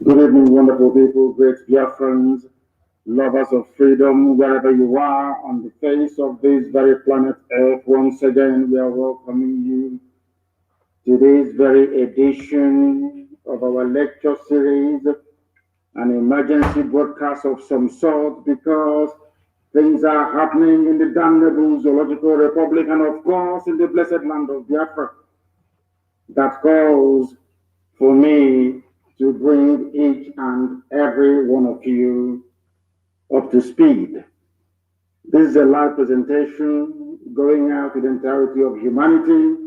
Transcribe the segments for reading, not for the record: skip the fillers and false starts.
Good evening, wonderful people, great dear friends, lovers of freedom, wherever you are on the face of this very planet Earth. Once again, we are welcoming you to this very edition of our lecture series, an emergency broadcast of some sort, because things are happening in the damnable Zoological Republic and, of course, in the blessed land of Biafra. That calls for me to bring each and every one of you up to speed. This is a live presentation going out to the entirety of humanity.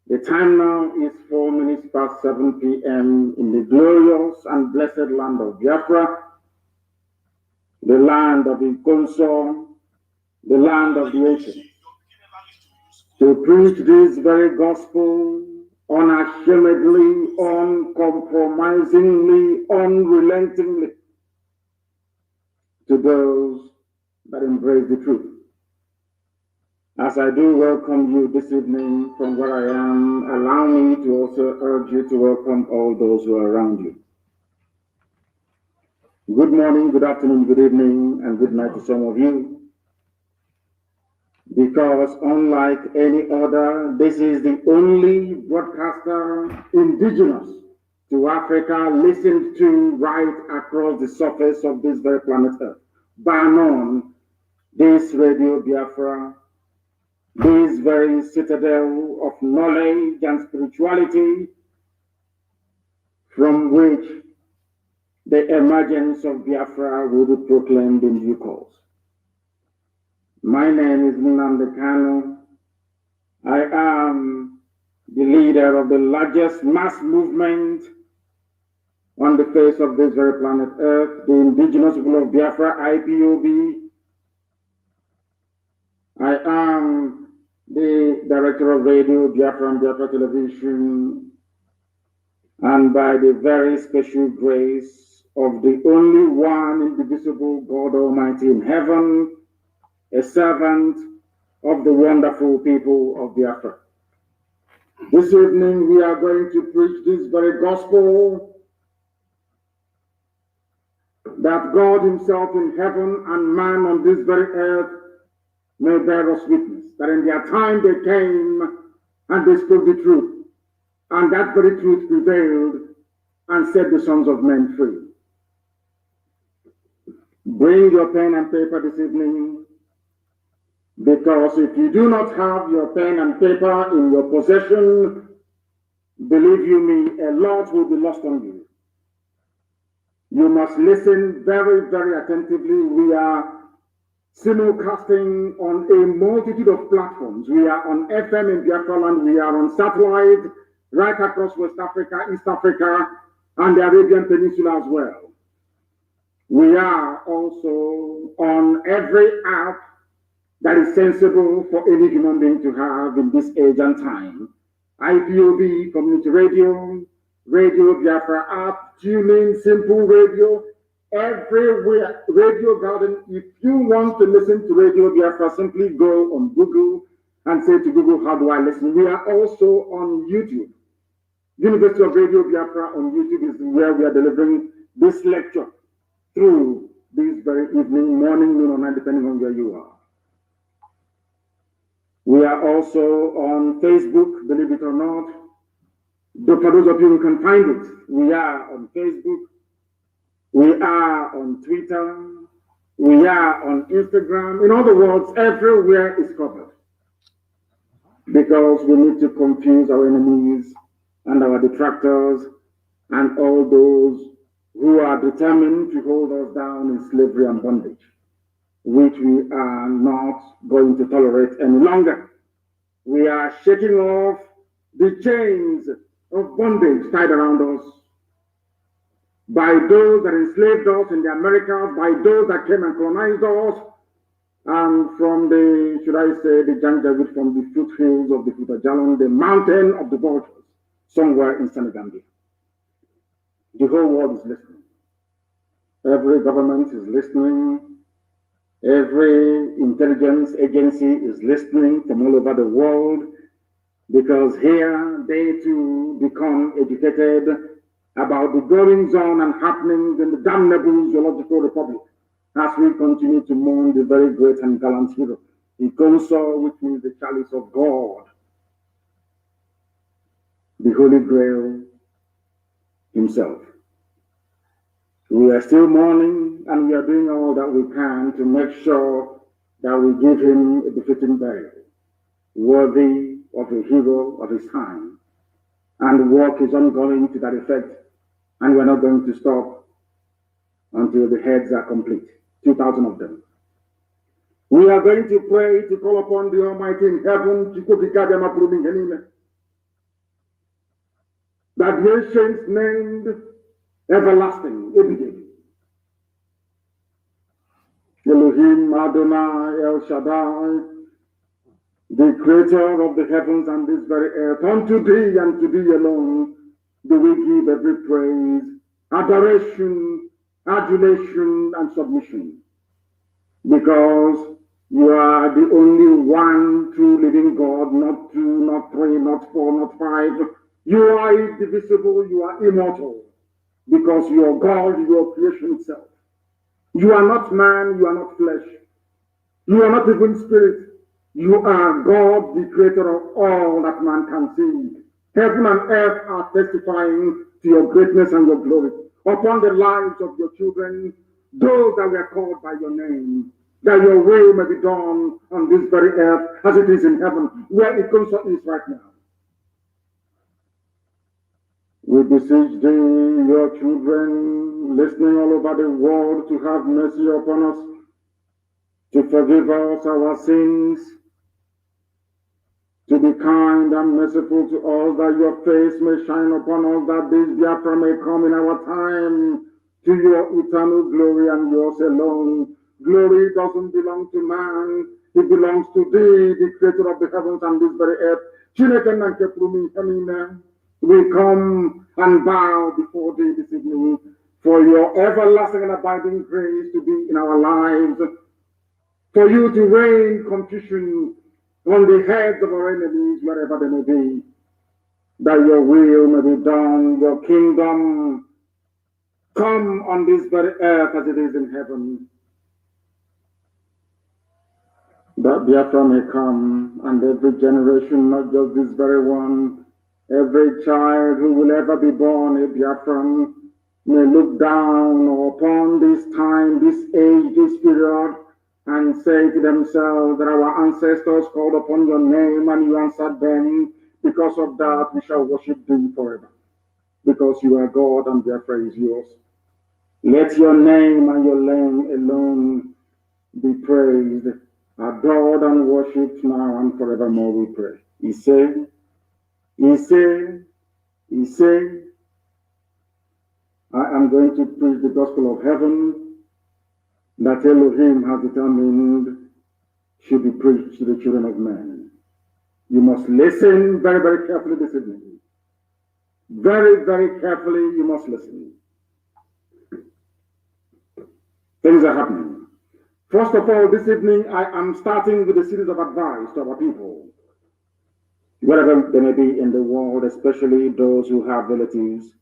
The time now is 4 minutes past 7 p.m. in the glorious and blessed land of Biafra, the land of the Ikonso, the land of the ancients, to preach this very gospel unashamedly, uncompromisingly, unrelentingly to those that embrace the truth. As I do welcome you this evening from where I am, allow me to also urge you to welcome all those who are around you. Good morning, good afternoon, good evening, and good night to some of you. Because unlike any other, this is the only broadcaster indigenous to Africa listened to right across the surface of this very planet Earth. Bar none, this Radio Biafra, this very citadel of knowledge and spirituality from which the emergence of Biafra will be proclaimed in due course. My name is Nnamdi Kanu. I am the leader of the largest mass movement on the face of this very planet Earth, the indigenous people of Biafra, IPOB. I am the director of radio, Biafra and Biafra Television, and by the very special grace of the only one indivisible God Almighty in heaven, a servant of the wonderful people of Biafra. This evening we are going to preach this very gospel that God himself in heaven and man on this very earth may bear us witness, that in their time they came and they spoke the truth, and that very truth prevailed and set the sons of men free. Bring your pen and paper this evening, because if you do not have your pen and paper in your possession, believe you me, a lot will be lost on you. You must listen very, very attentively. We are simulcasting on a multitude of platforms. We are on FM in Biafra land, we are on satellite right across West Africa, East Africa, and the Arabian Peninsula as well. We are also on every app that is sensible for any human being to have in this age and time. IPOB, Community Radio, Radio Biafra app, TuneIn, Simple Radio, everywhere, Radio Garden. If you want to listen to Radio Biafra, simply go on Google and say to Google, how do I listen? We are also on YouTube. University of Radio Biafra on YouTube is where we are delivering this lecture through this very evening, morning, noon, or night, depending on where you are. We are also on Facebook, believe it or not. For those of you who can find it, we are on Facebook. We are on Twitter. We are on Instagram. In other words, everywhere is covered. Because we need to confuse our enemies and our detractors and all those who are determined to hold us down in slavery and bondage, which we are not going to tolerate any longer. We are shaking off the chains of bondage tied around us by those that enslaved us in the Americas, by those that came and colonized us, and from the, should I say, the Janjaweed, from the foothills of the Futajalon, the mountain of the vultures, somewhere in Senegambia. The whole world is listening. Every government is listening. Every intelligence agency is listening from all over the world, because here they too become educated about the goings on and happenings in the damnable zoological republic as we continue to mourn the very great and gallant hero, the Consort, which means the chalice of God, the Holy Grail himself. We are still mourning, and we are doing all that we can to make sure that we give him a befitting burial, worthy of a hero of his time. And work is ongoing to that effect, and we're not going to stop until the heads are complete, 2,000 of them. We are going to pray to call upon the Almighty in heaven, that the ancients named everlasting, Ebigedi, Elohim, Adonai, El Shaddai, the creator of the heavens and this very earth. Unto thee and to thee alone do we give every praise, adoration, adulation, and submission, because you are the only one true living God, not two, not three, not four, not five. You are indivisible, you are immortal, because you are God, you are creation itself. You are not man, you are not flesh. You are not even spirit. You are God, the creator of all that man can see. Heaven and earth are testifying to your greatness and your glory upon the lives of your children, those that were called by your name, that your will may be done on this very earth as it is in heaven, where it constantly is right now. We beseech thee, your children, listening all over the world, to have mercy upon us, to forgive us our sins, to be kind and merciful to us, that your face may shine upon us, that this Biafra may come in our time to your eternal glory and yours alone. Glory doesn't belong to man, it belongs to thee, the creator of the heavens and this very earth. We come and bow before thee this evening for your everlasting and abiding grace to be in our lives, for you to rain confusion on the heads of our enemies wherever they may be, that your will may be done, your kingdom come on this very earth as it is in heaven. That Biafra may come, and every generation, not just this very one, every child who will ever be born a Biafran may look down upon this time, this age, this period, and say to themselves that our ancestors called upon your name and you answered them. Because of that, we shall worship thee forever. Because you are God and Biafra is yours. Let your name and your name alone be praised, adored and worshipped now and forevermore, we pray. He said, I am going to preach the gospel of heaven that Elohim has determined should be preached to the children of men. You must listen very, very carefully this evening. Very, very carefully, you must listen. Things are happening. First of all, this evening, I am starting with a series of advice to our people, wherever they may be in the world, especially those who have relatives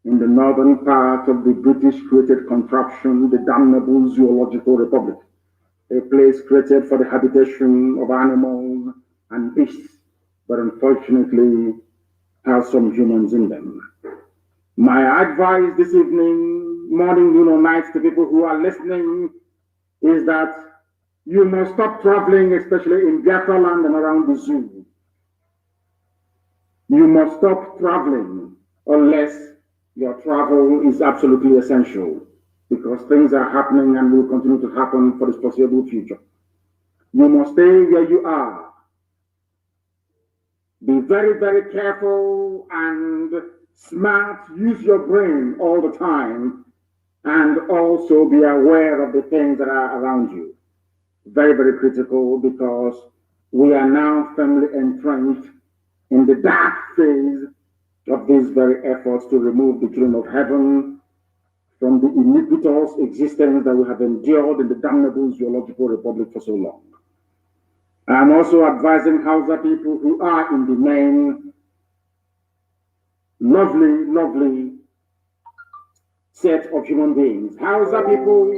in the northern part of the British-created contraption, the damnable Zoological Republic, a place created for the habitation of animals and beasts, but unfortunately has some humans in them. My advice this evening, morning, noon, or night to people who are listening is that you must stop traveling, especially in Biafra land and around the zoo. You must stop traveling unless your travel is absolutely essential, because things are happening and will continue to happen for the foreseeable future. You must stay where you are. Be very, very careful and smart. Use your brain all the time, and also be aware of the things that are around you. Very, very critical, because we are now firmly entrenched in the dark phase of these very efforts to remove the children of heaven from the iniquitous existence that we have endured in the damnable Zoological Republic for so long. I'm also advising Hausa people who are in the main lovely, lovely set of human beings. Hausa people,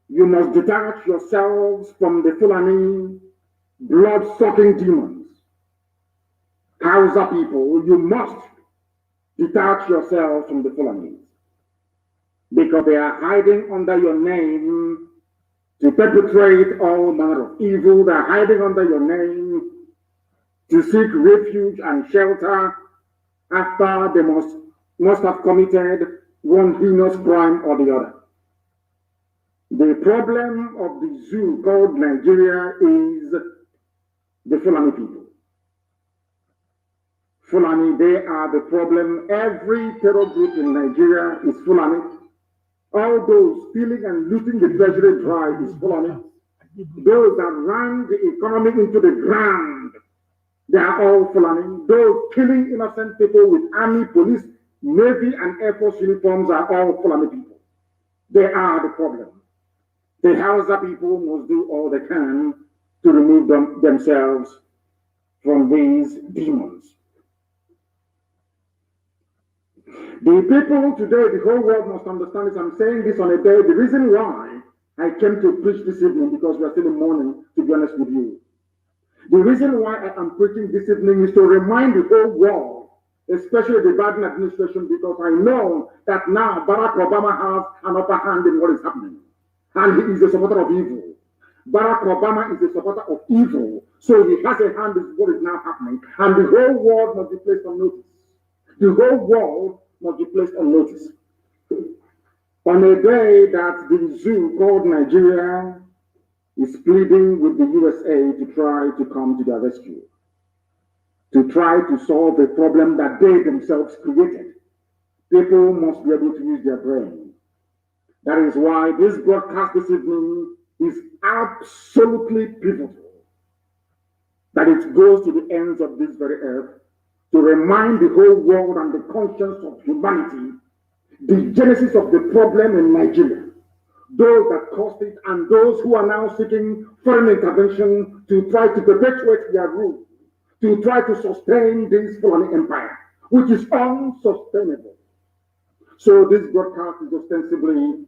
you must detach yourselves from the Fulani blood-sucking demons. Hausa people, you must detach yourselves from the Fulanis, because they are hiding under your name to perpetrate all manner of evil. They are hiding under your name to seek refuge and shelter after they must have committed one heinous crime or the other. The problem of the zoo called Nigeria is the Fulani people. Fulani, they are the problem. Every terror group in Nigeria is Fulani. All those stealing and looting the treasury dry is Fulani. Those that run the economy into the ground, they are all Fulani. Those killing innocent people with army, police, navy, and air force uniforms are all Fulani people. They are the problem. The Hausa people must do all they can to remove themselves from these demons. The people today, the whole world must understand this. I'm saying this on a day. The reason why I came to preach this evening, because we are still in morning, to be honest with you. The reason why I am preaching this evening is to remind the whole world, especially the Biden administration, because I know that now Barack Obama has an upper hand in what is happening. And he is a supporter of evil. Barack Obama is a supporter of evil. So he has a hand in what is now happening. And the whole world must be placed on notice. The whole world must be placed on notice. On a day that the zoo called Nigeria is pleading with the USA to try to come to their rescue, to try to solve a problem that they themselves created. People must be able to use their brain. That is why this broadcast this evening is absolutely pivotal, that it goes to the ends of this very earth to remind the whole world and the conscience of humanity, the genesis of the problem in Nigeria, those that caused it, and those who are now seeking foreign intervention to try to perpetuate their rule, to try to sustain this Fulani empire, which is unsustainable. So this broadcast is ostensibly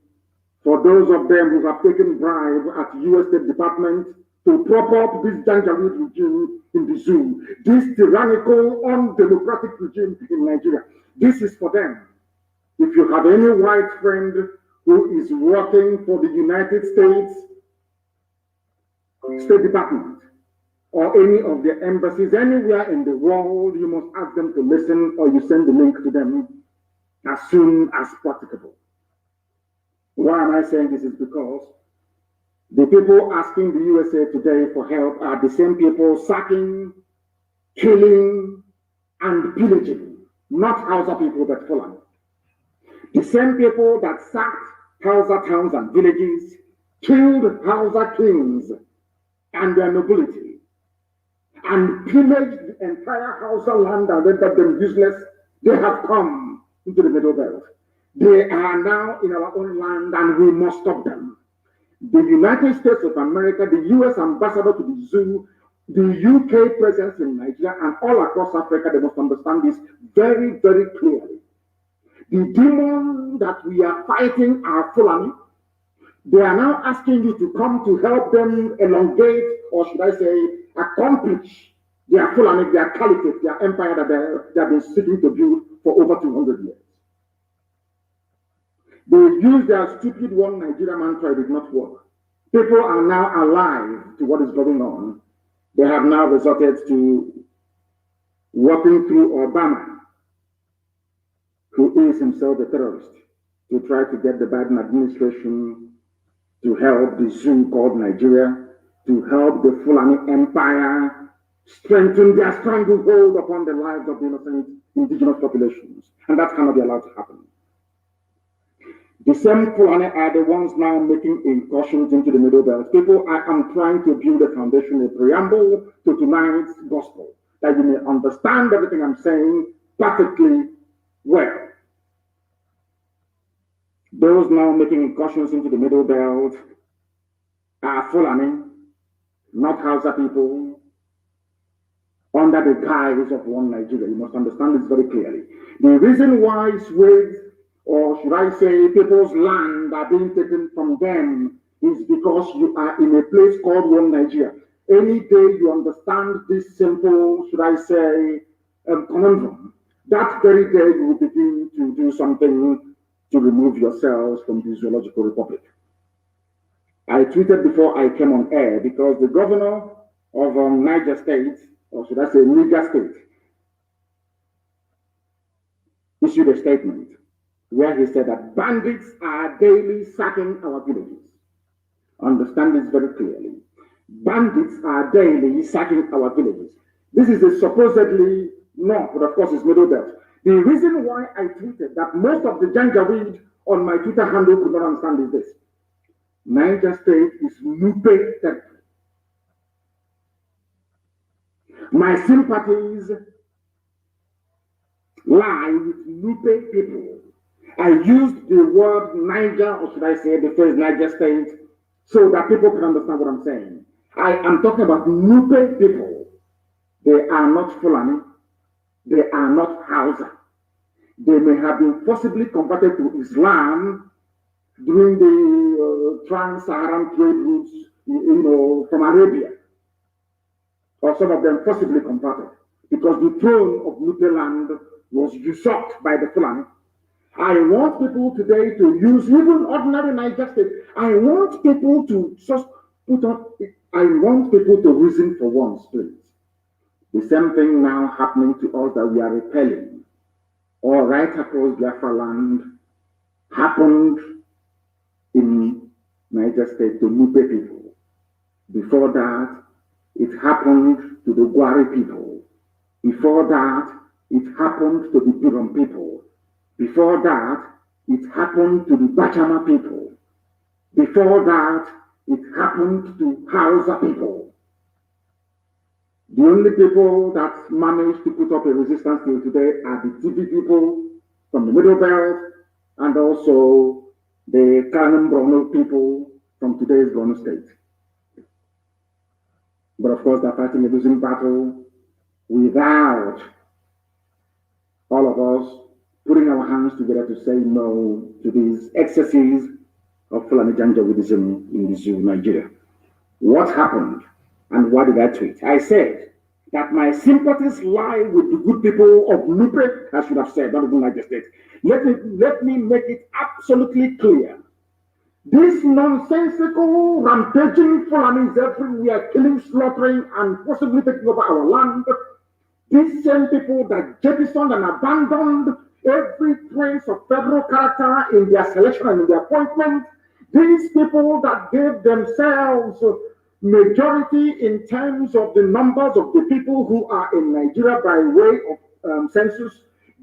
for those of them who have taken bribe at U.S. State Department to prop up this Janjaweed regime in the zoo, this tyrannical, undemocratic regime in Nigeria. This is for them. If you have any white friend who is working for the United States State Department or any of their embassies anywhere in the world, you must ask them to listen, or you send the link to them as soon as practicable. Why am I saying this? Is because the people asking the USA today for help are the same people sacking, killing, and pillaging, not Hausa people but Fulani. The same people that sacked Hausa towns and villages, killed Hausa kings and their nobility, and pillaged the entire Hausa land and rendered them useless, they have come into the Middle Belt. They are now in our own land and we must stop them. The United States of America, the US ambassador to the zoo, the UK presence in Nigeria, and all across Africa, they must understand this very, very clearly. The demon that we are fighting are Fulani. They are now asking you to come to help them elongate, or should I say, accomplish their Fulani, their caliphate, their empire that they have been seeking to build for over 200 years. They use their stupid one Nigeria mantra, it did not work. People are now alive to what is going on. They have now resorted to working through Obama, who is himself a terrorist, to try to get the Biden administration to help the zoo called Nigeria, to help the Fulani empire strengthen their stranglehold upon the lives of the innocent indigenous populations. And that cannot be allowed to happen. The same Fulani are the ones now making incursions into the Middle Belt. People, I am trying to build a foundation, a preamble to tonight's gospel, that you may understand everything I'm saying perfectly well. Those now making incursions into the Middle Belt are Fulani, not Hausa people, under the guise of one Nigeria. You must understand this very clearly. The reason why Swedes, or should I say people's land, are being taken from them is because you are in a place called one Nigeria. Any day you understand this simple, should I say, conundrum, that very day you will begin to do something to remove yourselves from the zoological republic. I tweeted before I came on air because the governor of Niger State, or should I say Niger State, issued a statement where he said that bandits are daily sacking our villages. Understand this very clearly. Bandits are daily sacking our villages. This is a supposedly north, but of course it's Middle Belt. The reason why I tweeted that most of the Janjaweed on my Twitter handle could not understand is this. Niger State is Nupe territory. My sympathies lie with Nupe people. I used the word Niger, or should I say the phrase Niger State, so that people can understand what I'm saying. I am talking about Nupe people. They are not Fulani. They are not Hausa. They may have been forcibly converted to Islam during the trans-Saharan trade routes, from Arabia. Or some of them forcibly converted, because the throne of Nupe land was usurped by the Fulani. I want people today to use even ordinary Niger State. I want people to just I want people to reason for once, please. The same thing now happening to us that we are repelling, or right across Biafra land, happened in Niger State to Nupe people. Before that, it happened to the Gwari people. Before that, it happened to the Birom people. Before that, it happened to the Bachama people. Before that, it happened to Hausa people. The only people that managed to put up a resistance till today are the TV people from the Middle Belt, and also the Kanem Borno people from today's Borno state. But of course, they're fighting a losing battle without all of us putting our hands together to say no to these excesses of Fulani Janjaweedism in the zoo, Nigeria. What happened and why did I tweet? I said that my sympathies lie with the good people of Nupe, I should have said, not even Niger State. Let me make it absolutely clear. These nonsensical, rampaging Fulanis everywhere, killing, slaughtering, and possibly taking over our land, these same people that jettisoned and abandoned every trace of federal character in their selection and in their appointment, these people that gave themselves majority in terms of the numbers of the people who are in Nigeria by way of census,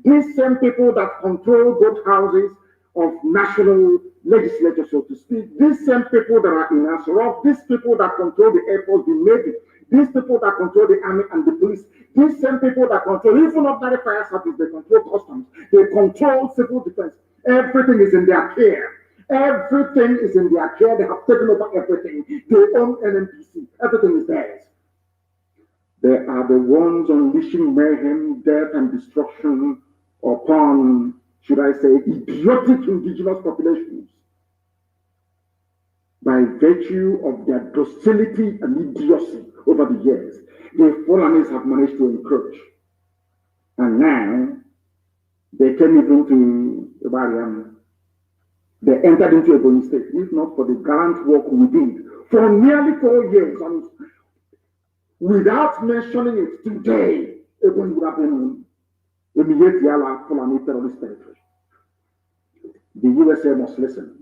these same people that control both houses of national legislature, so to speak, these same people that are in Asarok, these people that control the Air Force, the Navy, these people that control the army and the police, these same people that control even ordinary fire service, they control customs, they control civil defense. Everything is in their care. Everything is in their care. They have taken over everything. They own NNPC. Everything is theirs. They are the ones unleashing mayhem, death, and destruction upon, should I say, idiotic indigenous populations by virtue of their docility and idiocy over the years. The Fulanis have managed to encroach. And now, they came even to Ibariam. They entered into a Ebonyi state, if not for the gallant work we did for nearly 4 years. And without mentioning it today, Ebonyi would have been immediate Fulani terrorist territory. The USA must listen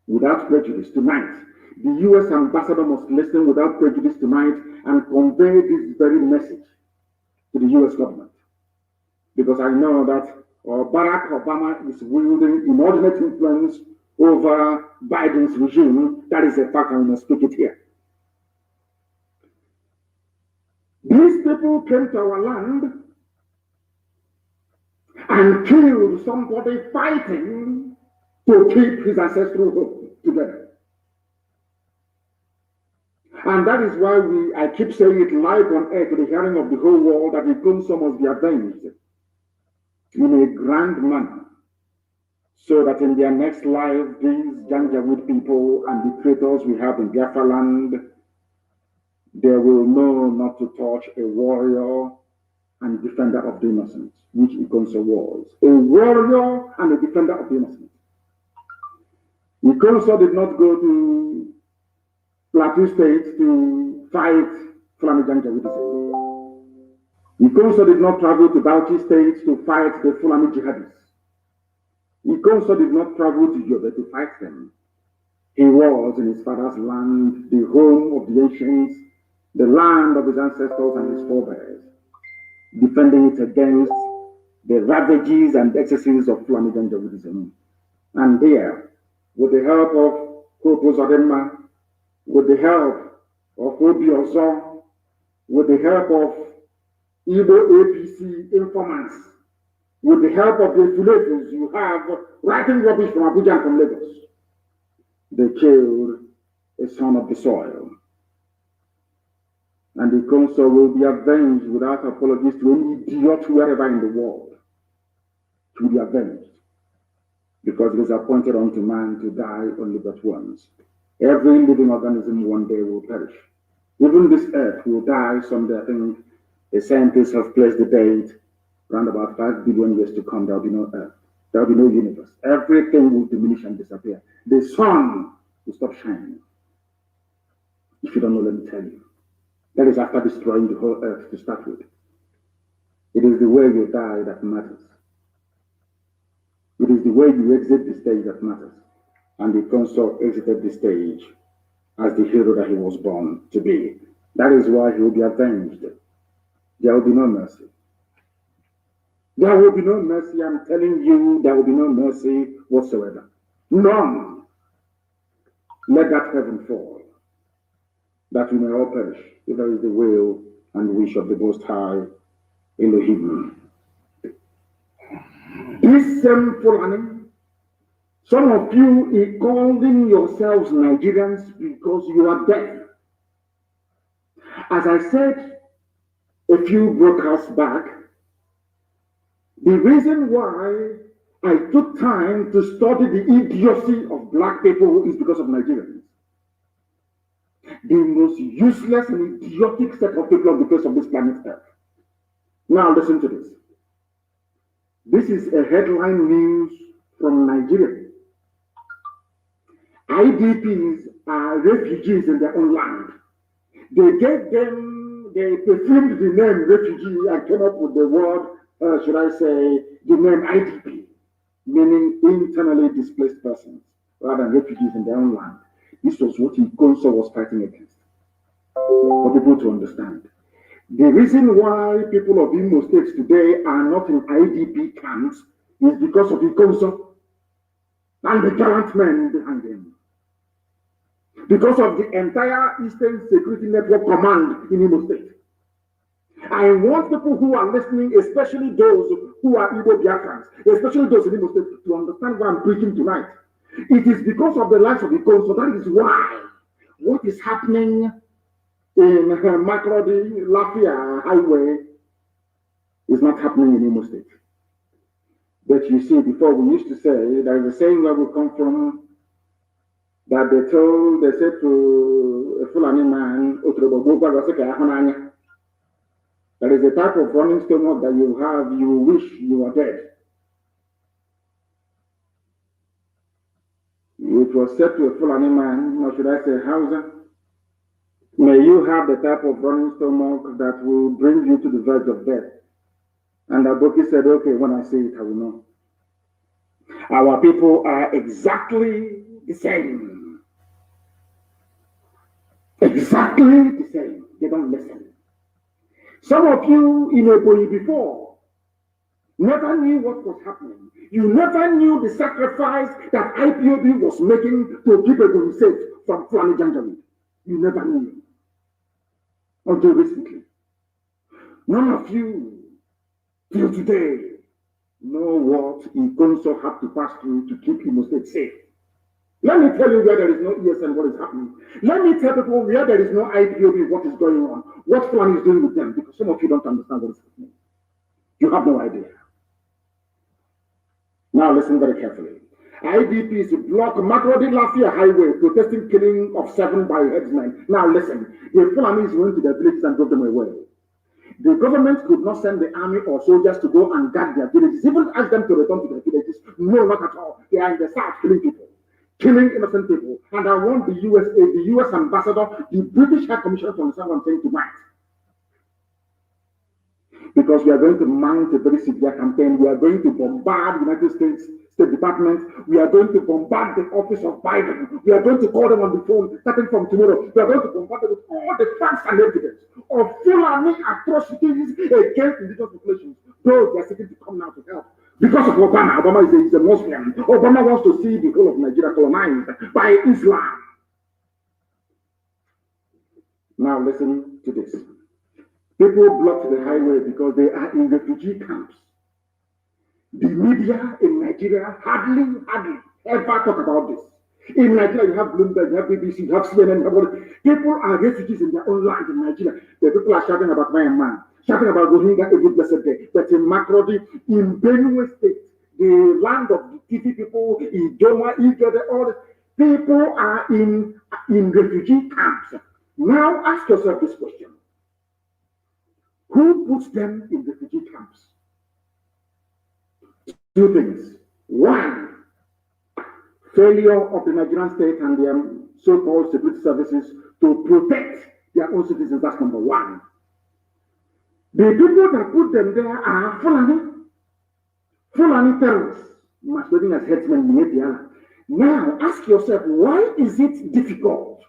without prejudice tonight. The US ambassador must listen without prejudice tonight and convey this very message to the US government. Because I know that Barack Obama is wielding inordinate influence over Biden's regime. That is a fact, and we must speak it here. These people came to our land and killed somebody fighting to keep his ancestral home together. And that is why I keep saying it live on air to the hearing of the whole world that the Kunso must be avenged in a grand manner, so that in their next life, these Janjaweed people and the traitors we have in Biafra land, they will know not to touch a warrior and defender of the innocent, which Ikonso was. A warrior and a defender of the innocent. Ikonso did not go to Plateau State to fight Fulani Janjaweedism. Ikonso did not travel to Bauchi State to fight the Fulani jihadists. Ikonso did not travel to Yobe to fight them. He was in his father's land, the home of the ancients, the land of his ancestors and his forebears, defending it against the ravages and excesses of Fulani Janjaweedism. And there, with the help of Kopo Zadema, with the help of Obi Ozo, with the help of Igbo APC informants, with the help of the filators you have writing rubbish from Abuja and from Lagos, they killed a son of the soil. And the council will be avenged without apologies to any idiot wherever in the world. It will be avenged. Because it is appointed unto man to die only but once. Every living organism one day will perish. Even this earth will die someday. I think the scientists have placed the date around about 5 billion years to come. There will be no earth. There will be no universe. Everything will diminish and disappear. The sun will stop shining. If you don't know, let me tell you. That is after destroying the whole earth to start with. It is the way you die that matters. It is the way you exit the stage that matters. And the consul exited the stage as the hero that he was born to be. That is why he will be avenged. There will be no mercy. There will be no mercy. I'm telling you, there will be no mercy whatsoever. None. Let that heaven fall, that we may all perish, if that is the will and wish of the Most High Elohim. This same Fulani, some of you are calling yourselves Nigerians because you are deaf. As I said a few broadcasts back, the reason why I took time to study the idiocy of black people is because of Nigerians. The most useless and idiotic set of people on the face of this planet Earth. Now listen to this. This is a headline news from Nigeria. IDPs are refugees in their own land. They perfumed the name refugee and came up with the word, should I say, the name IDP, meaning internally displaced persons, rather than refugees in their own land. This was what Ikonso was fighting against, for people to understand. The reason why people of Imo states today are not in IDP camps is because of Ikonso and the gallant men behind him. Because of the entire Eastern Security Network Command in Imo State. I want people who are listening, especially those who are Igbo Biafrans, especially those in Imo State, to understand what I'm preaching tonight. It is because of the lives of Ikonso. That is why what is happening in Makurdi, Lafia Highway is not happening in Imo State. But you see, before we used to say, there is a saying where we come from, that they said to a Fulani man, there is a type of running stomach that you have, you wish you were dead. It was said to a Fulani man, or should I say Hausa, may you have the type of running stomach that will bring you to the verge of death. And Aboki said, okay, when I see it, I will know. Our people are exactly the same. Exactly the same. They don't listen. Some of you in Ebonyi before never knew what was happening. You never knew the sacrifice that IPOB was making to keep Ebonyi safe from Fulani Janjaweed. You never knew. Until recently. None of you, till today, know what Ikonso had to pass through to keep Imo State safe. Let me tell you where there is no ESN, what is happening. Let me tell people where there is no IPOB, what is going on, what Fulani is doing with them, because some of you don't understand what is happening. You have no idea. Now listen very carefully. IDPs block Makurdi Lafia Highway, protesting killing of 7 by headsmen. Now listen, the Fulanis went to their villages and drove them away. The government could not send the army or soldiers to go and guard their villages, even ask them to return to their villages. No, not at all. They are in the south killing people. Killing innocent people. And I want the USA, the US ambassador, the British High Commissioner to understand what I'm saying tonight. Because we are going to mount a very severe campaign. We are going to bombard the United States State Department. We are going to bombard the office of Biden. We are going to call them on the phone starting from tomorrow. We are going to bombard them with all the facts and evidence of Fulani atrocities against indigenous populations. Those they are seeking to come now to help. Because of Obama, Obama is a Muslim. Obama wants to see the whole of Nigeria colonized by Islam. Now listen to this. People blocked the highway because they are in refugee camps. The media in Nigeria hardly ever talk about this. In Nigeria, you have Bloomberg, you have BBC, you have CNN, you have people are refugees in their own land in Nigeria. The people are shouting about Myanmar, shouting about Rohingya every blessed day. But in Makurdi, in Benue State, the land of the Tifi people, in Joma, Igede, all the people are in refugee camps. Now ask yourself this question. Who puts them in refugee camps? Two things. One, failure of the Nigerian state and their so-called security services to protect their own citizens. That's number one. The people that put them there are Fulani terrorists, masquerading as headsmen in Etiala. Now ask yourself, why is it difficult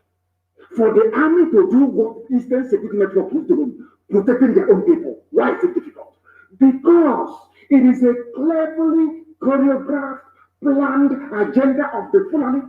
for the army to do what Eastern Security Network is doing, protecting their own people? Why is it difficult? Because it is a cleverly choreographed, planned agenda of the Fulani.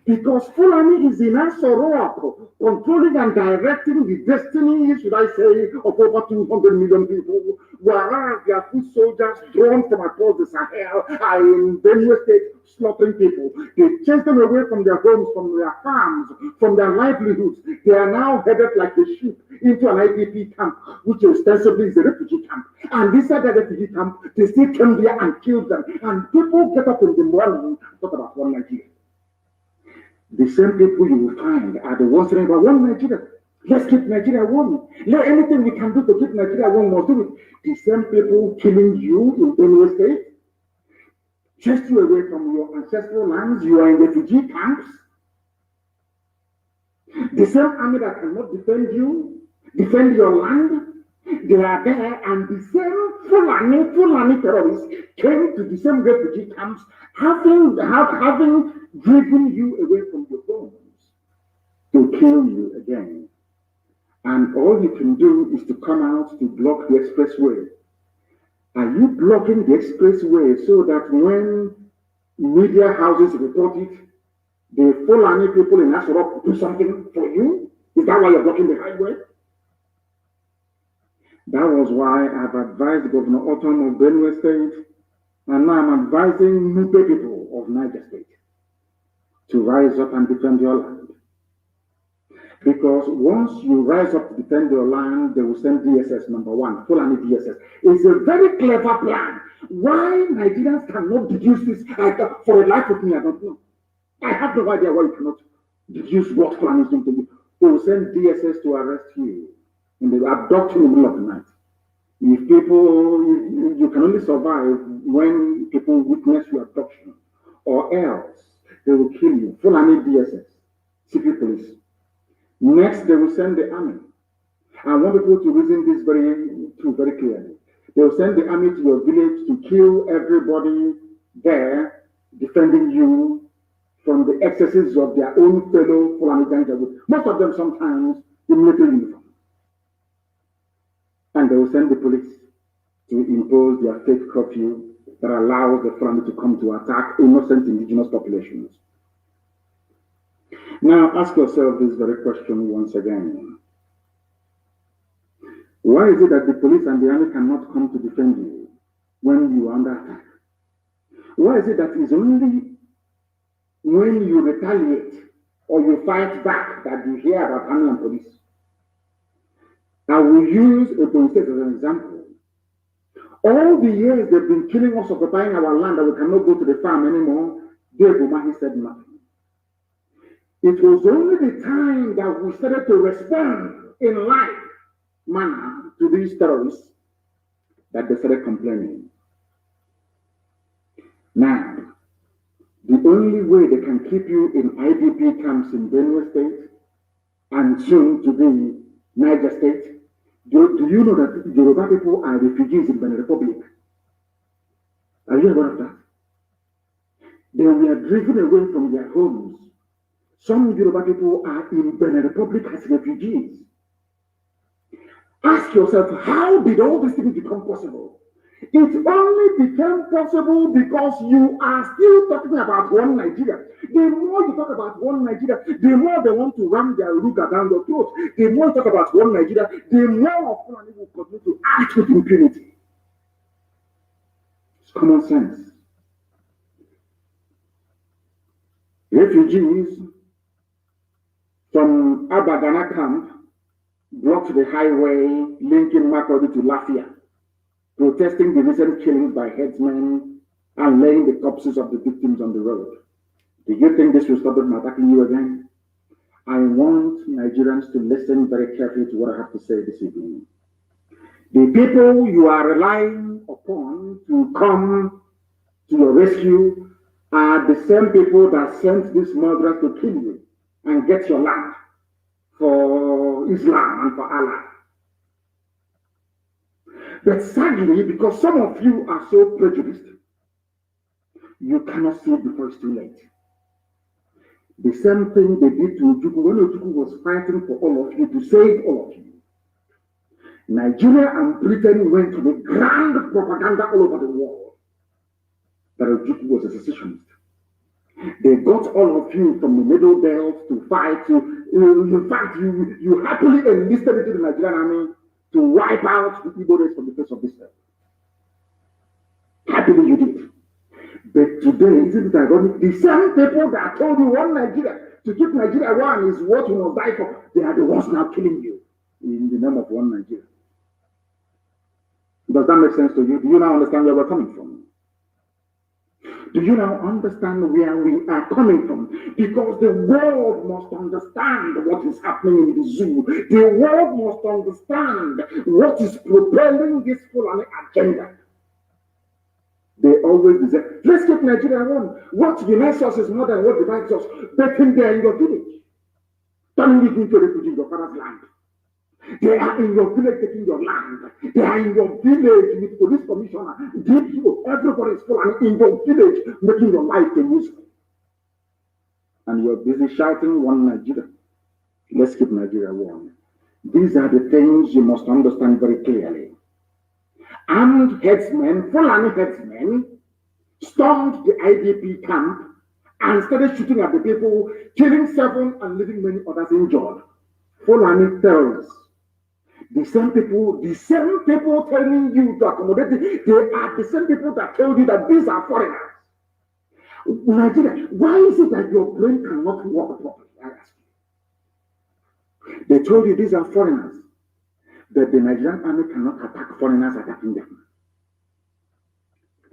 Because Fulani is in Asoro, controlling and directing the destiny, should I say, of over 200 million people. whereas their foot soldiers drawn from across the Sahel are in Benue State slaughtering people. They chase them away from their homes, from their farms, from their livelihoods. They are now headed like a sheep into an IDP camp, which ostensibly is a refugee camp. And inside that refugee camp, they still came there and killed them. And people get up in the morning and talk about one Nigeria. The same people you will find are the ones saying about one Nigeria. Let's keep Nigeria warm. Let anything we can do to keep Nigeria warm, we'll do it. The same people killing you in Benue State, chased you away from your ancestral lands, you are in refugee camps. The same army that cannot defend you, defend your land, they are there, and the same Fulani terrorists came to the same refugee camps, having driven you away from your homes to kill you again. And all you can do is to come out to block the expressway. Are you blocking the expressway so that when media houses report it, the Fulani people in Asarok do something for you? Is that why you're blocking the highway? That was why I've advised Governor Otom of Benue State, and now I'm advising Nupe people of Niger State to rise up and defend your land. Because once you rise up to defend your land, they will send DSS number one, Fulani DSS. It's a very clever plan. Why Nigerians cannot deduce this? For the life of me, I don't know. I have no idea why you cannot deduce what Fulani is doing to you. They will send DSS to arrest you. And they will abduct you in the middle of the night. If people, you can only survive when people witness your abduction, or else they will kill you. Fulani DSS, secret police. Next, they will send the army. I want people to reason this very clearly. They will send the army to your village to kill everybody there, defending you from the excesses of their own fellow Fulani gangs. Most of them sometimes in military uniform. And they will send the police to impose their fake curfew that allows the Fulani to come to attack innocent indigenous populations. Now, ask yourself this very question once again. Why is it that the police and the army cannot come to defend you when you are under attack? Why is it that it's only when you retaliate or you fight back that you hear about army and police? I will use Ogun State as an example. All the years they've been killing us, occupying our land, that we cannot go to the farm anymore, Dave Umahi said nothing. It was only the time that we started to respond in life manner to these terrorists that they started complaining. Now, the only way they can keep you in IDP camps in Benue State and soon to be Niger State, do you know that Yoruba people are refugees in Benin Republic? Are you aware of that? They were driven away from their homes. Some Yoruba people are in Benin Republic as refugees. Ask yourself, how did all these things become possible? It only became possible because you are still talking about one Nigeria. The more you talk about one Nigeria, the more they want to ram their ruga down your throat. The more you talk about one Nigeria, the more Fulani will continue to act with impunity. It's common sense. Refugees from Abagana camp blocked the highway linking Makurdi to Lafia, protesting the recent killings by headsmen and laying the corpses of the victims on the road. Do you think this will stop them attacking you again? I want Nigerians to listen very carefully to what I have to say this evening. The people you are relying upon to come to your rescue are the same people that sent these murderers to kill you and get your land for Islam and for Allah. But sadly, because some of you are so prejudiced, you cannot see it before it's too late. The same thing they did to Ojukwu when Ojukwu was fighting for all of you, to save all of you. Nigeria and Britain went to the grand propaganda all over the world that Ojukwu was a secessionist. They got all of you from the Middle Belt to fight. In fact, you happily enlisted into the Nigerian army to wipe out the Igbo race from the face of this earth. Happily you did. But today, isn't it ironic? The same people that told you one Nigeria, to keep Nigeria one is what you must die for, they are the ones now killing you in the name of one Nigeria. Does that make sense to you? Do you now understand where we're coming from? Do you now understand where we are coming from? Because the world must understand what is happening in the zoo. The world must understand what is propelling this Fulani agenda. They always deserve. Let's keep Nigeria one. What unites us is more than what divides us. But in there in your village, turning it into a refugee in your father's land. They are in your village taking your land. They are in your village with police commissioner, DPO, everybody is full and in your village making your life a misery. And you're busy shouting one Nigeria. Let's keep Nigeria one. These are the things you must understand very clearly. Armed headsmen, Fulani headsmen, stormed the IDP camp and started shooting at the people, killing 7 and leaving many others injured. Fulani terrorists. The same people telling you to accommodate, they are the same people that told you that these are foreigners. Nigeria, why is it that your brain cannot work properly? I ask you. They told you these are foreigners, that the Nigerian army cannot attack foreigners attacking them.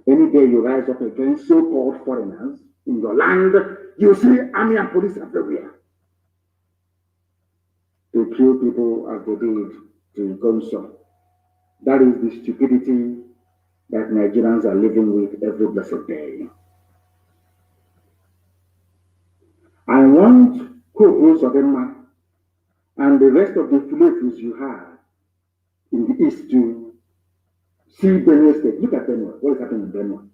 Any day you rise up against so-called foreigners in your land, you see army and police everywhere. They kill people as they did to Gonso. That is the stupidity that Nigerians are living with every blessed day. I want Kobos of Emma and the rest of the Philippines you have in the east to see Benue State. Look at Benue. What is happening in Benue?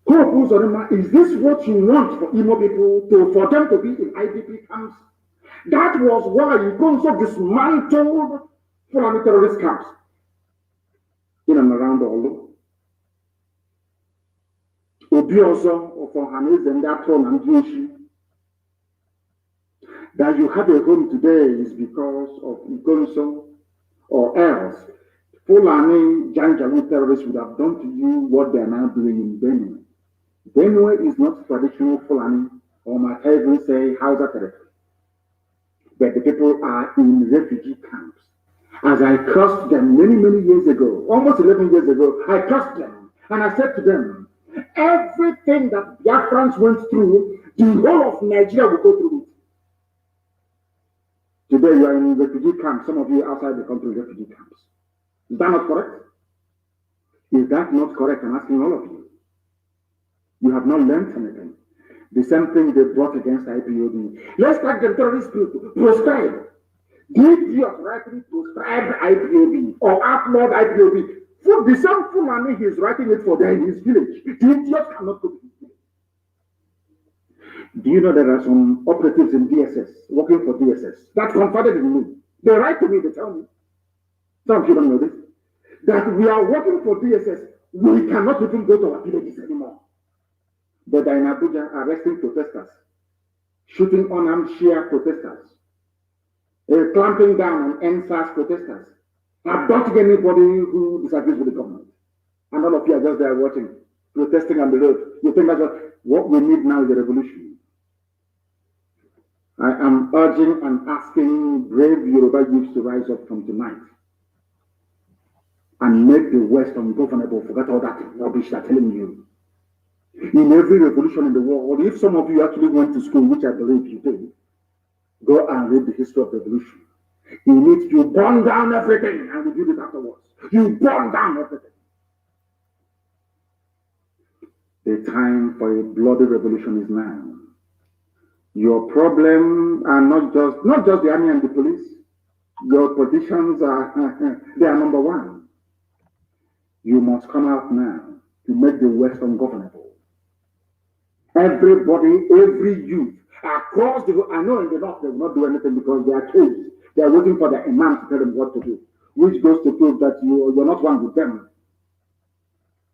Kobos of Emma, is this what you want for Imo people, for them to be in IDP camps? That was why you also dismantled Fulani terrorist camps in and around Olu. Obioso for Hanes and Daton and Jinshi. That you have a home today is because of Igonso, or else Fulani Janjaweed terrorists would have done to you what they are now doing in Benue. Benue is not traditional Fulani, or might I even say Hausa territory. But the people are in refugee camps. As I crossed them many, many years ago, almost 11 years ago, I crossed them and I said to them, everything that Biafrans went through, the whole of Nigeria will go through it. Today you are in refugee camps, some of you outside the country in refugee camps. Is that not correct? Is that not correct? I'm asking all of you. You have not learned anything. The same thing they brought against IPOB. Let's take the terrorist group, proscribe. Did you rightly proscribe IPOB or outlawed IPOB? For the same Fulani he's writing it for there in his village. The idiot cannot go to his village. Do you know there are some operatives in DSS, working for DSS, that confided in me? They write to me, they tell me. Some of you don't know this. That we are working for DSS, we cannot even go to our villages anymore. But in Abuja, arresting protesters, shooting unarmed Shia protesters, clamping down on NSAS protesters, abducting anybody who disagrees with the government. And all of you are just there watching, protesting on the road. You think that's what we need now is a revolution. I am urging and asking brave Yoruba youths to rise up from tonight and make the West ungovernable. Forget all that rubbish they're telling you. In every revolution in the world, if some of you actually went to school, which I believe you did, go and read the history of revolution. You burn down everything and rebuild it afterwards. You burn down everything. The time for a bloody revolution is now. Your problem are not just the army and the police. Your politicians are they are number one. You must come out now to make the West ungovernable. Everybody, every youth across the world, I know in the north they will not do anything because they are kids. They are waiting for the imam to tell them what to do, which goes to prove that you're not one with them.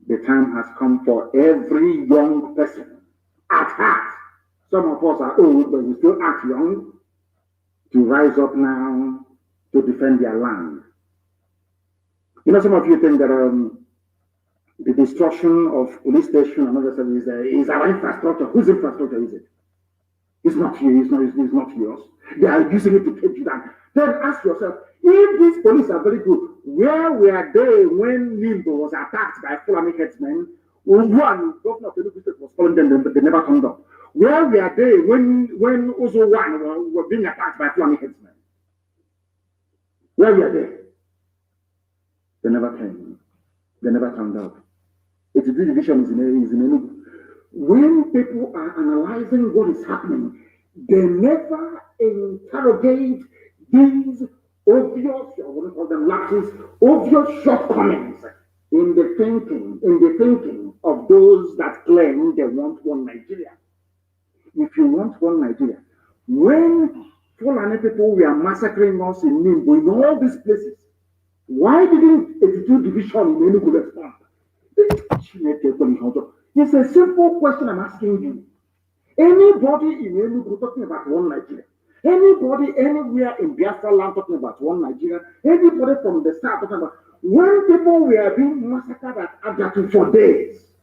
The time has come for every young person at heart. Some of us are old, but we still act young, to rise up now to defend their land. You know, some of you think that the destruction of police station and other services is our infrastructure. Whose infrastructure is it? It's not you. It's not yours. They are using it to take you down. Then ask yourself, if these police are very good, where were they when Nimbo was attacked by Fulani headsmen? One governor of Enugu State was calling them, but they never turned up. Where were they when Ozo One were being attacked by Fulani headsmen? Where were they? They never came. They never turned up. It's the division is in Enugu. When people are analyzing what is happening, they never interrogate these obvious, I wouldn't call them lapses, obvious shortcomings in the thinking of those that claim they want one Nigeria. If you want one Nigeria, when Fulani people were massacring us in Nimbo, in all these places, why didn't 82 Division in Enugu respond? It's a simple question I'm asking you. Anybody in Enugu talking about one Nigeria? Anybody anywhere in Biafra land talking about one Nigeria? Anybody from the south talking about when people were being massacred at Agatu for days,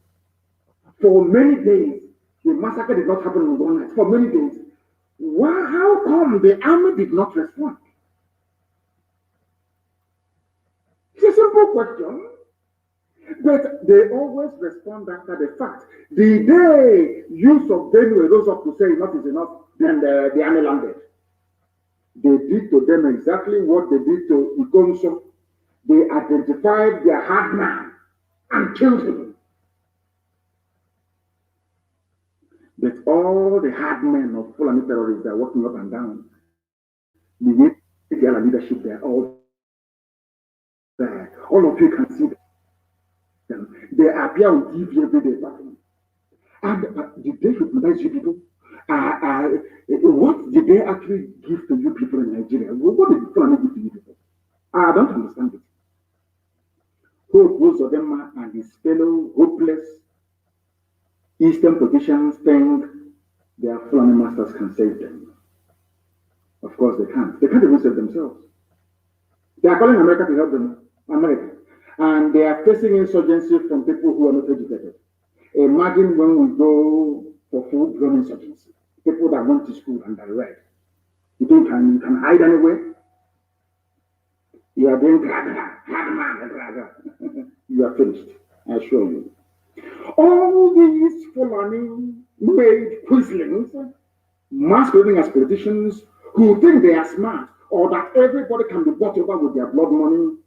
for many days, the massacre did not happen in one night, for many days. How come the army did not respond? It's a simple question. But they always respond after the fact. The day use of Benue rose up to say enough is enough, then the army landed. They did to them exactly what they did to Igonso. They identified their hard man and killed him. But all the hard men of Fulani terrorists are walking up and down. The leadership, they are all there. All of you can see them. They appear on TV every day. And did they hypnotize you people? What did they actually give to you people in Nigeria? What did Fulani give to you people? I don't understand it. Hope Uzodema and his fellow hopeless Eastern politicians think their Fulani masters can save them. Of course they can't. They can't even save themselves. They are calling America to help them. America. And they are facing insurgency from people who are not educated. Imagine when we go for full-blown insurgency, people that went to school and are read. You think you can hide anywhere? You are doing you are finished, I assure you. All these Fulani-made quislings, masquerading as politicians who think they are smart or that everybody can be bought over with their blood money,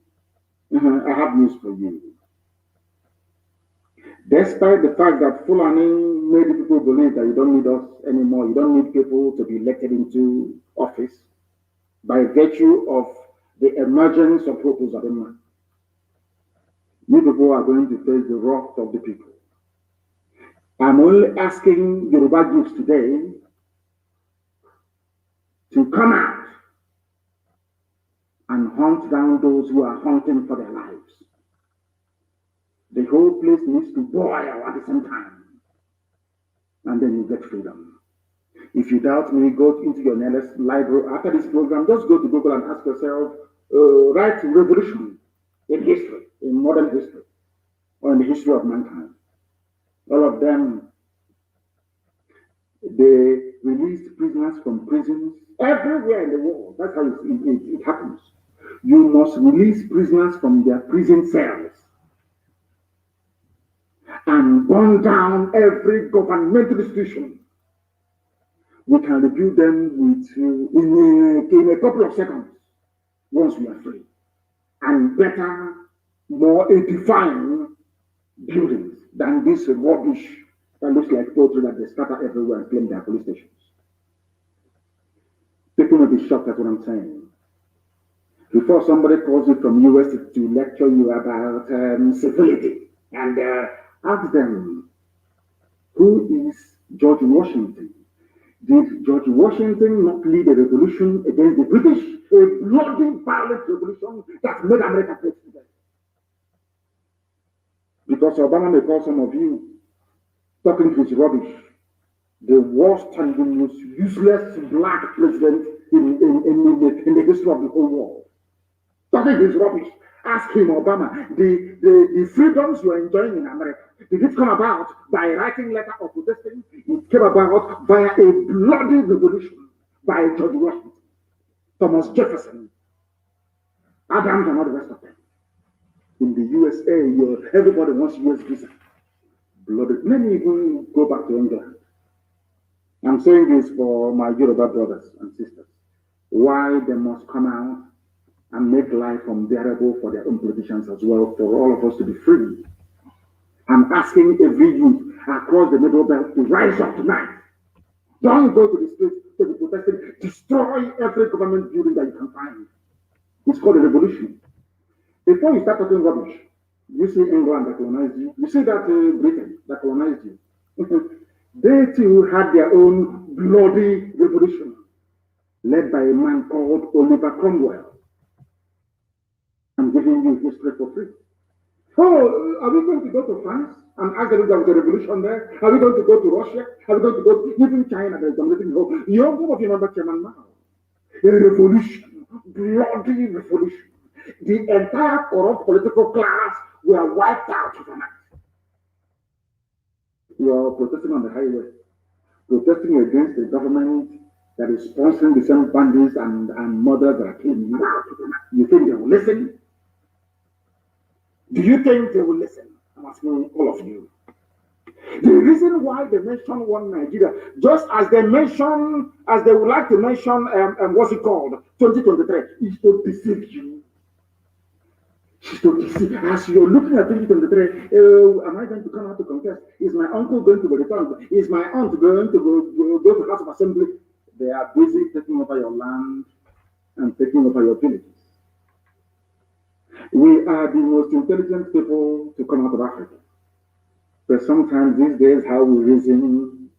I have news for you. Despite the fact that Fulani made people believe that you don't need us anymore, you don't need people to be elected into office by virtue of the emergence of Hope Uzodema, you people are going to face the wrath of the people. I'm only asking Yoruba youths today to come out and hunt down those who are hunting for their lives. The whole place needs to boil at the same time. And then you get freedom. If you doubt me, go into your nearest library after this program. Just go to Google and ask yourself, write revolution in history, in modern history, or in the history of mankind. All of them, they released prisoners from prisons everywhere in the world. That's how it happens. You must release prisoners from their prison cells and burn down every governmental institution. We can rebuild them in a couple of seconds once we are free. And better, more edifying buildings than this rubbish that looks like poetry that they scatter everywhere and claim their police stations. People may be shocked at what I'm saying. Before somebody calls you from US to lecture you about civility, and ask them, who is George Washington? Did George Washington not lead a revolution against the British? A bloody, violent revolution that made America great today. Because Obama may call some of you talking his rubbish, the worst and the most useless black president in the history of the whole world. talking his rubbish. Ask him, Obama, the freedoms you are enjoying in America, did it come about by writing letter or protesting? It came about via a bloody revolution by George Washington, Thomas Jefferson, Adams, and all the rest of them. In the USA, everybody wants US visa. Bloody. Let me even go back to England. I'm saying this for my Yoruba brothers and sisters. Why they must come out and make life unbearable for their own politicians as well, for all of us to be free. I'm asking every youth across the middle belt to rise up tonight. Don't go to the streets to be protesting. Destroy every government building that you can find. It's called a revolution. Before you start talking rubbish, you see England that colonized you. You see that Britain that colonized you. They too had their own bloody revolution, led by a man called Oliver Cromwell. I'm giving you history for free. Oh, are we going to go to France and ask them if there was a revolution there? Are we going to go to Russia? Are we going to go to even China? There's something. You of you remember Chairman Mao? A revolution, bloody revolution. The entire corrupt political class were wiped out overnight. You are protesting on the highway, protesting against the government that is sponsoring the same bandits and murders that are killing you. You think they will listen? Do you think they will listen? I'm asking all of you. The reason why they mention one Nigeria, just as they mention, as they would like to mention, what's it called, 2023, is to deceive you. As you're looking at 2023, am I going to come out to contest? Is my uncle going to return? Is my aunt going to go to House of Assembly? They are busy taking over your land and taking over your villages. We are the most intelligent people to come out of Africa. But sometimes these days, how we reason,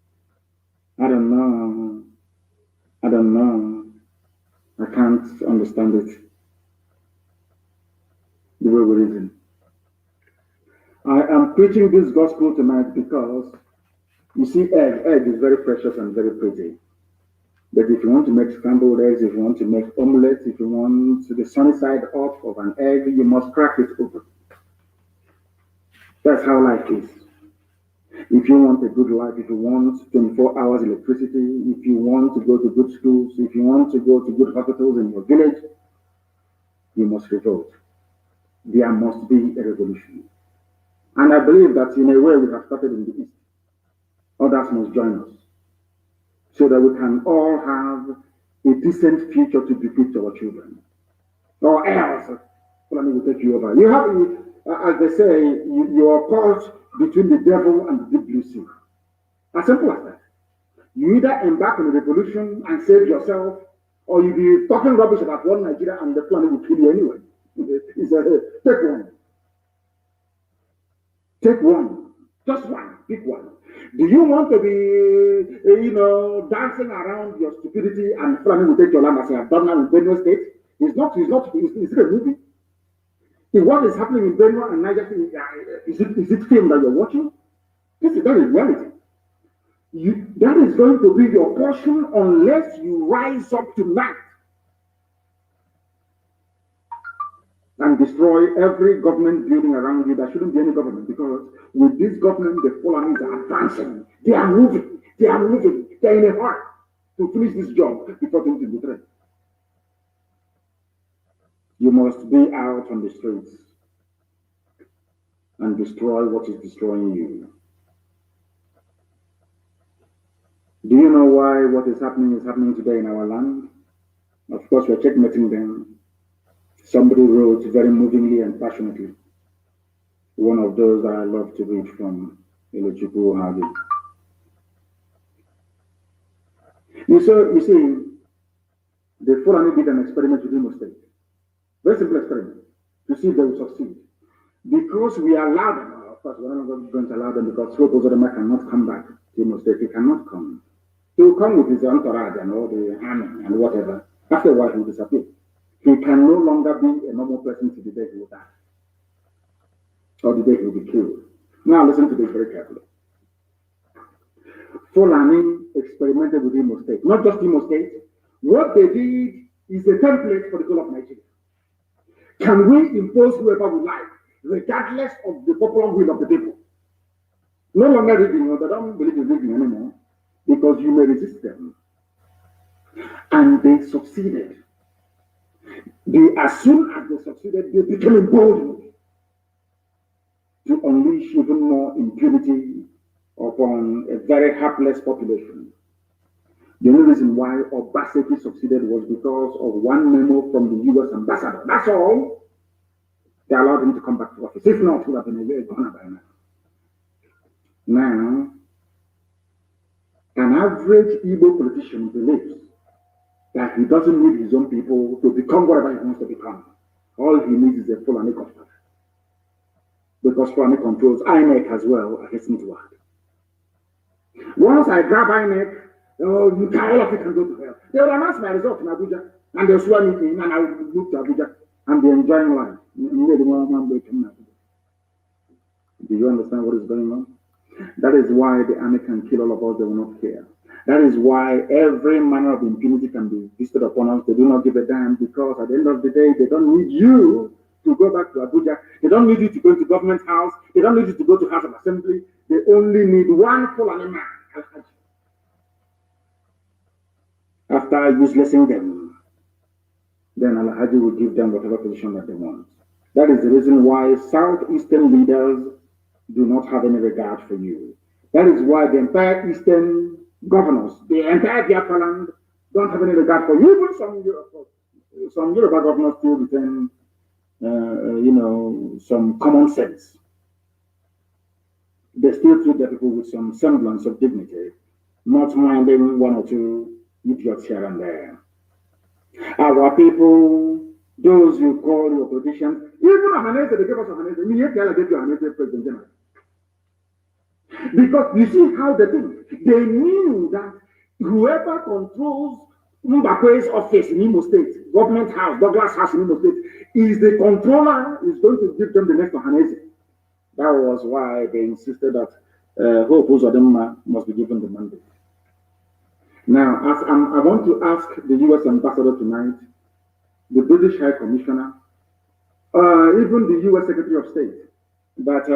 I don't know. I can't understand it. The way we reason. I am preaching this gospel tonight because you see, egg is very precious and very pretty. But if you want to make scrambled eggs, if you want to make omelets, if you want the sunny side up of an egg, you must crack it open. That's how life is. If you want a good life, if you want 24 hours electricity, if you want to go to good schools, if you want to go to good hospitals in your village, you must revolt. There must be a revolution. And I believe that in a way we have started in the East. Others must join us so that we can all have a decent future to bequeath to our children. Or else, Fulani will take you over. You have, as they say, you are caught between the devil and the deep blue sea. As simple as that. You either embark on a revolution and save yourself, or you be talking rubbish about one Nigeria and the planet will kill you anyway. Take one. Take one. Just one. Pick one. Do you want to be, dancing around your stupidity and Fulani will take your land as I have done now in Benue State? It's a movie. What is happening in Benue and Niger, is it film that you're watching? That is reality. That is going to be your portion unless you rise up tonight and destroy every government building around you. There shouldn't be any government, because with this government, the Fulanis are advancing. They are moving. They're in a hurry to finish this job before 2023. You must be out on the streets and destroy what is destroying you. Do you know why what is happening today in our land? Of course, we're checkmating them. Somebody wrote very movingly and passionately, one of those that I love to read from Ilochukwu Hagi. You see, the Fulani did an experiment with Imo State. Very simple experiment, to see if they will succeed. Because we allow them, of course, we're not going to allow them because Hope Uzodinma cannot come back to Imo State. He cannot come. He will come with his entourage and all the army and whatever. After a while, he will disappear. He can no longer be a normal person to the day he will die. Or the day he will be killed. Now listen to this very carefully. Fulani experimented with Imo State. Not just Imo State. What they did is a template for the whole of Nigeria. Can we impose whoever we like, regardless of the popular will of the people? No longer reading, they don't believe in reading anymore because you may resist them. And they succeeded. As soon as they succeeded, they became emboldened to unleash even more impunity upon a very hapless population. The only reason why Obaseki succeeded was because of one memo from the US ambassador. That's all. They allowed him to come back to office. If not, he would have been a gone by now. Now, an average Igbo politician believes that he doesn't need his own people to become whatever he wants to become. All he needs is a Fulani government. Because Fulani controls INEC as well, I hasten to add. Once I grab INEC, all of you can go to hell. They will announce my result in Abuja, and they'll swear me in, and I will move to Abuja, and be enjoying life. Do you understand what is going on? That is why the army can kill all of us, they will not care. That is why every manner of impunity can be visited upon us. They do not give a damn because at the end of the day, they don't need you to go back to Abuja. They don't need you to go to government house. They don't need you to go to House of Assembly. They only need one Fulani man. After uselessing them, then Al-Haji will give them whatever position that they want. That is the reason why Southeastern leaders do not have any regard for you. That is why the entire Eastern governors, the entire Biafra land, don't have any regard for you. Even some Yoruba governors still retain, some common sense. They still treat their people with some semblance of dignity, not minding one or two idiots here and there. Our people, those you call your politicians, even Amanese, they give us Amanese. Me, I get you Amanese President General. Because you see how they think. They knew that whoever controls Mbakwe's office in Imo State, government house, Douglas House in Imo State, is the controller, is going to give them the next Ohanese. That was why they insisted that Hope Uzodinma must be given the mandate. Now, as I want to ask the US ambassador tonight, the British High Commissioner, even the US Secretary of State, that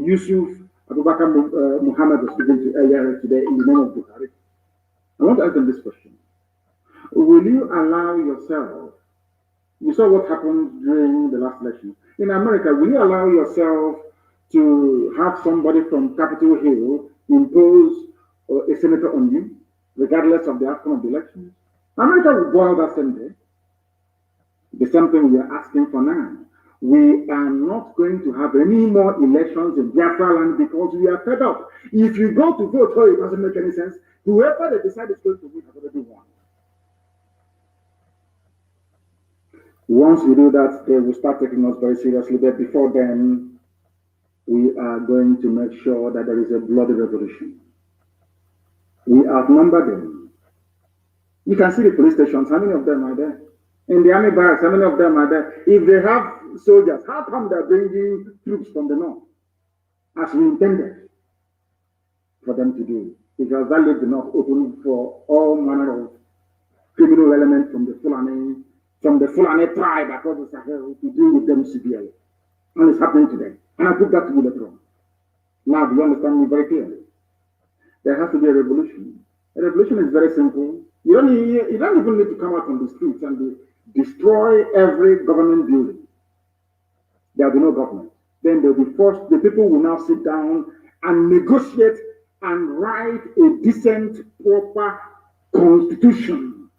Yusuf Abubakar Muhammad was speaking to earlier today in the name of Buhari. I want to ask them this question. Will you allow yourself, you saw what happened during the last election, in America, will you allow yourself to have somebody from Capitol Hill impose a senator on you, regardless of the outcome of the election? America will boil that same day. The same thing we are asking for now. We are not going to have any more elections in Biafra land because we are fed up. If you go to vote, it doesn't make any sense. Whoever they decide is going to win has already won. Once we do that, they will start taking us very seriously. But before then, we are going to make sure that there is a bloody revolution. We outnumber them. You can see the police stations. How many of them are there? In the army barracks, how many of them are there? If they have soldiers, how come they're bringing troops from the north? As we intended for them to do. Because that leaves the north open for all manner of criminal elements from the Fulani tribe across the Sahel to deal with them severely. And it's happening today. And I put that to you later on. Now, do you understand me very clearly? There has to be a revolution. A revolution is very simple. You don't even need to come out on the streets and destroy every government building. There will be no government. Then they'll be forced, the people will now sit down and negotiate and write a decent, proper constitution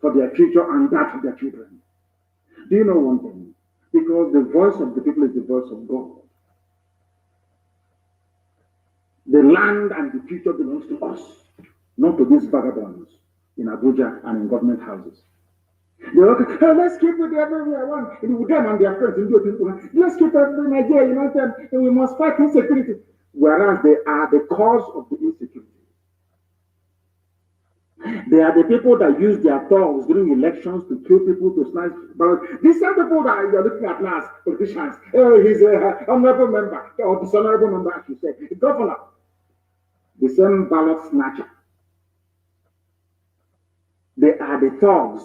for their future and that of their children. Do you know one thing? Because the voice of the people is the voice of God. The land and the future belongs to us, not to these vagabonds in Abuja and in government houses. They're like, hey, let's keep it everywhere I want. With them and their friends, let's keep every Nigeria united, and we must fight insecurity. Whereas they are the cause of the insecurity. They are the people that use their thugs during elections to kill people, to snipe. But these are the people that you're looking at now, politicians. Oh, he's an honorable member, or dishonorable member, as you say. The governor, the same ballot snatcher. They are the thugs.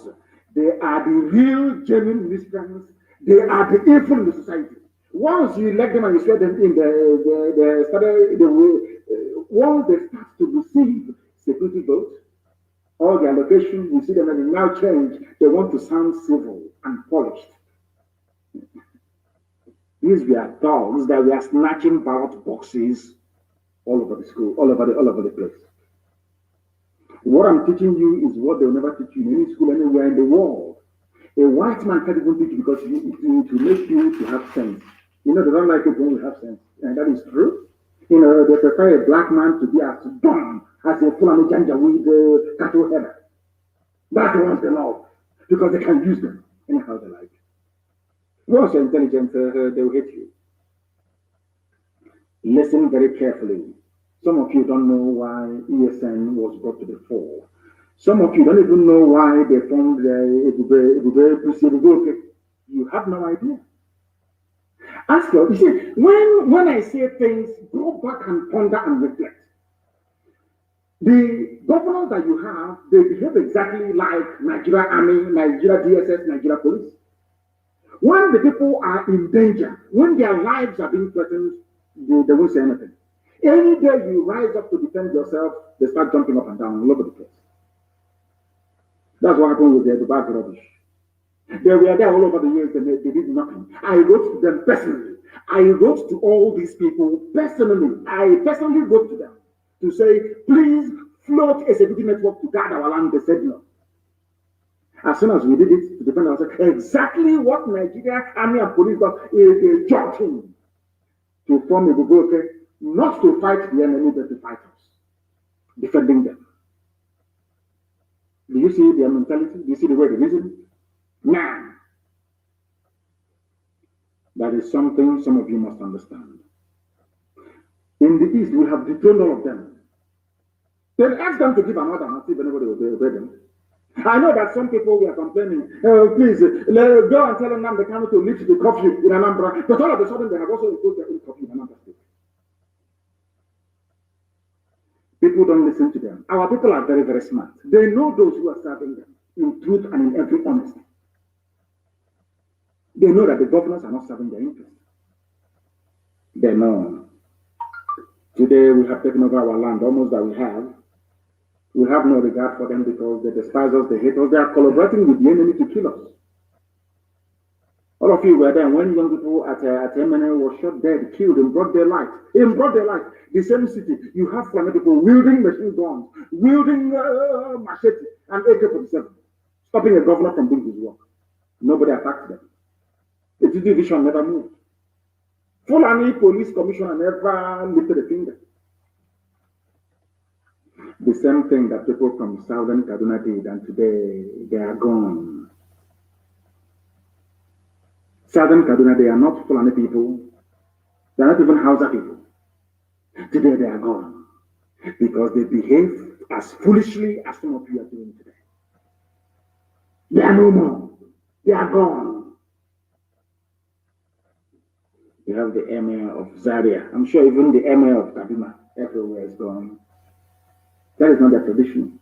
They are the real genuine miscreants. They are the evil in the society. Once you elect them and you swear them in, once they start to receive security votes, all their location, you see them and they now change. They want to sound civil and polished. These were dogs that were snatching ballot boxes all over the school, all over the place. What I'm teaching you is what they'll never teach you in any school anywhere in the world. A white man can't even teach you because to make you to have sense. You know, they don't like it when you have sense. And that is true. You know, they prefer a black man to be as dumb as a Fulani Janjaweed cattle header. That's the ones they love because they can use them anyhow they like. Once you're intelligent, they will hate you. Listen very carefully. Some of you don't know why ESN was brought to the fore. Some of you don't even know why they formed the You have no idea. Ask your, you see, when I say things, go back and ponder and reflect. The governors that you have, they behave exactly like Nigeria Army, Nigeria DSS, Nigeria Police. When the people are in danger, when their lives are being threatened, they won't say anything. Any day you rise up to defend yourself, they start jumping up and down all over the place. That's what happened with the bag rubbish. They were there all over the years and they did nothing. I wrote to them personally. I wrote to all these people personally. I personally wrote to them to say, please float a security network to guard our land. They said no. As soon as we did it to defend ourselves, exactly what Nigeria Army and Police got is a jogging to form a Bugoke, not to fight the enemy, but to fight us, defending them. Do you see their mentality? Do you see the way they reason? Now, that is something some of you must understand. In the East, we have dethroned all of them. Then ask them to give an order and see if anybody will obey them. I know that some people were complaining, please, go and tell them Nnamdi Kanu to lift the curfew in Anambra, but all of a sudden they have also imposed their own curfew in Anambra State. People don't listen to them. Our people are very, very smart. They know those who are serving them in truth and in every honesty. They know that the governors are not serving their interests. They know. Today we have taken over our land, almost that we have. We have no regard for them because they despise us, they hate us, they are collaborating with the enemy to kill us. All of you were there when young people at MNL were shot dead, killed in broad daylight. In broad daylight, the same city, you have Fulani people wielding machine guns, wielding machete and AK-47, stopping a governor from doing his work. Nobody attacked them. The division never moved. Fulani police commissioner never lifted a finger. The same thing that people from Southern Kaduna did, and today they are gone. Southern Kaduna, they are not Fulani people. They are not even Hausa people. Today they are gone because they behave as foolishly as some of you are doing today. They are no more. They are gone. You have the emir of Zaria. I'm sure even the emir of Kaduna everywhere is gone. That is not their tradition.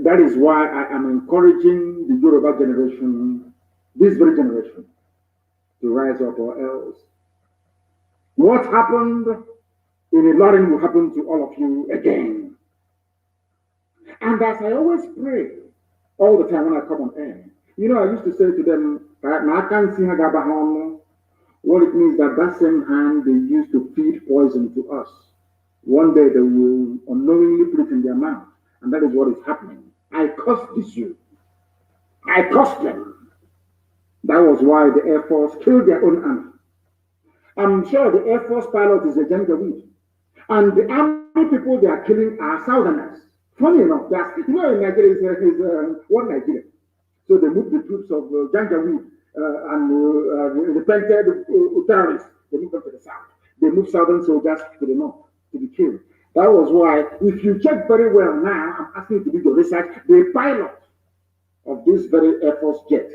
That is why I am encouraging the Yoruba generation, this very generation, to rise up or else. What happened in Ilorin will happen to all of you again. And as I always pray all the time when I come on air, you know, I used to say to them, I can't see what it means that same hand they used to feed poison to us. One day they will unknowingly put it in their mouth, and that is what is happening. I cursed this you. I cursed them. That was why the Air Force killed their own army. I'm sure the Air Force pilot is a Janjaweed. And the army people they are killing are Southerners. Funny enough, in Nigeria is one Nigeria. So they moved the troops of Janjaweed and repented terrorists. They moved them to the south. They moved Southern soldiers to the north to be killed. That was why, if you check very well now, I'm asking you to do your research, the pilot of this very Air Force jet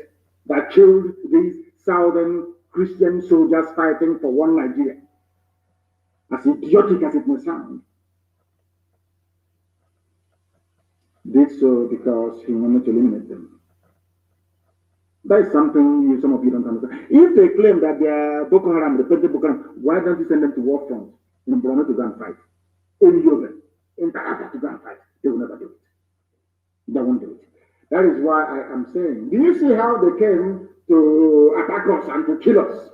that killed these Southern Christian soldiers fighting for one Nigeria, as idiotic as it may sound, did so because he wanted to eliminate them. That is something some of you don't understand. If they claim that they are Boko Haram, repented Boko Haram, why don't you send them to war front in Borno to go and fight? In Yobe, in Tarata to go and fight? They will never do it. They won't do it. That is why I am saying, do you see how they came to attack us and to kill us?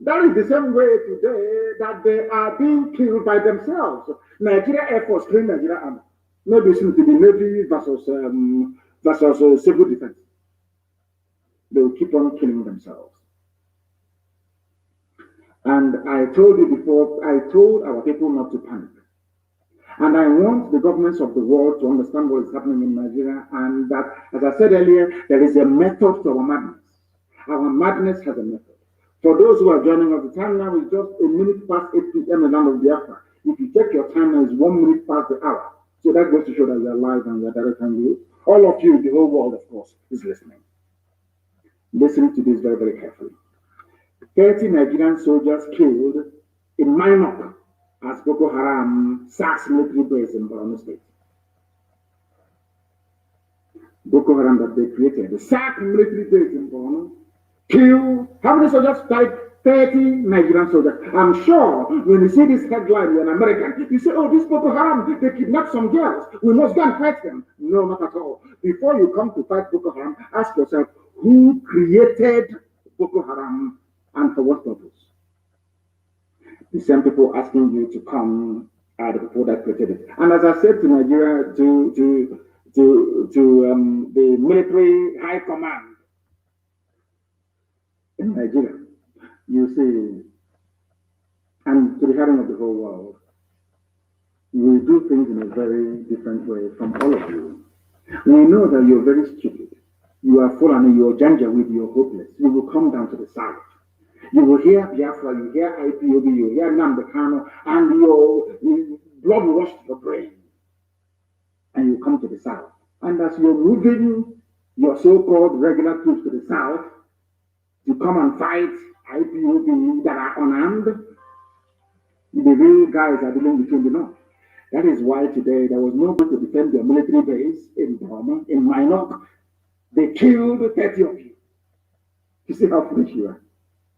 That is the same way today that they are being killed by themselves. Nigeria Air Force killing Nigeria Army. Maybe it seems to be Navy versus civil defense. They will keep on killing themselves. And I told you before, I told our people not to panic. And I want the governments of the world to understand what is happening in Nigeria, and that, as I said earlier, there is a method to our madness. Our madness has a method. For those who are joining us, the time now is just a minute past 8 p.m. in the land of Biafra. If you check your time now, it's 1 minute past the hour. So that goes to show that we are live and we are directing you. All of you, the whole world, of course, is listening. Listen to this very, very carefully. 30 Nigerian soldiers killed in Minok as Boko Haram sacks military base in Borno State. Boko Haram that they created, the sack military base in Borno, kill, how many soldiers died? 30 Nigerian soldiers. I'm sure when you see this headline, you're an American, you say, oh, this Boko Haram, they kidnapped some girls. We must go and fight them. No, not at all. Before you come to fight Boko Haram, ask yourself, who created Boko Haram and for what purpose? The same people asking you to come are the people that created it. And as I said to Nigeria, to the military high command in Nigeria, you see, and to the hearing of the whole world, we do things in a very different way from all of you. We know that you're very stupid. You are full and you're janjaweed, you're hopeless. You will come down to the south. You will hear Biafra, you hear IPOB, you hear Nnamdi Kanu, and your blood will rush to your brain. And you come to the south. And as you're moving your so-called regular troops to the south to come and fight IPOB that are unarmed, the real guys are dealing between the north. That is why today there was no one to defend their military base in Burma, in Minok. They killed 30 of you. You see how foolish you are.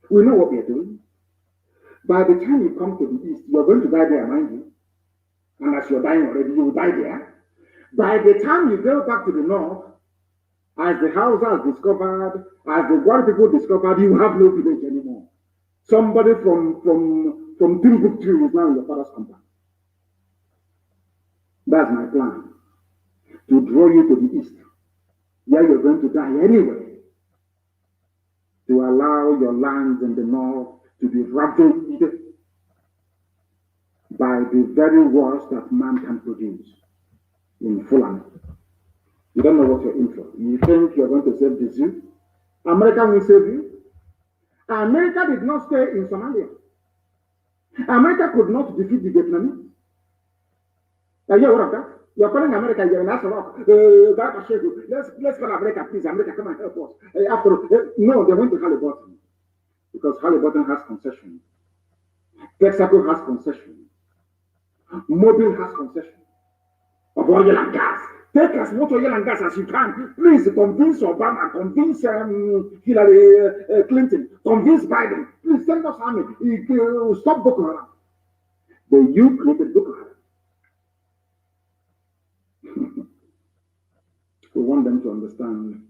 We know what we are doing. By the time you come to the east, you're going to die there, mind you. And as you're dying already, you will die there. By the time you go back to the north, as the Hausas discovered, as the Gwar people discovered, you have no village anymore. Somebody from Timbuktu is now in your father's compound. That's my plan. To draw you to the east, where you're going to die anyway. To allow your lands in the north to be ravaged by the very worst that man can produce in Fulani. You don't know what you're in for. You think you're going to save the zoo? America will save you. America did not stay in Somalia. America could not defeat the Vietnamese. Are you aware of that? You're calling America, you're in Asarok. Let's call America, please. America, come and help us. No, they went to Halliburton. Because Halliburton has concession. Texaco has concession. Mobile has concession of oil and gas. Take as much oil and gas as you can. Please convince Obama, convince Hillary Clinton, convince Biden. Please send us army. Stop Boko Haram. But you created Boko Haram. We want them to understand.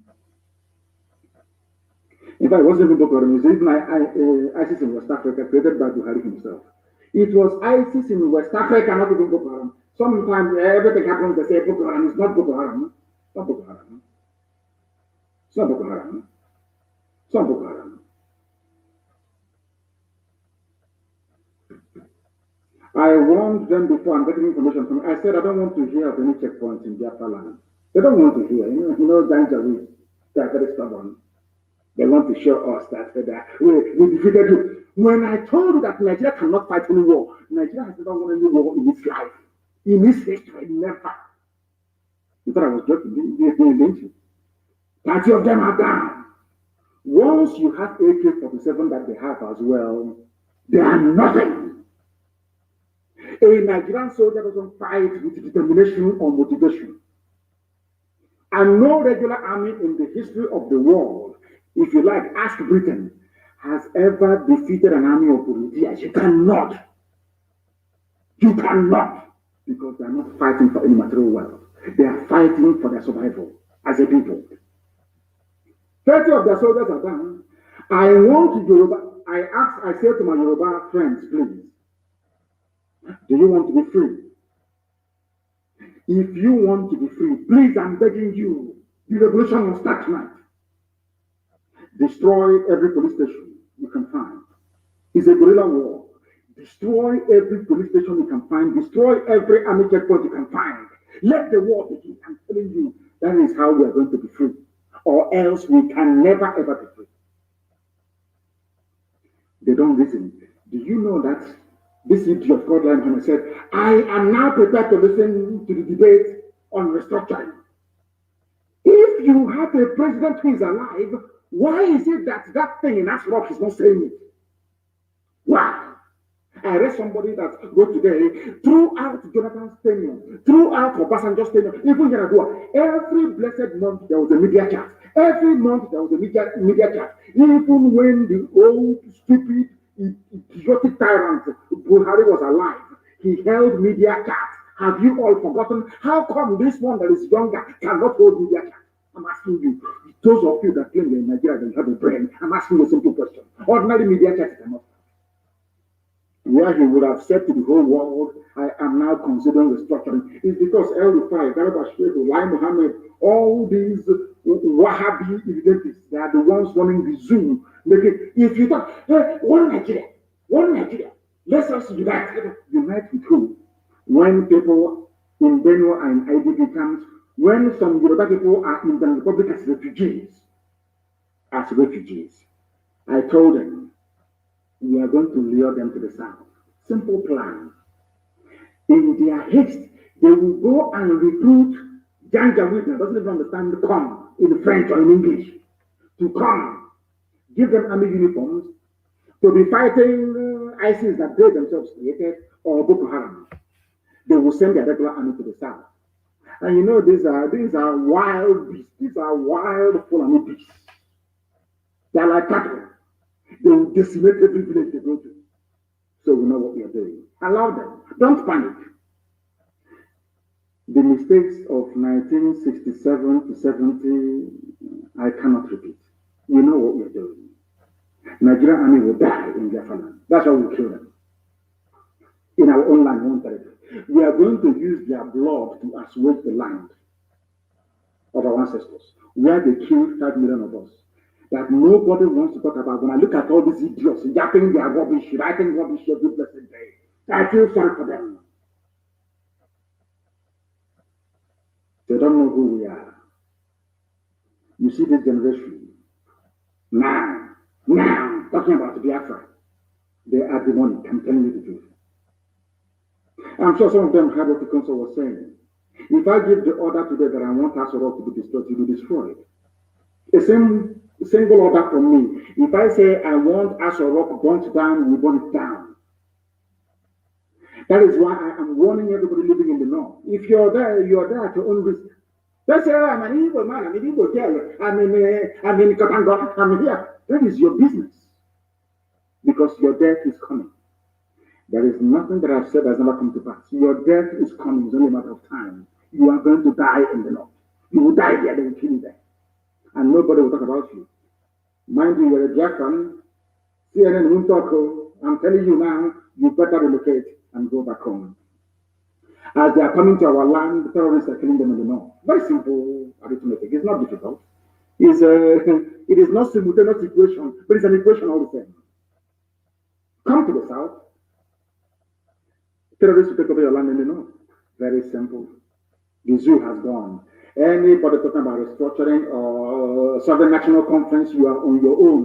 In fact, it wasn't even Boko Haram. It was even ISIS in West Africa, created by Buhari himself. It was ISIS in West Africa, not even Boko Haram. Sometimes everything happens, they say Boko Haram. It's not Boko Haram. It's not Boko Haram. It's not Boko Haram. It's not Boko Haram. I warned them before I'm getting information from. I said I don't want to hear of any checkpoints in Biafra land. They don't want to hear. You know, Janjaweed, they are very stubborn. They want to show us that we defeated you. When I told you that Nigeria cannot fight any war, Nigeria has never won any war in its life. In its history, never. You thought I was joking, didn't you? 30 of them are down. Once you have AK-47 that they have as well, they are nothing. A Nigerian soldier doesn't fight with determination or motivation. And no regular army in the history of the world If you like, ask Britain has ever defeated an army of volunteers. You cannot. You cannot. Because they are not fighting for any material wealth. They are fighting for their survival as a people. 30 of their soldiers are down. I want Yoruba. I say to my Yoruba friends, please, do you want to be free? If you want to be free, please, I'm begging you, the revolution will start tonight. Destroy every police station you can find. It's a guerrilla war. Destroy every police station you can find. Destroy every army checkpoint you can find. Let the war begin. I'm telling you, that is how we are going to be free. Or else we can never ever be free. They don't listen. Do you know that this idiot called Limeham said, I am now prepared to listen to the debate on restructuring. If you have a president who is alive, why is it that that thing in Asrock is not saying it? Why? I read somebody that wrote today, throughout Jonathan's tenure, throughout Obasanjo's tenure, even Yar'Adua, every blessed month there was a media chat. Every month there was a media chat. Even when the old, stupid, idiotic tyrant Buhari was alive, he held media chat. Have you all forgotten? How come this one that is younger cannot hold media chat? I'm asking you, those of you that claim you're in Nigeria that you have a brain, I'm asking you a simple question. Ordinary media chat cannot. Where he would have said to the whole world, I am now considering restructuring, is because El-Rufai, Garba Shehu, Lai Mohammed, all these Wahhabi evidentists, they are the ones running the zoo. If you talk, hey, one Nigeria, let's us unite. Unite with who? When people in Benue and IDP camps, when some Yoruba people are in the Republic as refugees, I told them, we are going to lure them to the south. Simple plan. In their haste, they will go and recruit Janjaweed that doesn't even understand the come in French or in English to come, give them army uniforms to be fighting ISIS that they themselves created or Boko Haram. They will send their regular army to the south. And you know, these are wild beasts. These are wild Fulani beasts. They are like cattle. They will decimate every village they go to. So we know what we are doing. Allow them. Don't panic. The mistakes of 1967 to 70, I cannot repeat. We know what we are doing. Nigerian army will die in Biafra land. That's why we kill them. In our own land, own territory. We are going to use their blood to assuage the land of our ancestors, where they killed 5 million of us. That nobody wants to talk about. When I look at all these idiots yapping their rubbish, writing rubbish every blessed day, I feel sorry for them. They don't know who we are. You see this generation, now, talking about Biafra, they are demonic. I'm telling you the truth. I'm sure some of them heard what the council was saying. If I give the order today that I want Asorok to be destroyed, to be destroyed, the same single order from me. If I say I want Asorok burnt down, we burn it down. That is why I am warning everybody living in the north. If you're there at your own risk. Let's say I'm an evil man, I'm an evil girl, I'm in Katango, I'm here. That is your business. Because your death is coming. There is nothing that I've said that has never come to pass. Your death is coming, it's only a matter of time. You are going to die in the north. You will die there, they will kill you there. And nobody will talk about you. Mind you, you're a Biafran, CNN won't talk. I'm telling you now, you better relocate and go back home. As they are coming to our land, the terrorists are killing them in the north. Very simple arithmetic. It's not difficult. It is not simultaneous equation, but it's an equation all the same. Come to the south. Terrorists will take over your land in the north. Very simple. The zoo has gone. Anybody talking about restructuring or Southern National Conference, you are on your own.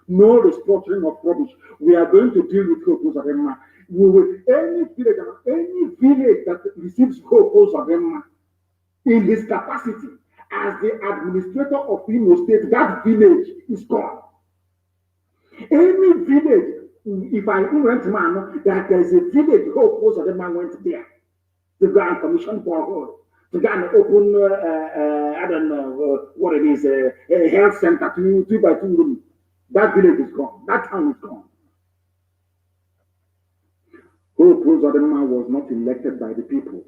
No restructuring of rubbish. We are going to deal with Hopos of Emma. Any village that receives Hopos of Emma in his capacity as the administrator of Imo State, that village is gone. Any village, if I went man, that there is a village Hopos of Emma went there. The Grand Commission for all. to go and open, I don't know what it is, a health center, 2 by 2 rooms. That village is gone. That town is gone. Hope Uzodinma was not elected by the people.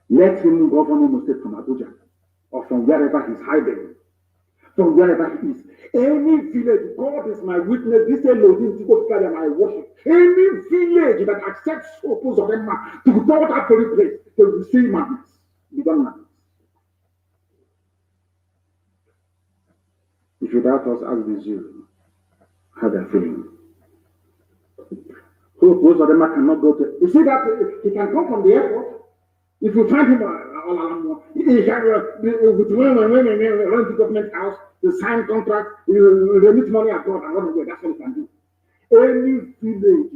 Let him govern Imo State from Abuja or from wherever he's hiding, from wherever he is. Any village, God is my witness, this Elohim to go to carry my worship. Any village that accepts Hope Uzodinma to go to that very place, they will see madness. You don't madness. If you doubt us, ask the Jew how they're feeling. Hope Uzodinma cannot go to. You see that he can come from the airport. If you find him he can run to government house, to sign contract, remit money abroad and run away. That's what he can do. Any village,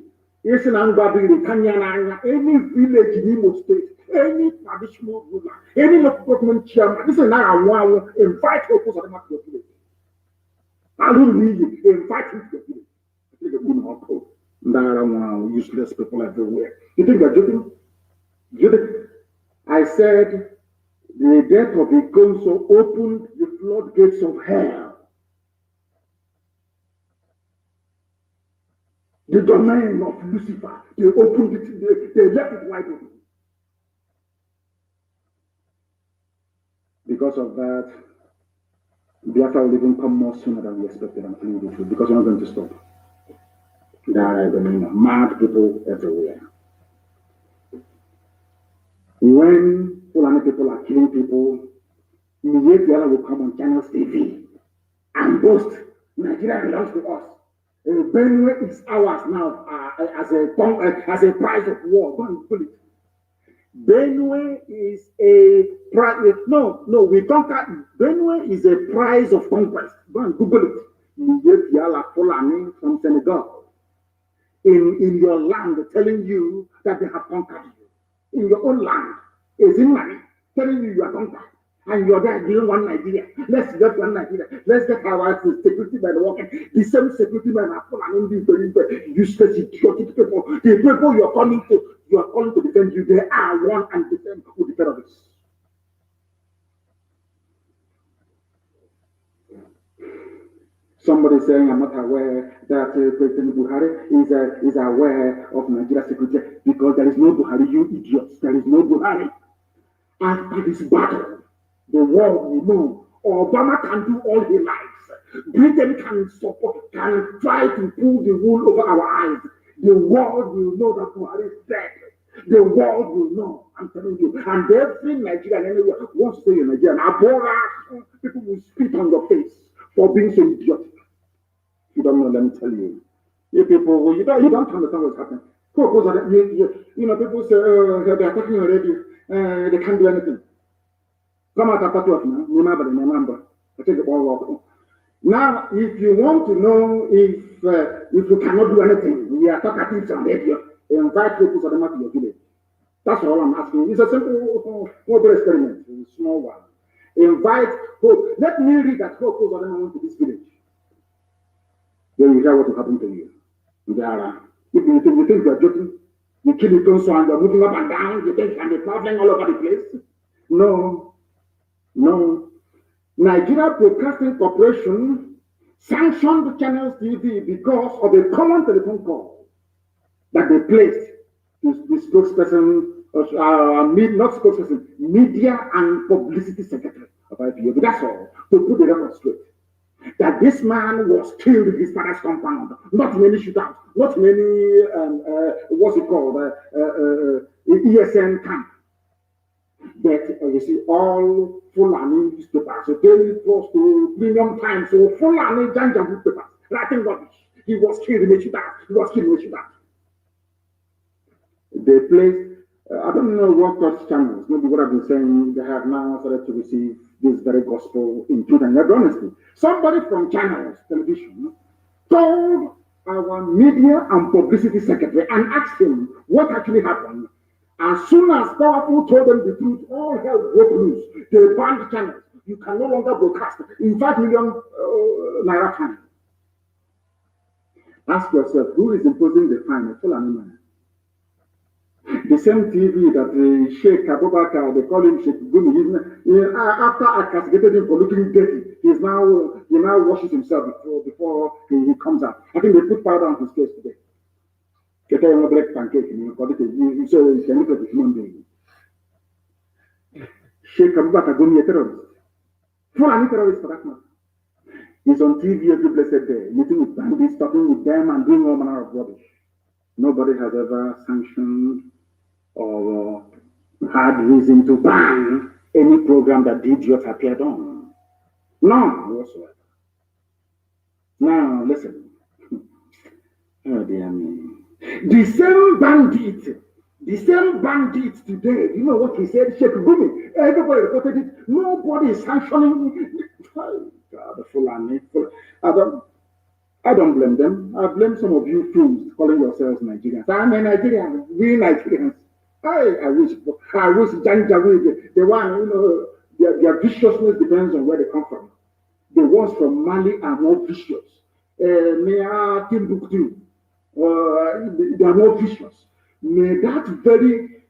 any village in Imo State, any traditional ruler, any local government chairman, this is now a wow, invite Hope Uzodinma to your village. I will read it, invite him to your village. There are useless people everywhere. You think they're joking? I said the death of the Ikonso opened the floodgates of hell. The domain of Lucifer, they opened it, they left it wide open. Because of that, Biafra will even come more sooner than we expected, I'm telling you the truth, because we're not going to stop. There are mad people everywhere. When Fulani people are killing people, Nigeria will come on Channels TV and boast Nigeria belongs to us. Benue is ours now as a prize of war. Go and pull it. Benue is a prize. No, we conquer. Benue is a prize of conquest. Go and Google it. Nigeria Fulani from Senegal in your land telling you that they have conquered you. In your own land, is in money, telling you are conquered. And you're there doing one Nigeria. Let's get one Nigeria. Let's get our security by the working. The same security men are calling these useless, idiotic people. The people you are calling to defend you, they are one and the same with the terrorists. Somebody saying I'm not aware that President Buhari is aware of Nigeria's security because there is no Buhari, you idiots. There is no Buhari. After this battle, the world will know Obama can do all he likes. Britain can try to pull the wool over our eyes. The world will know that Buhari is dead. The world will know, I'm telling you. And every Nigerian anywhere wants to say you're Nigerian. People will spit on your face for being so idiotic. You don't know, let me tell you. You people, you don't understand what's happening. People say, they're attacking already. They can't do anything. Come out and talk remember. I take the ball off. Now, if you want to know if you cannot do anything, we are talking on radio. Invite people to your village. That's all I'm asking. It's a simple experiment, a small one. Invite Hope. Let me read that Hope goes on to this village. Then you hear what will happen to you. If you think you're joking, you kill your tongue and you're moving up and down, you think you can be traveling all over the place. No. Nigeria Broadcasting Corporation sanctioned Channels TV because of a common telephone call that they placed to the spokesperson, not spokesperson, media and publicity secretary of IPO. That's all, to put the record straight. That this man was killed in his father's compound, not in any shootout, not in any, ESN camp. But you see, all Fulani newspapers, so daily close to premium times, so Fulani Janja newspapers, writing rubbish. He was killed in a shootout. They placed, I don't know what such channels, maybe what I've been saying, they have now started to receive this very gospel in truth and honesty. Somebody from Channels Television told our media and publicity secretary and asked him what actually happened. As soon as powerful told them the truth, all hell broke loose. They banned channels. You can no longer broadcast in 5 million naira fine. Ask yourself, who is imposing the fine? A Fulani man. The same TV that Sheikh Abubakar, they call him Sheikh Gumi, after I castigated him for looking dirty, he now washes himself before he comes out. I think they put powder on his face today. They tell him black pancake, so he can look like a human being. Sheikh Abubakar Gumi, a terrorist. Fulani terrorist for that matter. He's on TV every blessed day, meeting with bandits, talking with them, and doing all manner of rubbish. Nobody has ever sanctioned or had reason to ban any program that the idiots appeared on. None whatsoever. Now, listen. Oh, dear me. The same bandit today, you know what he said? Sheikh Gumi. Everybody reported it. Nobody is sanctioning. God, the Fulani. I don't blame them. I blame some of you fools calling yourselves Nigerians. I'm a Nigerian. We Nigerians. I wish Janjaweed, the one, their viciousness depends on where they come from. The ones from Mali are more vicious. Timbuktu, they are more vicious. May that very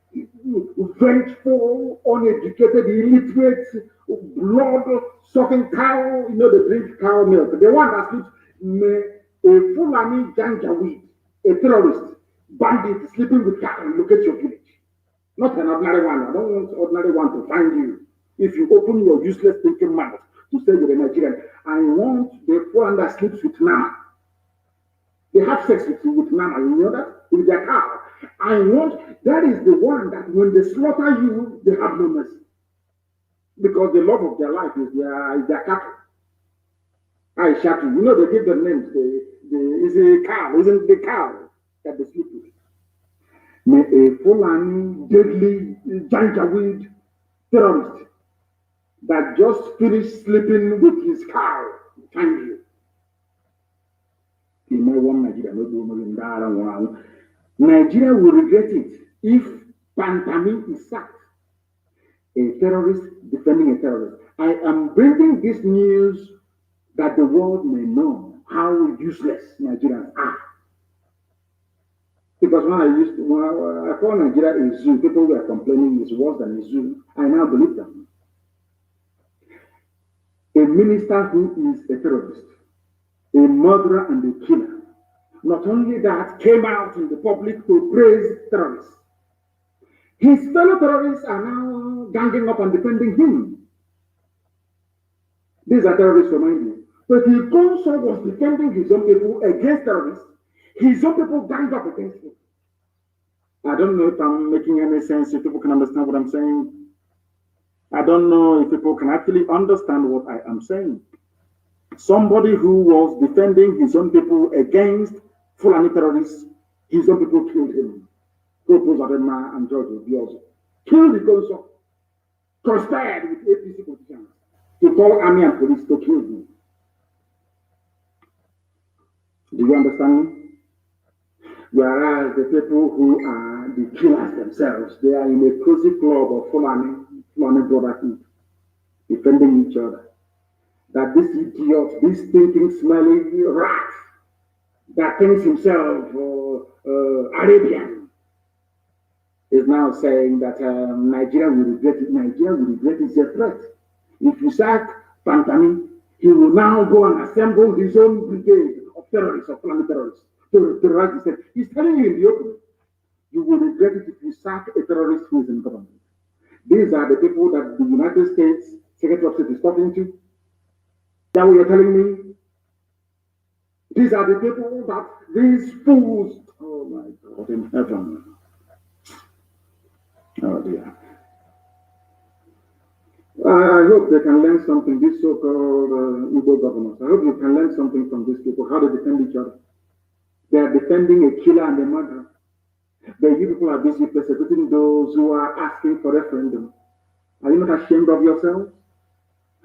vengeful, uneducated, illiterate, blood-sucking cow, they drink cow milk. The one that sleeps, may a Fulani Janjaweed, a terrorist, bandit sleeping with cattle, locate your village. Not an ordinary one. I don't want ordinary one to find you. If you open your useless thinking mouth to say you're a Nigerian, I want the one that sleeps with Nama. They have sex with Nama, you know that? With their cow. I want, that is the one that when they slaughter you, they have no mercy. Because the love of their life is their cattle. I shot you. They give them names. It's a cow, isn't the cow that they sleep with? May a Fulani, deadly, Janjaweed terrorist that just finished sleeping with his cow find you. Nigeria will regret it if Pantami is sacked. A terrorist defending a terrorist. I am bringing this news that the world may know how useless Nigerians are. Because when I call Nigeria a zoo, people were complaining it's worse than a zoo. I now believe them. A minister who is a terrorist, a murderer and a killer, not only that, came out in the public to praise terrorists. His fellow terrorists are now ganging up and defending him. These are terrorists, remind you. But he also was defending his own people against terrorists. His own people ganged up against him. I don't know if I'm making any sense, if people can understand what I'm saying. I don't know if people can actually understand what I am saying. Somebody who was defending his own people against Fulani terrorists, his own people killed him. Propose Adema and George Obiozor. Killed the consul. Conspired with APC politicians to call army and police to kill him. Do you understand me? Whereas the people who are the killers themselves, they are in a cozy club of Fulani brotherhood, defending each other. That this idiot, this stinking, smelly rat, that thinks himself Arabian, is now saying that Nigeria will regret it. Nigeria will regret it. It's a threat. If you sack Pantami, he will now go and assemble his own brigade of terrorists, of Fulani terrorists, to terrorize the state. He's telling you in the open, you will regret it if you sack a terrorist who is in government. These are the people that the United States Secretary of State is talking to. That what you're telling me? These are the people that these fools. Oh my God, in heaven. Oh dear. I hope they can learn something, these so-called Igbo governors. I hope you can learn something from these people, how they defend each other. They are defending a killer and a murderer. But you people are busy persecuting those who are asking for referendum. Are you not ashamed of yourselves?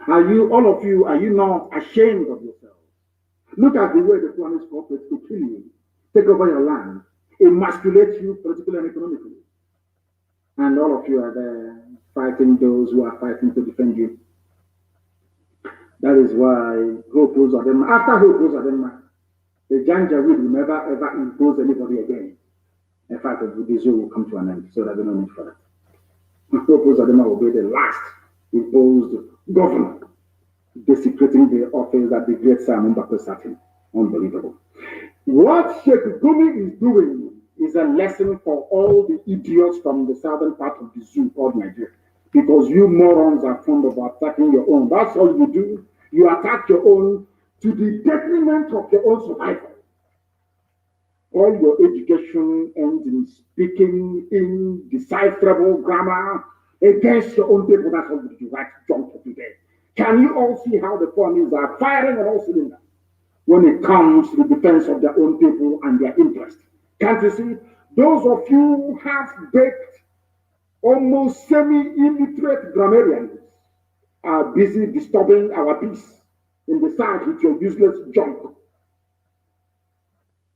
Are you, all of you, are you not ashamed of yourselves? Look at the way the Fulani cooperate to kill you, take over your land, emasculate you politically and economically. And all of you are there fighting those who are fighting to defend you. That is why Hope Uzodinma, after Hope Uzodinma, the Janjaweed will never ever impose anybody again. In fact, the zoo will come to an end, so there's no need for that. Purpose Adema will be the last imposed governor, desecrating the office that the great Simon Bako sat in. Unbelievable. What Sheikh Gumi is doing is a lesson for all the idiots from the southern part of the zoo called Nigeria. Because you morons are fond of attacking your own. That's all you do. You attack your own to the detriment of your own survival. All your education ends in speaking indecipherable grammar against your own people. That's all you write junk every day. Can you all see how the foreigners are firing on all cylinders when it comes to the defense of their own people and their interests? Can't you see? Those of you half-baked, almost semi-illiterate grammarians are busy disturbing our peace in the south with your useless junk.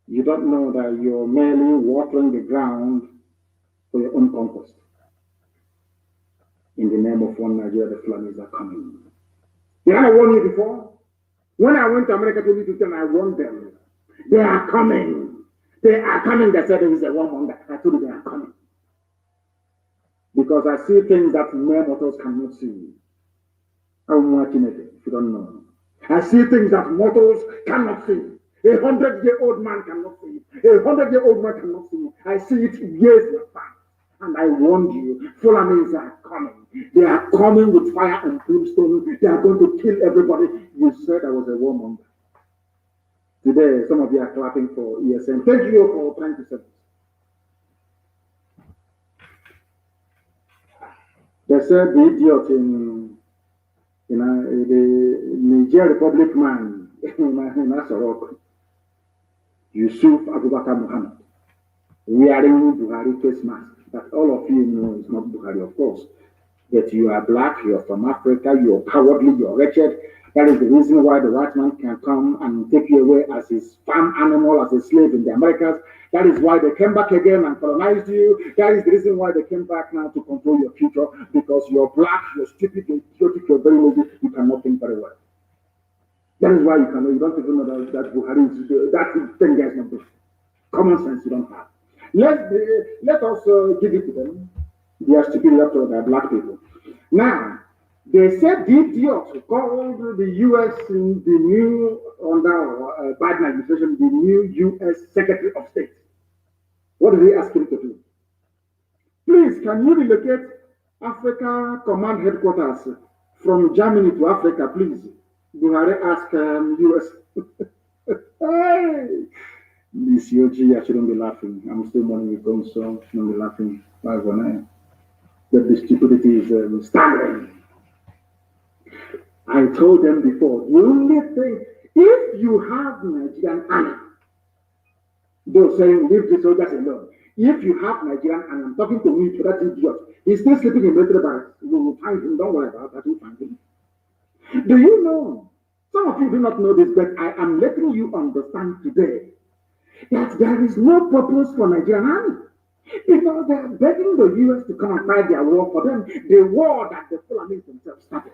You don't know that you're merely watering the ground for your own conquest. In the name of one Nigeria, the Fulanis are coming. Did I warn you before? When I went to America 2015, I warned them. They are coming. They are coming. They said there is a woman that I told you they are coming. Because I see things that mere mortals cannot see. I'm watching it, if you don't know. I see things that mortals cannot see. 100-year-old man cannot see. 100-year-old man cannot see. I see it years in advance. And I warned you, Fulanis are coming. They are coming with fire and brimstone. They are going to kill everybody. You said I was a warmonger. Today, some of you are clapping for ESN. Thank you for trying to say this. They said the idiot in the Niger Republic man in Asarok, Yusuf Abubakar Muhammad, wearing Buhari face mask. That all of you know is not Buhari, of course. That you are black, you are from Africa, you are cowardly, you are wretched. That is the reason why the white man can come and take you away as his farm animal, as a slave in the Americas. That is why they came back again and colonized you. That is the reason why they came back now to control your future, because you're black, you're stupid, you're idiotic, you're very lazy, you cannot think very well. That is why you don't even know that Buhari is, that thing is not good. Common sense you don't have. Let us give it to them. They are stupid after they are black people. Now, they said the idiot called the U.S. in the new, under Biden administration, the new U.S. Secretary of State. What did they ask him to do? Please, can you relocate Africa Command Headquarters from Germany to Africa, please? Buhari asked U.S. Hey! This UG, I shouldn't be laughing. I'm still mourning with them, so I shouldn't be laughing. But the stupidity is staggering. I told them before, the only thing, if you have Nigerian army, they're saying, leave the soldiers alone. If you have Nigerian army, I'm talking to me, to that idiot, he's still sleeping in military barracks. We will find him, don't worry about that, we'll find him. Do you know, some of you do not know this, but I am letting you understand today that there is no purpose for Nigerian army. Because they are begging the U.S. to come and fight their war for them, the war that the Fulani themselves started.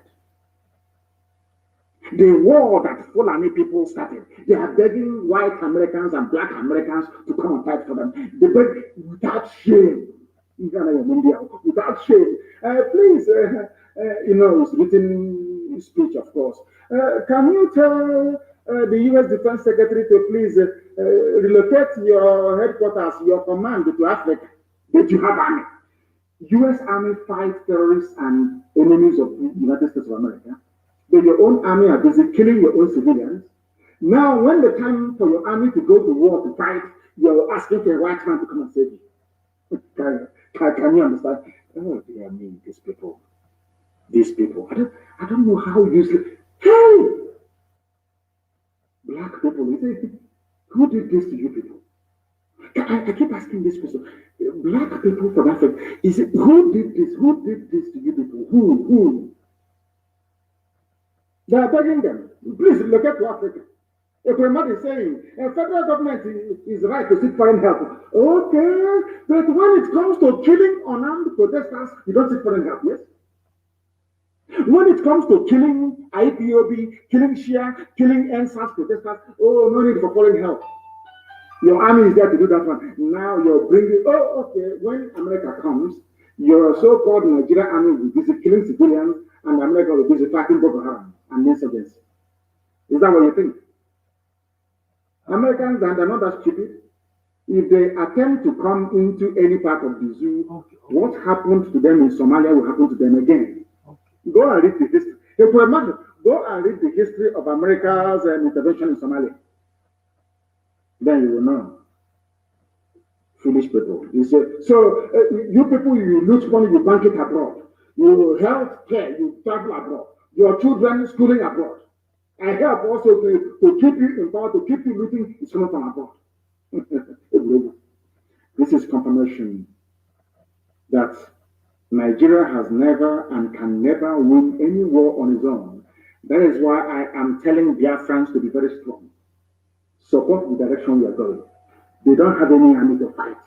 The war that Fulani people started. They are begging white Americans and black Americans to come and fight for them. They beg without shame. Without shame. Please, it's written speech, of course. Can you tell the U.S. Defense Secretary to please relocate your headquarters, your command to Africa, that you have army. U.S. Army fights terrorists and enemies of the United States of America. But your own army are busy killing your own civilians. Now, when the time for your army to go to war to fight, you're asking for a white man to come and save you. Can you understand? Oh, dear me, these people. I don't know how useless. Hey! Black people, who did this to you people? I keep asking this question. Black people from Africa, who did this? Who did this to you people? Who? They are begging them. Please look at Africa. If Muhammad is saying, federal government is right to seek foreign help. Okay, but when it comes to killing unarmed protesters, you don't seek foreign help, yes? When it comes to killing IPOB, killing Shia, killing NSAS protesters, oh, no need for foreign help. Your army is there to do that one. Now you're bringing, oh, okay, when America comes, your so-called Nigerian army will be busy killing civilians and America will be busy fighting Boko Haram and insurgency. Is that what you think? Americans, and they're not that stupid. If they attempt to come into any part of the zoo, what happened to them in Somalia will happen to them again. Go and read the history. If we imagine, go and read the history of America's intervention in Somalia. Then you will know. Foolish people. You say, so you people, you loot money, you bank it abroad. You health care, you travel abroad. Your children schooling abroad. I help also to keep you in power, to keep you looting is coming from abroad. This is confirmation that Nigeria has never and can never win any war on its own. That is why I am telling Biafrans to be very strong. Support the direction we are going. They don't have any army to fight.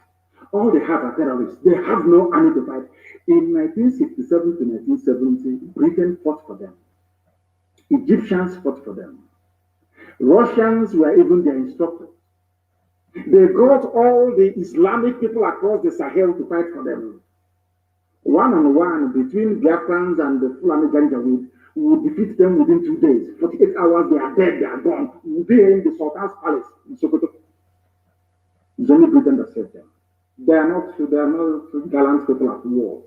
All they have are terrorists. They have no army to fight. In 1967 to 1970, Britain fought for them. Egyptians fought for them. Russians were even their instructors. They got all the Islamic people across the Sahel to fight for them. One on one between Biafrans and the Fulani Janjaweed, we would defeat them within 2 days. 48 hours, they are dead, they are gone. We will be in the Sultan's palace in Sokoto. It's only Britain that saved them. They are not gallant people at war.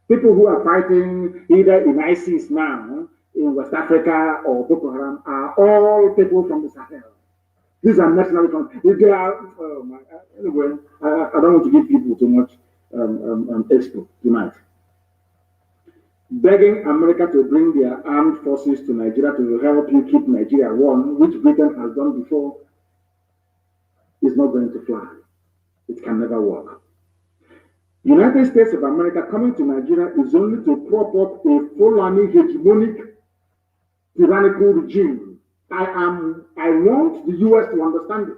People who are fighting either in ISIS now, in West Africa, or Boko Haram are all people from the Sahel. These are national countries. They are, anyway, I don't want to give people too much expo tonight. Begging America to bring their armed forces to Nigeria to help you keep Nigeria warm, which Britain has done before, is not going to fly. It can never work. United States of America coming to Nigeria is only to prop up a Fulani hegemonic tyrannical regime. I want the US to understand this.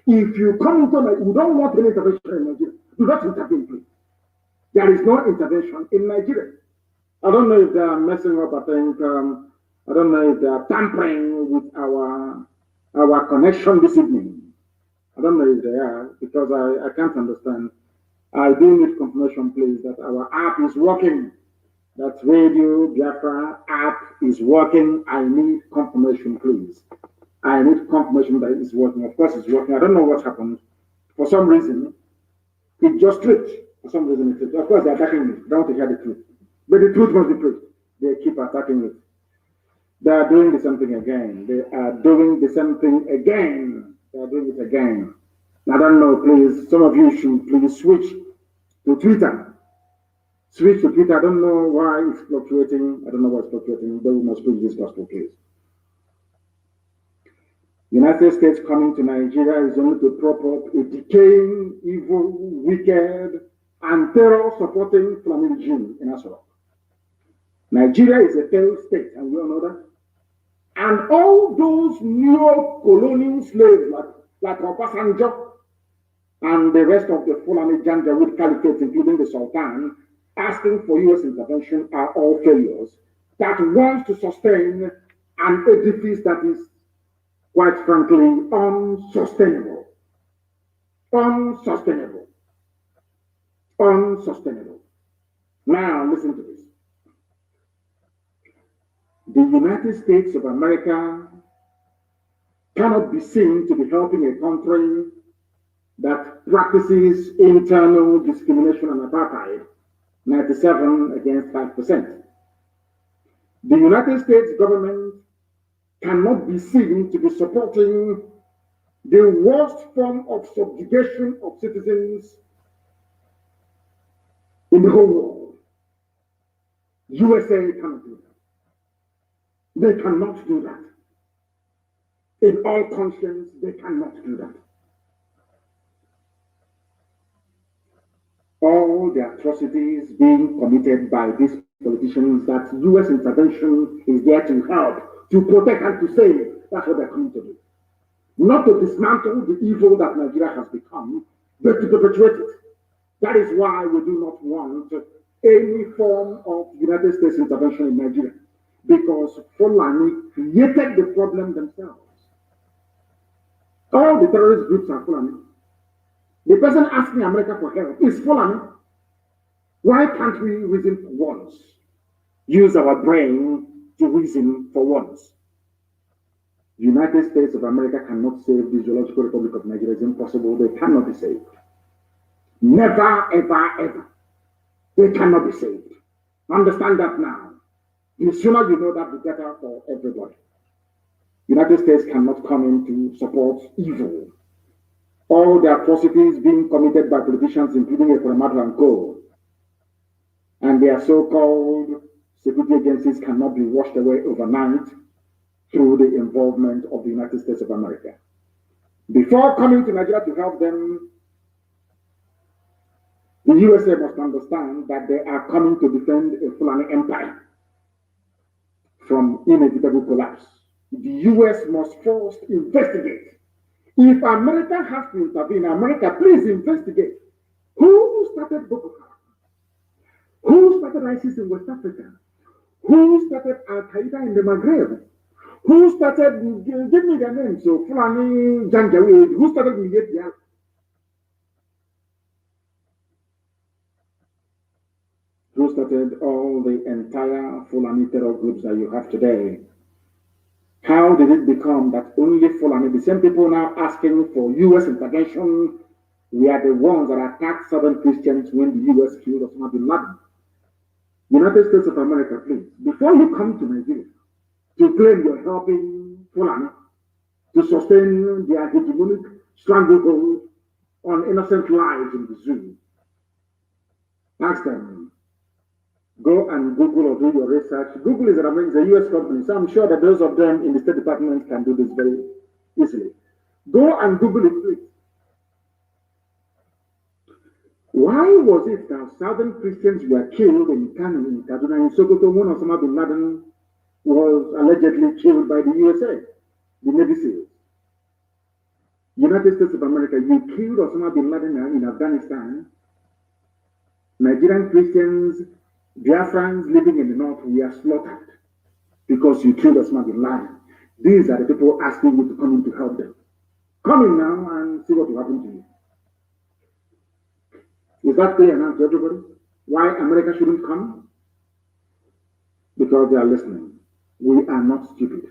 If you come into Nigeria, you don't want any intervention in Nigeria. Do not intervene, please. There is no intervention in Nigeria. I don't know if they are messing up. I don't know if they are tampering with our connection this evening. I don't know if they are, because I can't understand. I do need confirmation, please, that our app is working. That Radio Biafra app is working. I need confirmation, please. I need confirmation that it's working. Of course, it's working. I don't know what happened. For some reason, it just tripped. For some reason, it tripped. Of course, they're attacking me. They don't want to hear the truth. But the truth must be preached. They keep attacking it. They are doing the same thing again. They are doing the same thing again. They are doing it again. I don't know, please. Some of you should please switch to Twitter. Switch to Twitter. I don't know why it's fluctuating. I don't know why it's fluctuating. But we must preach this gospel, please. United States coming to Nigeria is only to prop up a decaying, evil, wicked, and terror-supporting Fulani regime in Asura. Nigeria is a failed state, and we all know that. And all those neo-colonial slaves like Obasanjo and the rest of the Fulani Janjaweed Caliphate, including the Sultan, asking for US intervention are all failures that wants to sustain an edifice that is, quite frankly, unsustainable. Unsustainable. Unsustainable. Now, listen to this. The United States of America cannot be seen to be helping a country that practices internal discrimination and apartheid, 97 against 5%. The United States government cannot be seen to be supporting the worst form of subjugation of citizens in the whole world. USA cannot do that. They cannot do that. In all conscience, they cannot do that. All the atrocities being committed by these politicians, that US intervention is there to help, to protect and to save. That's what they're coming to do. Not to dismantle the evil that Nigeria has become, but to perpetuate it. That is why we do not want any form of United States intervention in Nigeria, because Fulani created the problem themselves. All the terrorist groups are Fulani. The person asking America for help is Fulani. Why can't we reason for once? Use our brain to reason for once. The United States of America cannot save the Zoological Republic of Nigeria. It's impossible. They cannot be saved. Never, ever, ever. They cannot be saved. Understand that now. The sooner you know that, the better for everybody. United States cannot come in to support evil. All the atrocities being committed by politicians, including Ekwemadu and Co., and their so-called security agencies cannot be washed away overnight through the involvement of the United States of America. Before coming to Nigeria to help them, the USA must understand that they are coming to defend a Fulani empire from inevitable collapse. The US must first investigate. If America has to intervene, America, please investigate. Who started Boko Haram? Who started ISIS in West Africa? Who started Al Qaeda in the Maghreb? Who started, give me their names, so Fulani Janjaweed, who started Nigeria? Who started all the entire Fulani terror groups that you have today? How did it become that only Fulani, the same people now asking for US intervention, we are the ones that attacked Southern Christians when the US killed Osama bin Laden? United States of America, please, before you come to Nigeria to claim you're helping Fulani to sustain their hegemonic stranglehold on innocent lives in the zoo, ask them, go and Google or do your research. Google is a US company, so I'm sure that those of them in the State Department can do this very easily. Go and Google it, please. Why was it that Southern Christians were killed in Kanu, in Kaduna, in Sokoto, when Osama bin Laden was allegedly killed by the USA, the Navy SEALs? United States of America, you killed Osama bin Laden in Afghanistan. Nigerian Christians, Biafrans living in the north, we are slaughtered because you killed Osama bin Laden. These are the people asking you to come in to help them. Come in now and see what will happen to you. Is that clear now to everybody? Why America shouldn't come? Because they are listening. We are not stupid.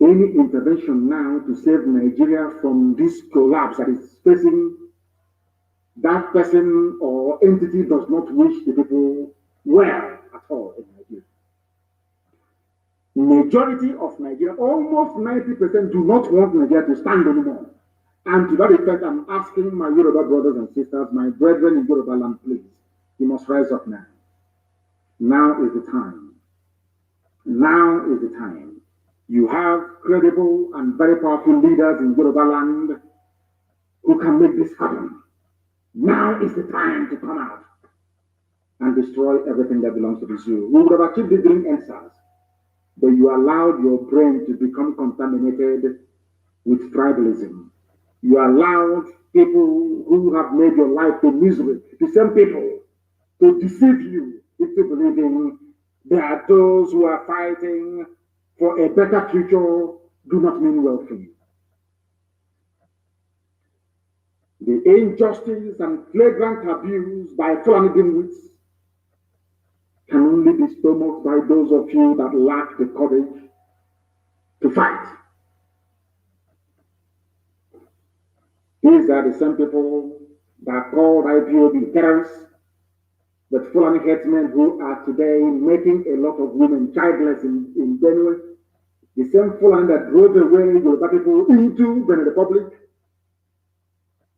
Any intervention now to save Nigeria from this collapse that is facing that person or entity does not wish the people well at all in Nigeria. Majority of Nigeria, almost 90%, do not want Nigeria to stand anymore. And to that effect, I'm asking my Yoruba brothers and sisters, my brethren in Yoruba land, please, you must rise up now. Now is the time. Now is the time. You have credible and very powerful leaders in Yoruba land who can make this happen. Now is the time to come out and destroy everything that belongs to the zoo. We would have achieved this during NSAS, but you allowed your brain to become contaminated with tribalism. You allowed people who have made your life a misery, the same people, to deceive you into believing that those who are fighting for a better future do not mean well for you. The injustice and flagrant abuse by Fulani dimwits can only be stomached by those of you that lack the courage to fight. These are the same people that called IPOB terrorists, but Fulani headsmen who are today making a lot of women childless in Benue, the same Fulani that drove away Yoruba people into Benin Republic,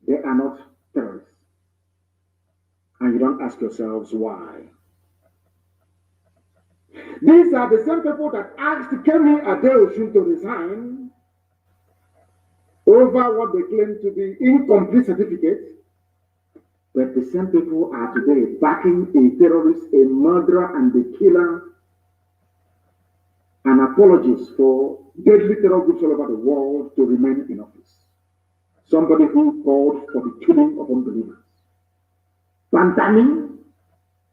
they are not terrorists. And you don't ask yourselves why. These are the same people that asked Kemi Adeosun to resign over what they claim to be incomplete certificates, but the same people are today backing a terrorist, a murderer, and a killer, and apologists for deadly terror groups all over the world to remain in office. Somebody who called for the killing of unbelievers. Pantani,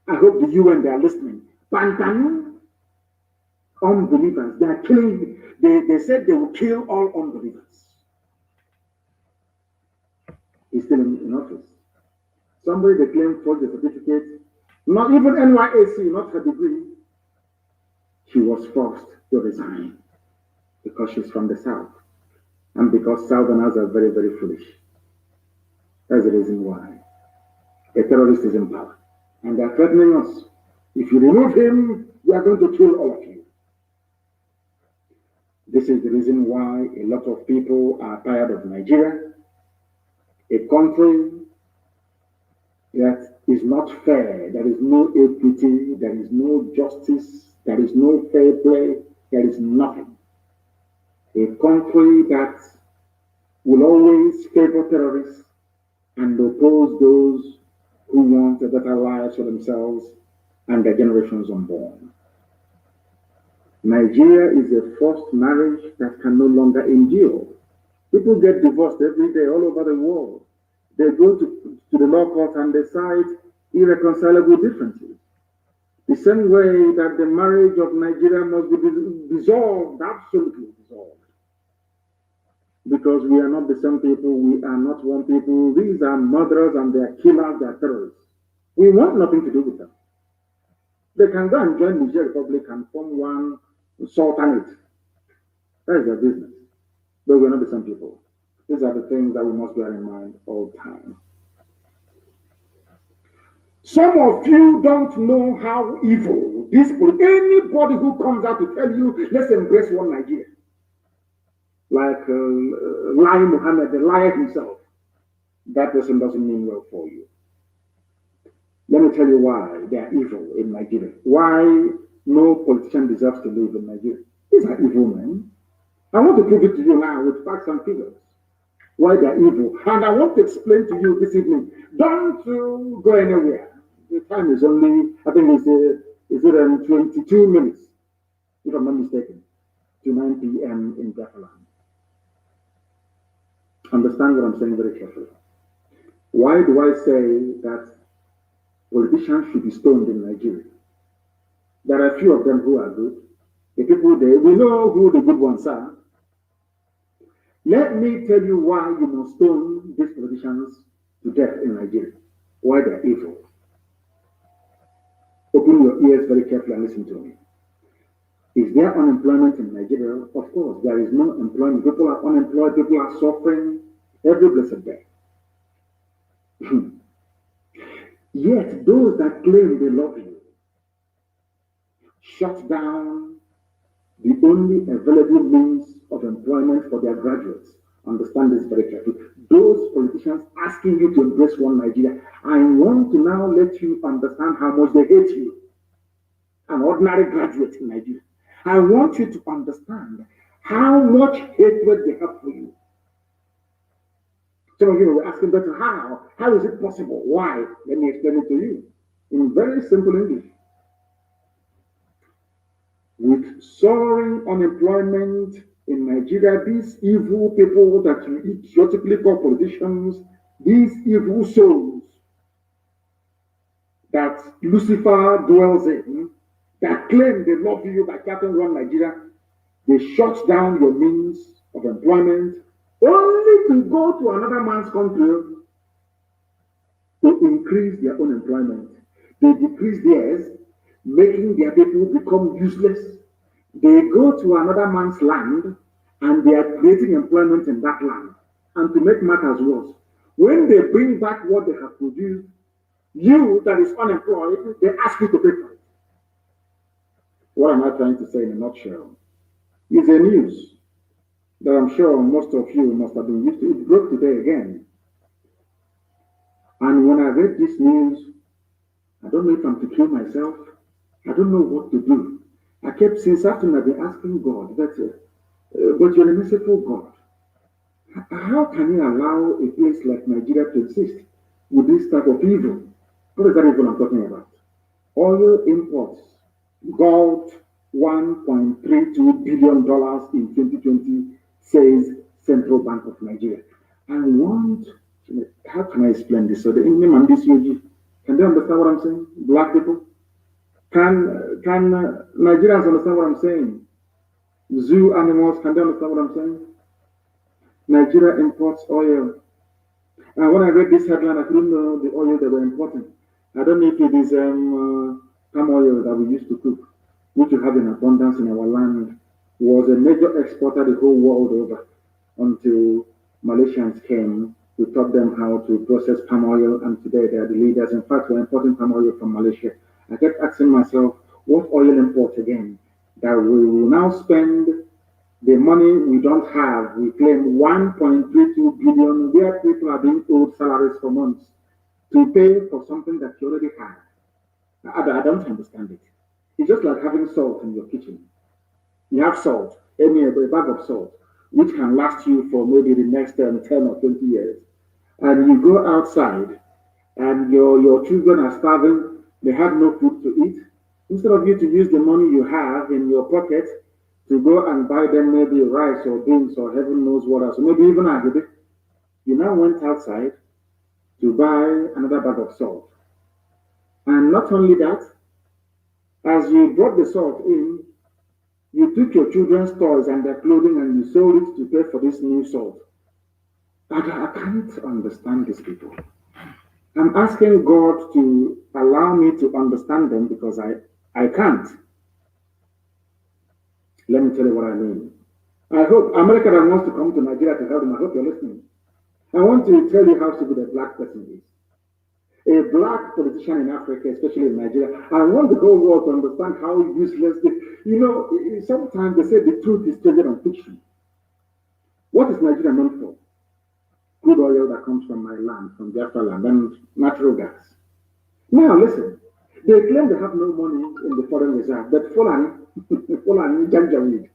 I hope the UN, they are listening. Pantani, unbelievers, they are killing, they said they will kill all unbelievers. He's still in office. Somebody they claim forged the certificate, not even NYAC, not her degree. She was forced to resign because she's from the South. And because Southerners are very, very foolish. That's the reason why a terrorist is in power. And they're threatening us. If you remove him, we are going to kill all of you. This is the reason why a lot of people are tired of Nigeria, a country that is not fair. There is no equity, there is no justice, there is no fair play, there is nothing. A country that will always favor terrorists and oppose those who want a better life for themselves and their generations unborn. Nigeria is a forced marriage that can no longer endure. People get divorced every day all over the world. They go to the law court and decide irreconcilable differences. The same way that the marriage of Nigeria must be dissolved, absolutely dissolved. Because we are not the same people, we are not one people. These are murderers and they are killers, they are terrorists. We want nothing to do with them. They can go and join Niger Republic and form one sultanate. That is their business. But we are not the same people. These are the things that we must bear in mind all the time. Some of you don't know how evil this anybody who comes out to tell you, let's embrace one Nigeria. Like Lai Muhammad, the liar himself. That person doesn't mean well for you. Let me tell you why they are evil in Nigeria. Why no politician deserves to live in Nigeria. These are evil men. I want to prove it to you now with facts and figures. Why they are evil. And I want to explain to you this evening. Don't go anywhere. The time is only, I think it's 22 minutes, if I'm not mistaken, to 9 p.m. in Biafra. Understand what I'm saying very carefully. Why do I say that politicians should be stoned in Nigeria? There are a few of them who are good. The people there, we know who the good ones are. Let me tell you why you must stone these politicians to death in Nigeria. Why they're evil. Open your ears very carefully and listen to me. Is there unemployment in Nigeria? Of course, there is no employment. People are unemployed, people are suffering every blessed day. Yet, those that claim they love you shut down the only available means of employment for their graduates. Understand this very carefully. Those politicians asking you to embrace one Nigeria, I want to now let you understand how much they hate you. An ordinary graduate in Nigeria. I want you to understand how much hatred they have for you. Some of you were asking, but how? How is it possible? Why? Let me explain it to you in very simple English. With soaring unemployment in Nigeria, these evil people that you idiotically call politicians, these evil souls that Lucifer dwells in, that claim they love you by Captain Run Nigeria, they shut down your means of employment only to go to another man's country to increase their own employment. They decrease theirs, making their people become useless. They go to another man's land and they are creating employment in that land. And to make matters worse, when they bring back what they have produced, you that is unemployed, they ask you to pay for it. What am I trying to say in a nutshell? It's a news that I'm sure most of you must have been used to. It broke today again. And when I read this news, I don't know if I'm to kill myself. I don't know what to do. I kept, since afternoon, I've been asking God, but you're a merciful God. How can you allow a place like Nigeria to exist with this type of evil? What is that evil I'm talking about? Oil imports got $1.32 billion in 2020, says Central Bank of Nigeria. I want, how can I explain this? So the Indian and this UG, can they understand what I'm saying? Black people? Can Nigerians understand what I'm saying? Zoo animals, can they understand what I'm saying? Nigeria imports oil. And when I read this headline, I couldn't know the oil they were importing. I don't know if it is palm oil that we used to cook, which we have in abundance in our land, was a major exporter the whole world over until Malaysians came. We taught them how to process palm oil, and today they are the leaders. In fact, we're importing palm oil from Malaysia. I kept asking myself, what oil import again? That we will now spend the money we don't have. We claim 1.32 billion where people are being owed salaries for months to pay for something that you already have. I don't understand it. It's just like having salt in your kitchen. You have salt, a bag of salt, which can last you for maybe the next 10 or 20 years. And you go outside and your children are starving, they have no food to eat. Instead of you to use the money you have in your pocket to go and buy them maybe rice or beans or heaven knows what else, or maybe even agidi, you now went outside to buy another bag of salt. And not only that, as you brought the salt in, you took your children's toys and their clothing and you sold it to pay for this new salt. I can't understand these people. I'm asking God to allow me to understand them because I can't. Let me tell you what I mean. I hope America that wants to come to Nigeria to help them, I hope you're listening. I want to tell you how stupid a black person is. A black politician in Africa, especially in Nigeria, I want the whole world to understand how useless they, sometimes they say the truth is stranger than fiction. What is Nigeria known for? Crude oil that comes from my land, from Biafra land, and natural gas. Now listen, they claim they have no money in the foreign reserve, but Fulani, Fulani Janjaweed,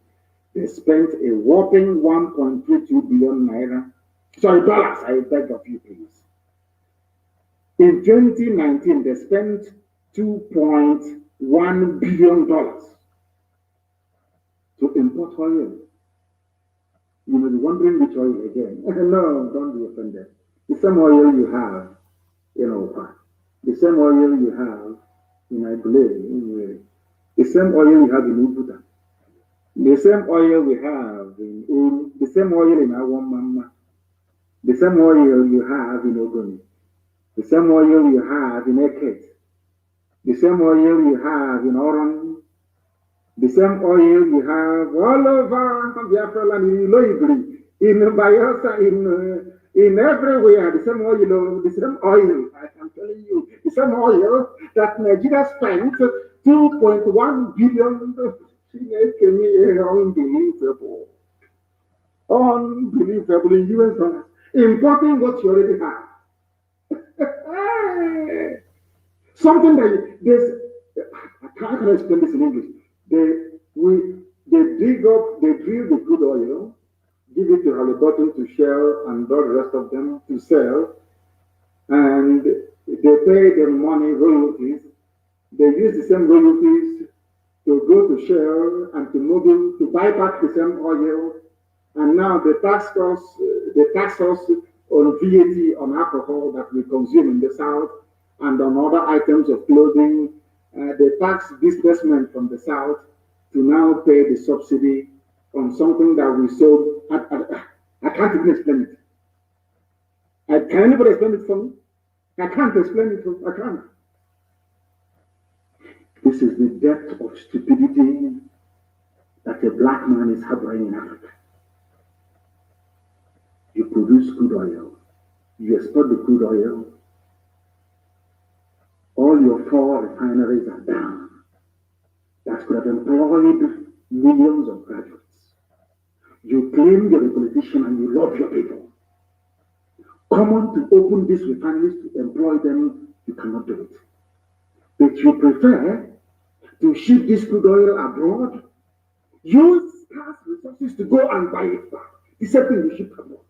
they spent a whopping 1.32 billion naira, sorry, dollars, I beg of you please. In 2019, they spent $2.1 billion to import oil. You may be wondering which oil again. No, don't be offended. The same oil you have in Opa, the same oil you have in Agule, the same oil you have in Ubuda, the same oil we have in Uru, the same oil in Awamama, the same oil you have in Ogoni, the same oil you have in Eket, the same oil you have in Oron, the same oil you have all over Biafra land, in Loibri, in Bayelsa, in everywhere, the same oil, the same oil, I can tell you, the same oil that Nigeria spent 2.1 billion. Unbelievable. Unbelievable in US dollars. Importing what you already have. Something that there's, I can't explain this in English. They drill the crude oil, give it to Halliburton to shell and all the rest of them to sell, and they pay them money, royalties. They use the same royalties to go to Shell and to Mobil to buy back the same oil, and now they tax us on VAT on alcohol that we consume in the south and on other items of clothing. They tax disbursement from the south to now pay the subsidy on something that we sold. I can't even explain it. Can anybody explain it for me? I can't explain it. I can't. This is the depth of stupidity that a black man is harboring in Africa. You produce crude oil, you export the crude oil, all your 4 refineries are down. That could have employed millions of graduates. You claim you're a politician and you love your people. Come on to open these refineries to employ them, you cannot do it. But you prefer to ship this crude oil abroad, use scarce resources to go and buy it back. The same thing you ship abroad.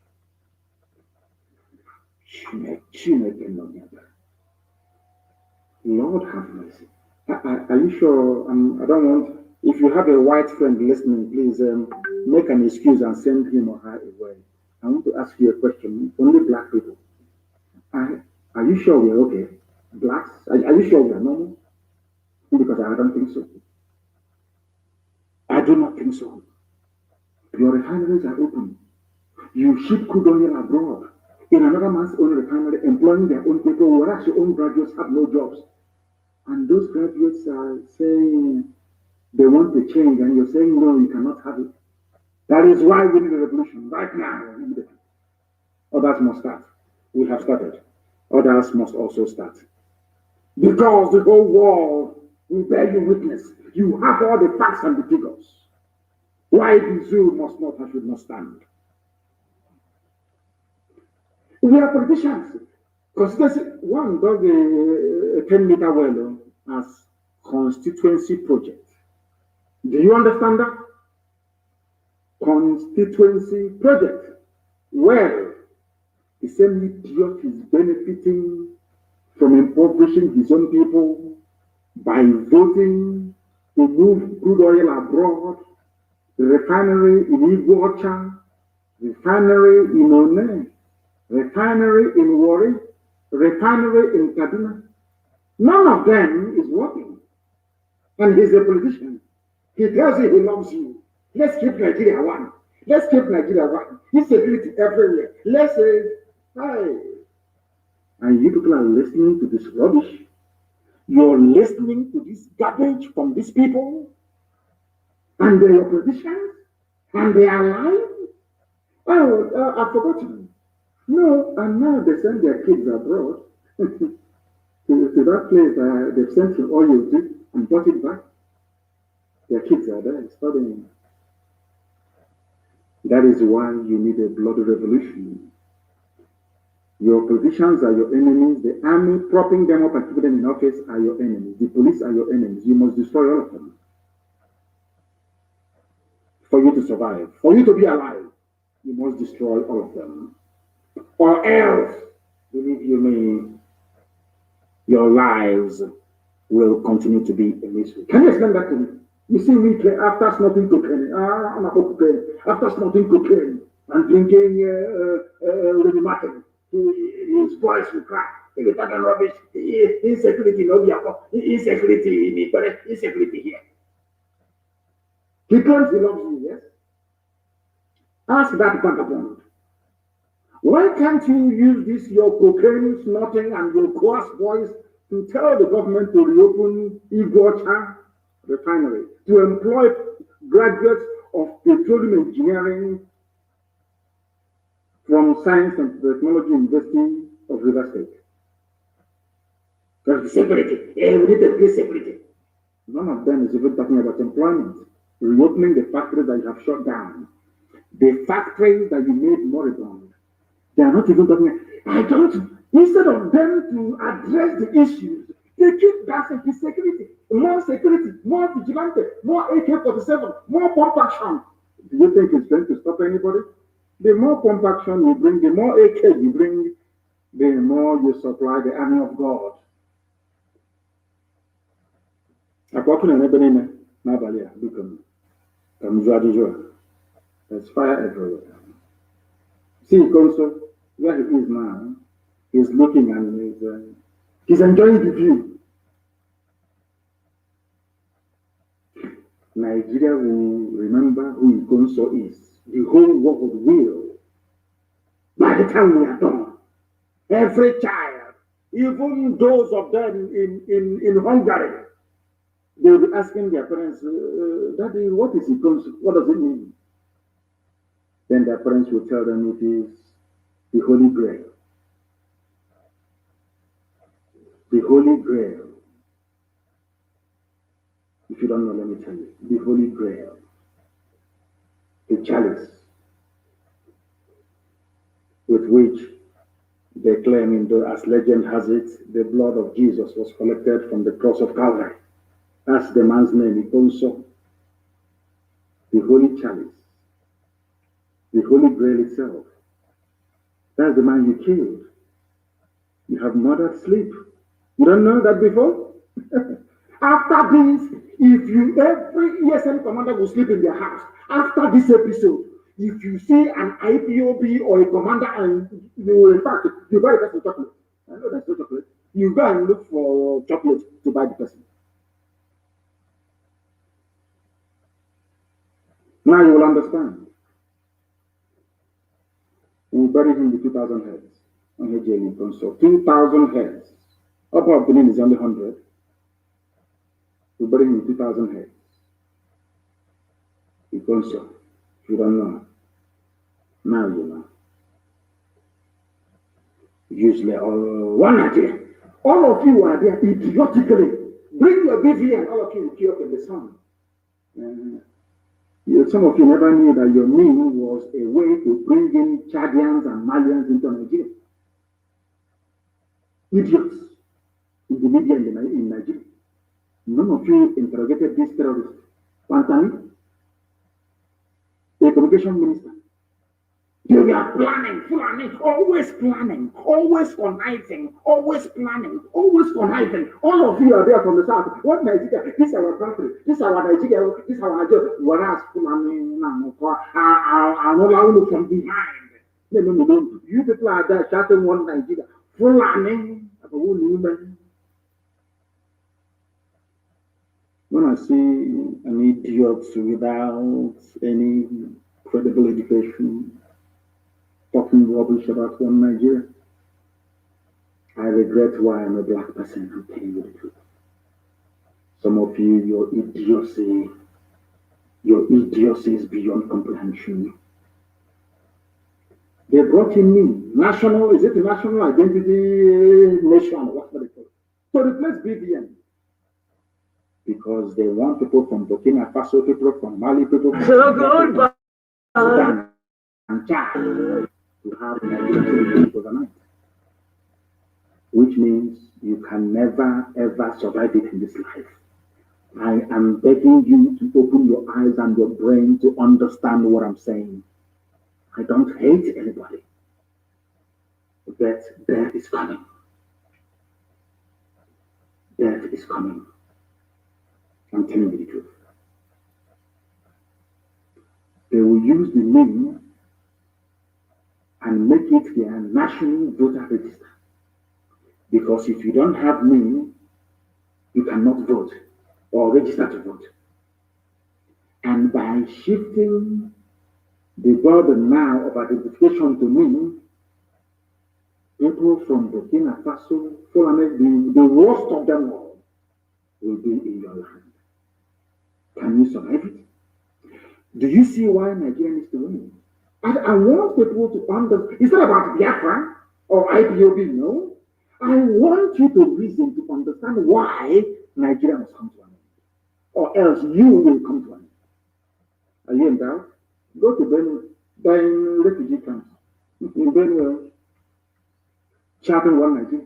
Lord have mercy. Are you sure? I don't want, if you have a white friend listening, please make an excuse and send him or her away. I want to ask you a question. Only black people. Are you sure we're okay? Blacks? Are you sure we're normal? Because I don't think so. I do not think so. Your refineries are open. You ship crude oil abroad. in another man's own refinery, employing their own people, whereas your own graduates have no jobs. And those graduates are saying they want to change, and you're saying, no, you cannot have it. That is why we need a revolution right now. Others must start. We have started. Others must also start. Because the whole world will bear you witness. You have all the facts and the figures. Why the zoo must not and should not stand. We are politicians. Consider one does a 10-meter well as constituency project. Do you understand that? Constituency project. Well, the same idiot is benefiting from impoverishing his own people by voting to move crude oil abroad, the refinery in Iguacha, refinery in One, refinery in Warri, refinery in Kaduna. None of them is working. And he's a politician. He tells you he loves you. Let's keep Nigeria one. Let's keep Nigeria one. Insecurity everywhere. Let's say, hi. And you people are listening to this rubbish. You're listening to this garbage from these people. And they're your politicians. And they are lying. Oh, I've forgotten. No, and now they send their kids abroad to that place they've sent to oil to and brought it back. Their kids are there studying. That is why you need a bloody revolution. Your politicians are your enemies. The army propping them up and keeping them in office are your enemies. The police are your enemies. You must destroy all of them for you to survive. For you to be alive, you must destroy all of them. Or else, believe you me, your lives will continue to be a mystery. Can you explain that to me? You see me after smoking cocaine, after smoking cocaine and drinking Ruby Martin, his voice will crack. He's talking rubbish. Insecurity, no, insecurity, insecurity here. He claims he loves you, yes? Ask that vagabond. Why can't you use this, your cocaine snorting and your coarse voice, to tell the government to reopen Iguacha refinery, to employ graduates of petroleum engineering from Science and Technology University of River State? Because security, we need to place security. None of them is even talking about employment, reopening the factories that you have shut down, the factories that you made moribund. They are not even talking. I don't. Instead of them to address the issues, they keep dancing with security, more vigilante, more AK-47, more pump action. Do you think it's going to stop anybody? The more pump action you bring, the more AK you bring, the more you supply the army of God. There's fire everywhere. See, Conso, where he is now, he's looking and he's enjoying the view. Nigeria will remember who Conso is. The whole world will. By the time we are done, every child, even those of them in Hungary, they will be asking their parents, Daddy, what is Conso? What does it mean? Then their parents will tell them it is the Holy Grail. The Holy Grail. If you don't know, let me tell you. The Holy Grail. The chalice with which they claim, as legend has it, the blood of Jesus was collected from the cross of Calvary. That's the man's name, Ikonso. The Holy Chalice. The Holy Grail itself. That's the man you killed. You have murdered sleep. You don't know that before? After this, if you, every ESM commander will sleep in their house. After this episode, if you see an IPOB or a commander and you will, in fact, you buy the person chocolate. I know there's no chocolate. You go and look for chocolate to buy the person. Now you will understand. We'll bury him with 2,000 heads. on a daily console. 2,000 heads. Upper of Benin is only 100. We bring in 2,000 heads. You console. If you don't know, now you know. Usually, one idea. All of you are there idiotically. Bring your BVN, all of you will queue up in the sun. Some of you never knew that your name was a way to bring in Chadians and Malians into Nigeria. Idiots in the media in Nigeria. None of you interrogated this terrorist. Pantani, the communication minister. They were planning, always conniving, always planning, always conniving. All of you are there from the south. What Nigeria? This is our country. This is our Nigeria. This is our Nigeria. Whereas Fulani, I'm allowed from behind. No. You people are there shouting one Nigeria. Fulani, when I see an idiot without any credible education talking rubbish about one Nigeria, I regret why I'm a black person. I'm telling you the truth. Some of you, your idiocy is beyond comprehension. They brought in me. Is it the national identity nation? What's what they call it? To replace BVN. Because they want people from Burkina Faso, people from Mali, people from Sudan and Chad to have Nigerian overnight. Which means you can never ever survive it in this life. I am begging you to open your eyes and your brain to understand what I'm saying. I don't hate anybody. But death is coming. Death is coming. I'm telling you the truth. They will use the name and make it their national voter register. Because if you don't have name, you cannot vote or register to vote. And by shifting the burden now of identification to me, people from Burkina Faso, the worst of them all, will be in your land. Can you survive it? Do you see why Nigeria needs to win? I want people to understand. It's not about Biafra or IPOB, no. I want you to reason to understand why Nigeria must come to an end. Or else you will come to an end. Are you in doubt? Go to Benue, they're in refugee camps. In Benue, chatting one Nigeria.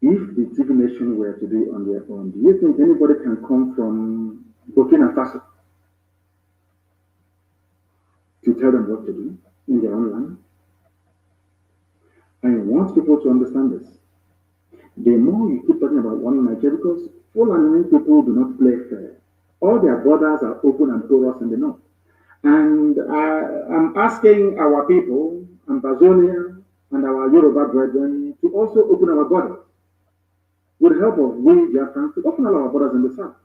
If the TV nation were to be on their own, do you think anybody can come from Burkina Faso to tell them what to do in their own land? I want people to understand this. The more you keep talking about one Nigeria, because Fulani people do not play fair. All their borders are open and porous in the north. And I'm asking our people, Ambazonia and our Yoruba brethren, to also open our borders. With the help of we, Biafrans, to open all our borders in the south.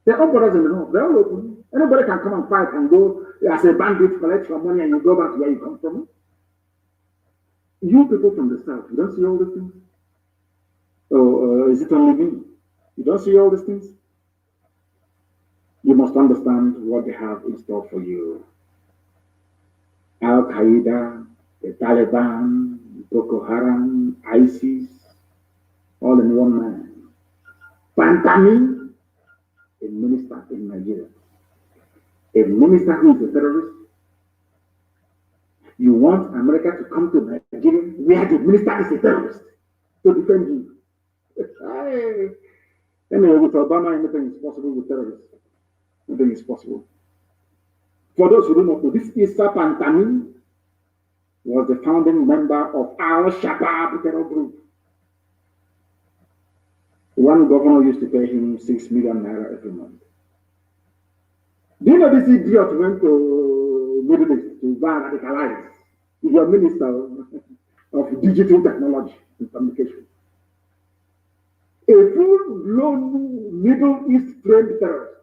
There are borders in the north. They're all open. Anybody can come and fight and go as a bandit, collect your money, and you go back to where you come from. You people from the south, you don't see all these things? Or is it only me? You don't see all these things? You must understand what they have in store for you. Al Qaeda, the Taliban, Boko Haram, ISIS, all in one man. Pantami, a minister in Nigeria. A minister who is a terrorist. You want America to come to Nigeria where the minister is a terrorist to defend you. Anyway, with Obama, anything is possible with terrorists. Anything is possible. For those who don't know, this Issa Pantami was the founding member of Al-Shabaab terror group. One governor used to pay him 6 million naira every month. Do you know this idiot went to Middle East to go and radicalize? He's your minister of digital technology and communication. A full-blown Middle East trained terrorist.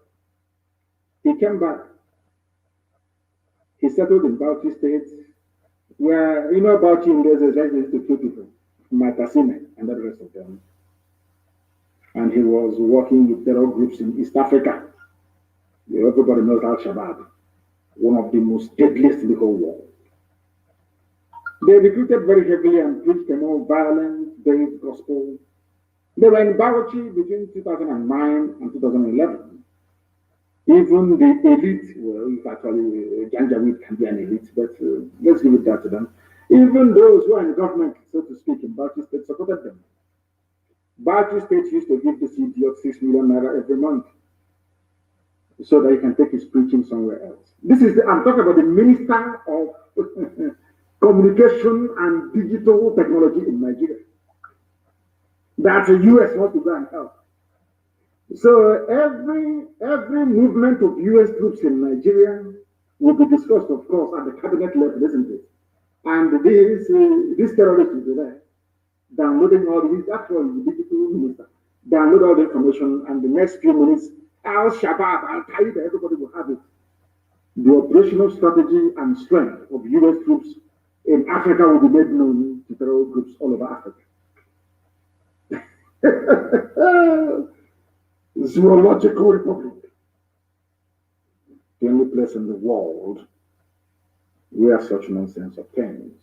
He came back. He settled in Bauchi State, where, you know about him, there's a guy used to kill people, Matasine, and the rest of them. And he was working with terror groups in East Africa. Everybody knows Al Shabaab, one of the most deadliest in the whole world. They recruited very heavily and preached a more violence-based gospel. They were in Bauchi between 2009 and 2011. Even the elite, well, if actually Janjaweed can be an elite, but let's give it that to them. Even those who are in government, so to speak, in Bauchi State supported them. Bauchi State used to give this idiot 6 million naira every month so that he can take his preaching somewhere else. I'm talking about the Minister of Communication and Digital Technology in Nigeria. That the US wants to go and help. So every movement of US troops in Nigeria will be discussed, of course, at the cabinet level, isn't it? And this terrorist is there, downloading all these, actually, the digital minister, download all the information, and the next few minutes, Al Shabaab, Al Qaeda, everybody will have it. The operational strategy and strength of US troops in Africa will be made known to terror groups all over Africa. Zoological Republic, the only place in the world where such nonsense obtains.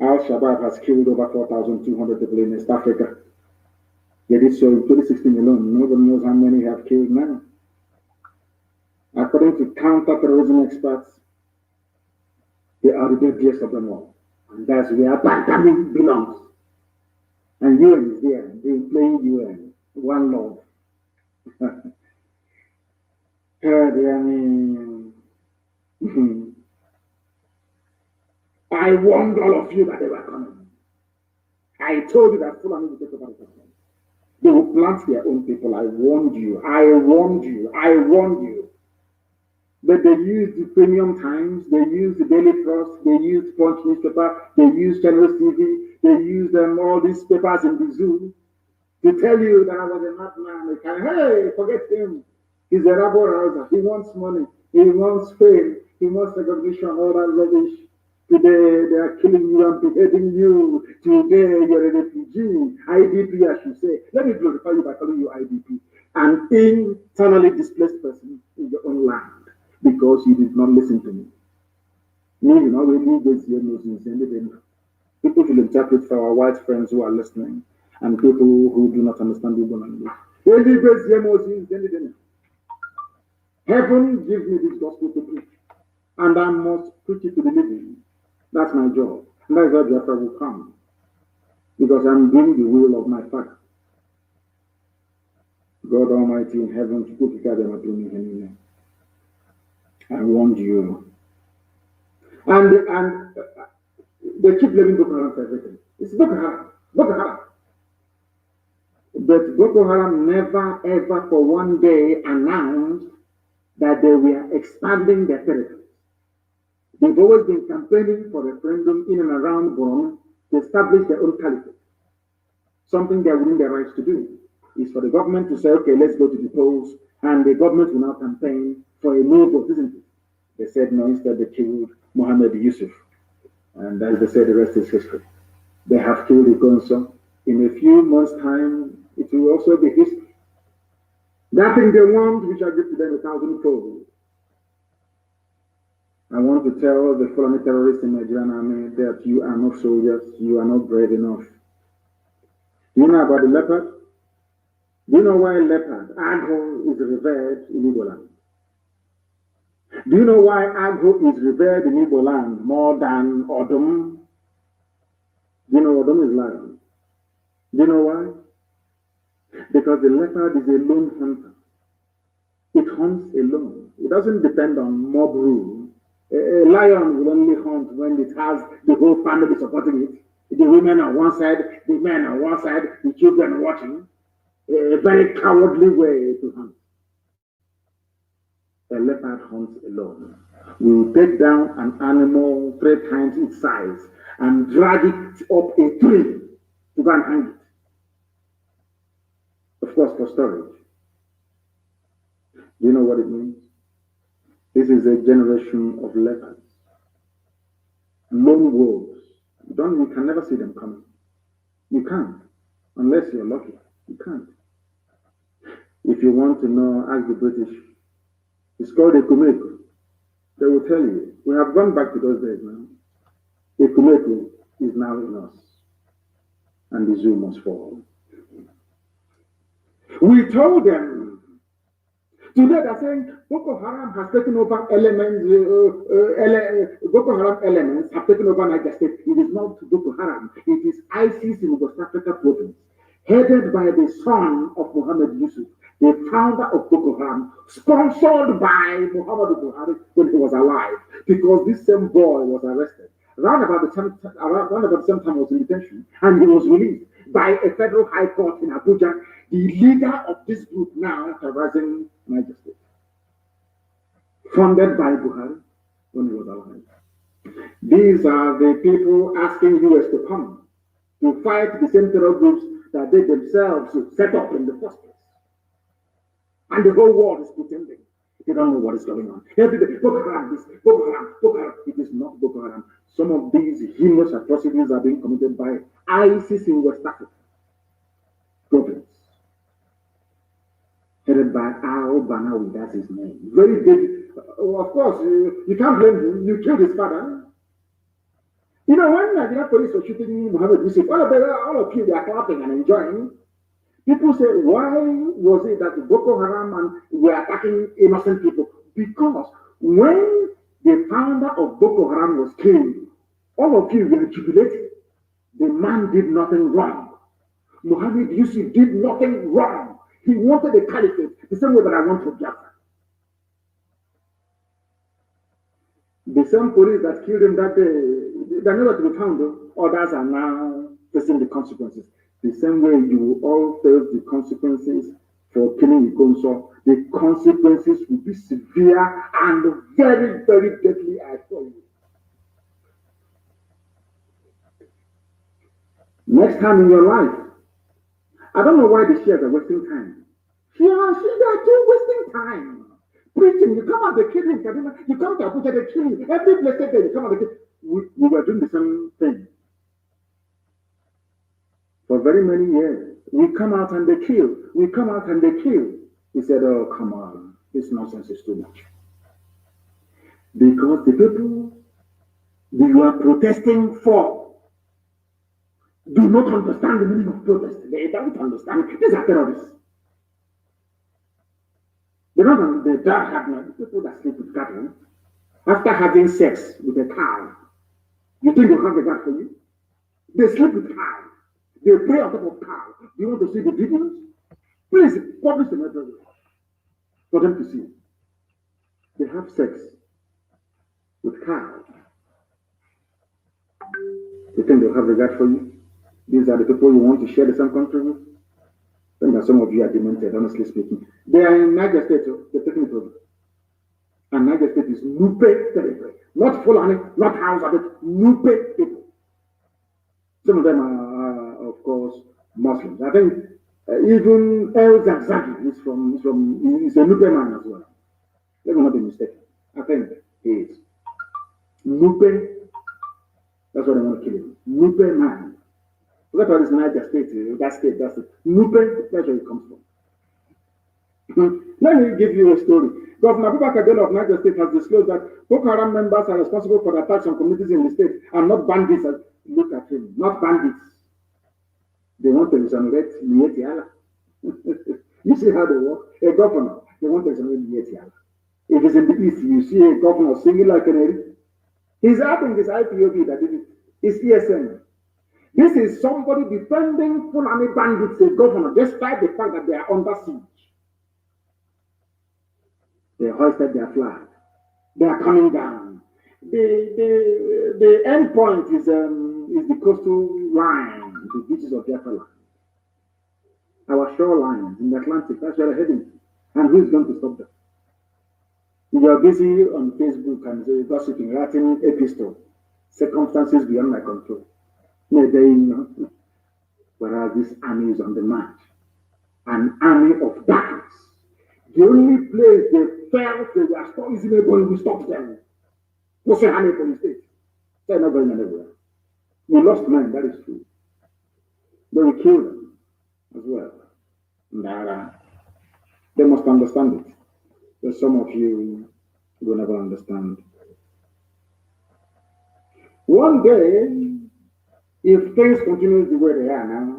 Al Shabaab has killed over 4,200 people in East Africa. They did so in 2016 alone. Nobody knows how many have killed now. According to counter-terrorism experts, they are the deadliest of them all. And that's where Bantami belongs. And UN is there. They're playing UN. One love. I warned all of you that they were coming. I told you that Fulani will take over the country. They will plant their own people. I warned you. I warned you. I warned you. But they used the Premium Times, they used the Daily Trust, they used Punch newspaper, they used Channels TV, they used all these papers in the zoo to tell you that I was a madman. They can, hey, forget him. He's a rabble rouser. He wants money. He wants fame. He wants recognition, all that rubbish. Today, they are killing you and beheading you. Today, you're a refugee. IDP, I should say. Let me glorify you by calling you IDP. An internally displaced person in your own land because you did not listen to me. People should interpret for our white friends who are listening and people who do not understand Igbo language. Heaven give me this gospel to preach, and I must preach it to the living. That's my job. And that's why Biafra will come. Because I'm doing the will of my Father. God Almighty in heaven, I warned you. And they keep blaming Boko Haram for everything. It's Boko Haram. Boko Haram. But Boko Haram never, ever for one day announced that they were expanding their territory. They've always been campaigning for referendum in and around Borno to establish their own caliphate. Something they're within their rights to do is for the government to say, okay, let's go to the polls, and the government will now campaign for a no vote, isn't it? They said no, instead they killed Mohammed Yusuf. And as they said, the rest is history. They have killed Igonso. In a few months' time, it will also be history. That thing they want, we shall give to them 1,000-fold. I want to tell the Fulani terrorists in the Nigerian army that you are not soldiers, you are not brave enough. Do you know about the leopard? Do you know why leopard, Agro, is revered in Igbo land? Do you know why Agro is revered in Igbo land more than Odom? Do you know Odom is lion? Do you know why? Because the leopard is a lone hunter. It hunts alone. It doesn't depend on mob rule. A lion will only hunt when it has the whole family supporting it. The women on one side, the men on one side, the children watching. A very cowardly way to hunt. A leopard hunts alone. We will take down an animal 3 times its size and drag it up a tree to go and hang it. Of course, for storage. Do you know what it means? This is a generation of leopards. lone wolves. You can never see them coming. You can't, unless you're lucky. You can't. If you want to know, ask the British. It's called a Kumeko. They will tell you. We have gone back to those days now. A Kumeko is now in us, and the zoo must fall. We told them. Today they're saying Boko Haram has taken over elements, Boko Haram elements have taken over Niger State. It is not Boko Haram, it is ISIS in West Africa province, headed by the son of Mohammed Yusuf, the founder of Boko Haram, sponsored by Muhammad Buhari when he was alive, because this same boy was arrested. Around about the same time was in detention, and he was released by a federal high court in Abuja, the leader of this group now terrorizing Niger State, funded by Buhari when he was alive. These are the people asking US to come to fight the same terror groups that they themselves set up in the first place. And the whole world is pretending. They don't know what is going on. Every day, Boko Haram, this, Boko Haram, Boko Haram. It is not Boko Haram. Some of these heinous atrocities are being committed by ISIS in West Africa province, headed by Al Banawi, that's his name. Very big. Of course, you can't blame him. You killed his father. You know, when Nigerian police were shooting Muhammad Yusuf, all of you, they are clapping and enjoying. People say, why was it that Boko Haram and were attacking innocent people? Because when the founder of Boko Haram was killed, all of you were jubilating. The man did nothing wrong. Muhammad Yusuf did nothing wrong. He wanted a caliphate, the same way that I want for Biafra. The same police that killed him that day, they're never to be found, though. Others are now facing the consequences. The same way you all face the consequences for killing Ikonso, the consequences will be severe and very, very deadly, I tell you. Next time in your life, I don't know why the Shias are wasting time. Shias are still wasting time. Preaching, you come out, they kill him. You come to Abuja, they kill you. Every blessed day, you come out, they kill you. We were doing the same thing for very many years. We come out and they kill. We come out and they kill. He said, oh, come on. This nonsense is too much. Because the people you are protesting for do not understand the meaning of protest. They don't understand. These are terrorists. They don't have the people that sleep with cattle after having sex with a cow. You think they'll have a God for you? They sleep with cows. They pray on top of cows. Do you want to see the videos? Please publish them everywhere for them to see. They have sex with cows. You think they'll have regard for you? These are the people you want to share the same country with? Then some of you are demented, honestly speaking. They are in Niger State, they're taking it over. And Niger State is Nupe territory. Not Fulani, not Hausa, but Nupe people. Some of them are, of course, Muslims. I think even El Zagzagi is he's a Nupe man as well. Let me not be mistaken. I think he is. Nupe, that's what they want to kill him. Nupe man. Look at this Niger State, that's it. Nupe, that's where it comes from. Let me give you a story. Governor Abubakar Bello of Niger State has disclosed that Boko Haram members are responsible for the attacks on communities in the state and not bandits. Look at him, not bandits. They want to exonerate Mieti Allah. You see how they work? A governor, they want to exonerate Mieti Allah. If it's in the east, you see a governor singing like a canary. He's having this IPOB that did it. It's ESN. This is somebody defending Fulani bandits, a governor, despite the fact that they are under siege. They hoisted their flag. They are coming down. The end point is the coastal line, the beaches of Biafra. Our shorelines in the Atlantic, that's where they're heading. And who is going to stop them? You are busy on Facebook and gossiping, writing epistle, circumstances beyond my control. Whereas this army is on the march, an army of darkness. The only place they felt they were so easily going to stop them was the army for the state. They're not going anywhere. We lost men, that is true. They will kill them as well. And they must understand it. But some of you will never understand. One day, if things continue the way they are now,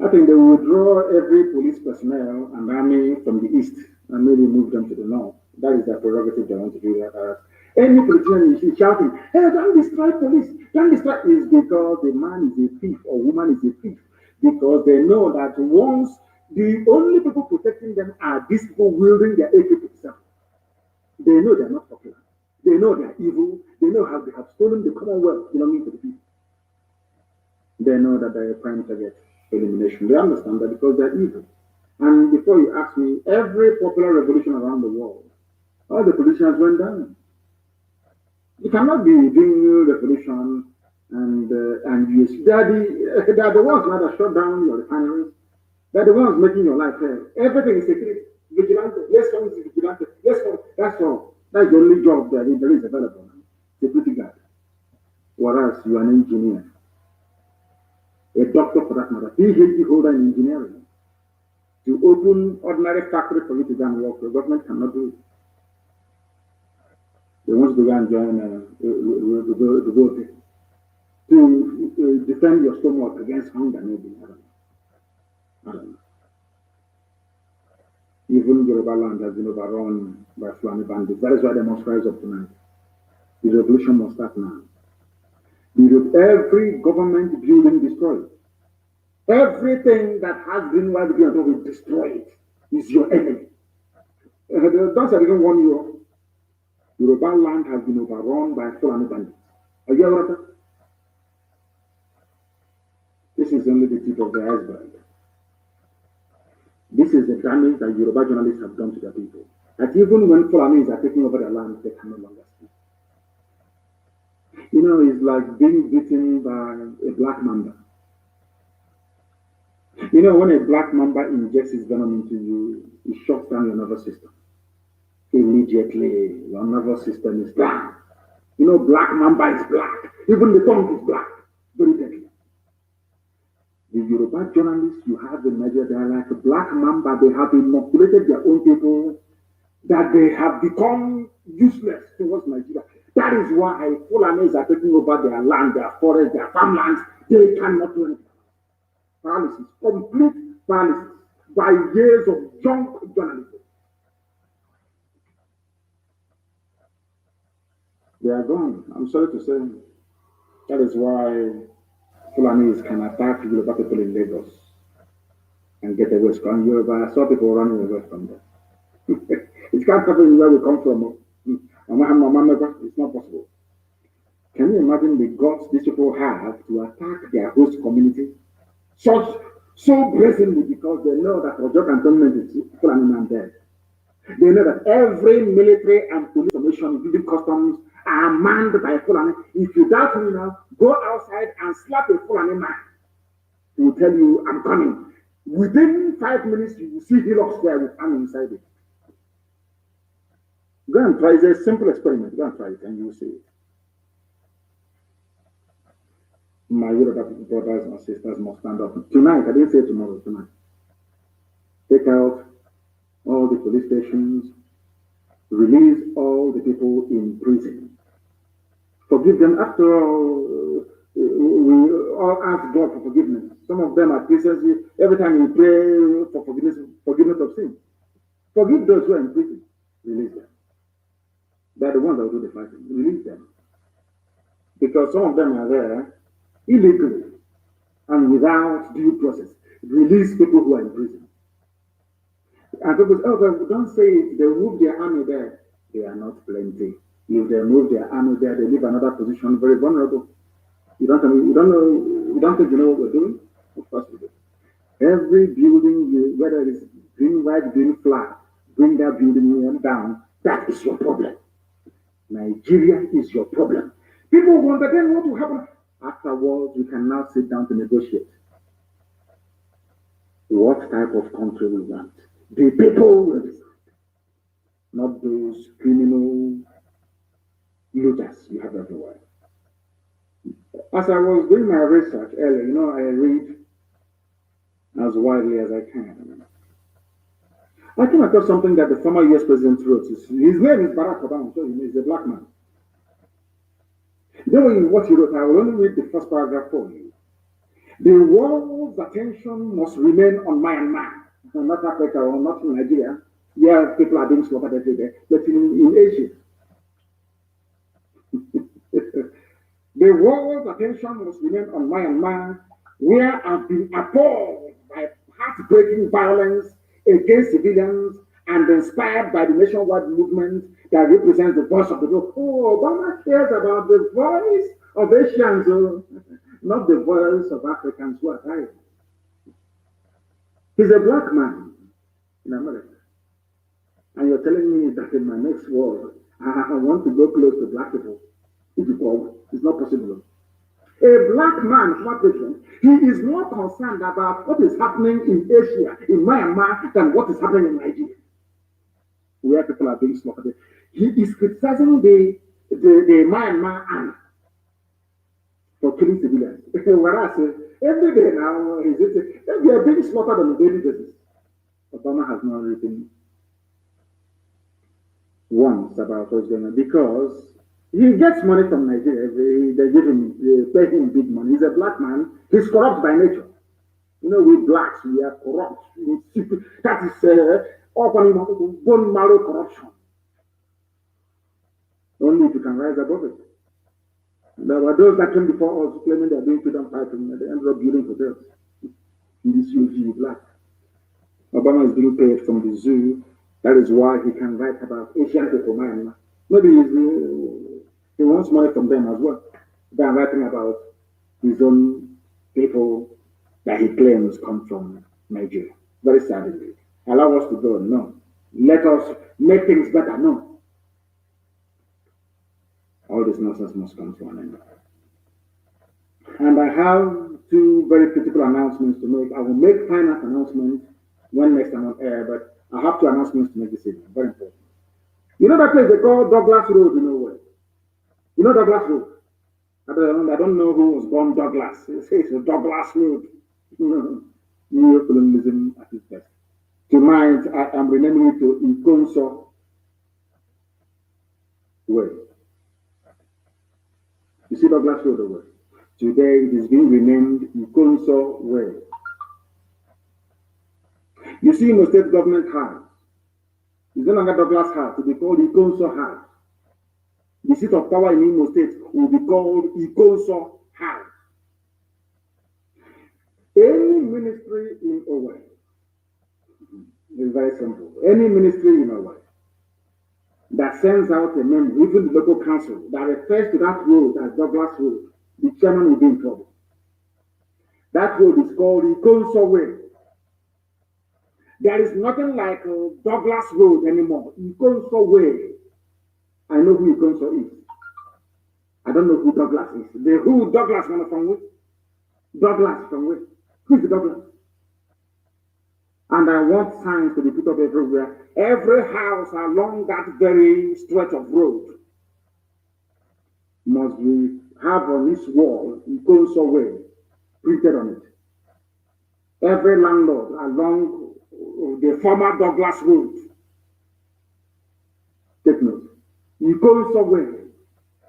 I think they will withdraw every police personnel and army from the east and maybe move them to the north. That is their prerogative. They want to do that. Any politician is shouting, "Hey, don't destroy police! Don't destroy!" Is because the man is a thief or woman is a thief. Because they know that once the only people protecting them are these people wielding their AK-47. They know they're not popular. They know they're evil. They know how they have stolen the commonwealth belonging to the people. They know that they're a prime target for elimination. They understand that because they're evil. And before you ask me, every popular revolution around the world, all the politicians went down. You cannot be doing new revolution and you, they are the ones that shut down your refineries. They're the ones making your life hell. Everything is security. Vigilante. Let's come to vigilante. Let's come. That's all. That's the only job there is available. Security guard. Whereas you are an engineer. A doctor for that matter. PhD holder in engineering. To open ordinary factory for you to go and work, the government cannot do it. They want you to go and join the vote to defend your stomach against hunger, maybe. I don't know. Even Yoruba land has been overrun by Fulani bandits. That is why they must rise up tonight. The revolution must start now. Every government building destroyed. Everything that has been while the will destroy it. Is your enemy. That's I didn't warn you. Yoruba land has been overrun by Fulani bandits. Are you aware of that? This is only the tip of the iceberg. This is the damage that Yoruba journalists have done to their people. That even when Fulanis are taking over their land, they can no longer speak. You know, it's like being beaten by a black mamba. You know, when a black mamba injects his venom into you, it shuts down your nervous system. Immediately, your nervous system is down. You know, black mamba is black. Even the tongue is black. Very deadly. The Yoruba journalists you have in Nigeria, they are like a black mamba. They have inoculated their own people, that they have become useless towards Nigeria. That is why Fulanis are taking over their land, their forests, their farmlands. They cannot do anything. Paralysis, complete paralysis, by years of junk journalism. They are gone. I'm sorry to say. That is why Fulanis can attack Yoruba people in Lagos and get away from Yoruba. I saw people running away from them. It can't happen where we come from. It's not possible. Can you imagine the guts these people have to attack their host community? So brazenly, because they know that Ojo cantonment is Fulani man dead. They know that every military and police formation, including customs, are manned by Fulani. If you doubt me now, go outside and slap a Fulani man. He will tell you, I'm coming. Within 5 minutes, you will see hillocks there with army inside it. Go and try it. It's a simple experiment. Go and try it and you will see it. My Yoruba brothers and sisters must stand up. Tonight, I didn't say tomorrow, tonight. Take out all the police stations, release all the people in prison. Forgive them. After all, we all ask God for forgiveness. Some of them are Christians. Every time we pray for forgiveness of sin. Forgive those who are in prison. Release them. They're the ones that will do the fighting. Release them. Because some of them are there illegally and without due process. Release people who are in prison. And people say, oh, don't say it. They move their army there. They are not plenty. If they move their army there, they leave another position very vulnerable. You don't think you know what we're doing? Of course we do. Every building, whether it's green, white, green flag, bring that building down. That is your problem. Nigeria is your problem. People wonder then what will happen. Afterwards, we can now sit down to negotiate. What type of country we want? The people will decide. Not those criminal looters you have everywhere. As I was doing my research earlier, I read as widely as I can. I came across something that the former US president wrote. His name is Barack Obama, so he's a black man. What he wrote, I will only read the first paragraph for you. The world's attention must remain on Myanmar, not Africa or not Nigeria. Yeah, people are being slaughtered every day, but in Asia. The world's attention must remain on Myanmar, where I've been appalled by heartbreaking violence against civilians and inspired by the nationwide movement that represents the voice of the people. Oh, Obama cares about the voice of Asians, not the voice of Africans who are dying. He's a black man in America. And you're telling me that in my next world, I want to go close to black people. It's not possible. A black man, former president, he is more concerned about what is happening in Asia, in Myanmar, than what is happening in Nigeria, where people are being slaughtered. He is criticizing the Myanmar army for killing civilians. Whereas every day now, they are being slaughtered on a daily basis. Obama has not written once about what's going on because he gets money from Nigeria. They pay him big money. He's a black man. He's corrupt by nature. We blacks, we are corrupt. That is bone marrow corruption. Only if you can rise above it. There were those that came before us claiming they're doing freedom fighting, and they ended up building hotels in this UV black. Obama is being paid from the zoo. That is why he can write about Asian people. Maybe he wants money from them as well. Than writing about his own people that he claims come from Nigeria. Very sad indeed. Allow us to go. No. Let us make things better. No. All this nonsense must come to an end. And I have two very critical announcements to make. I will make final announcements when next I'm on air, but I have two announcements to make this evening. Very important. You know that place they call Douglas Road in Norway? You know Douglas Road? I don't know who was born Douglas. It's a Douglas Road. Neocolonialism at its best. Tonight, I am renaming it to Ikonso Way. You see Douglas Road away. Today, it is being renamed Ikonso Way. You see, Imo State Government House. It's no longer Douglas House. It will be called Ikonso House. The seat of power in Imo State will be called Ikonso House. Any ministry in Owerri is very simple. Any ministry in Owerri that sends out a memo, even the local council, that refers to that road as Douglas Road, the chairman will be in trouble. That road is called Ikonso Way. There is nothing like Douglas Road anymore. Ikonso Way. I know who Ikonso is. I don't know who Douglas is. Who Douglas from where? Douglas from where? Who's Douglas? And I want signs to be put up everywhere. Every house along that very stretch of road must have on this wall Ikonso Way printed on it. Every landlord along the former Douglas Road, take note. Ikonso Way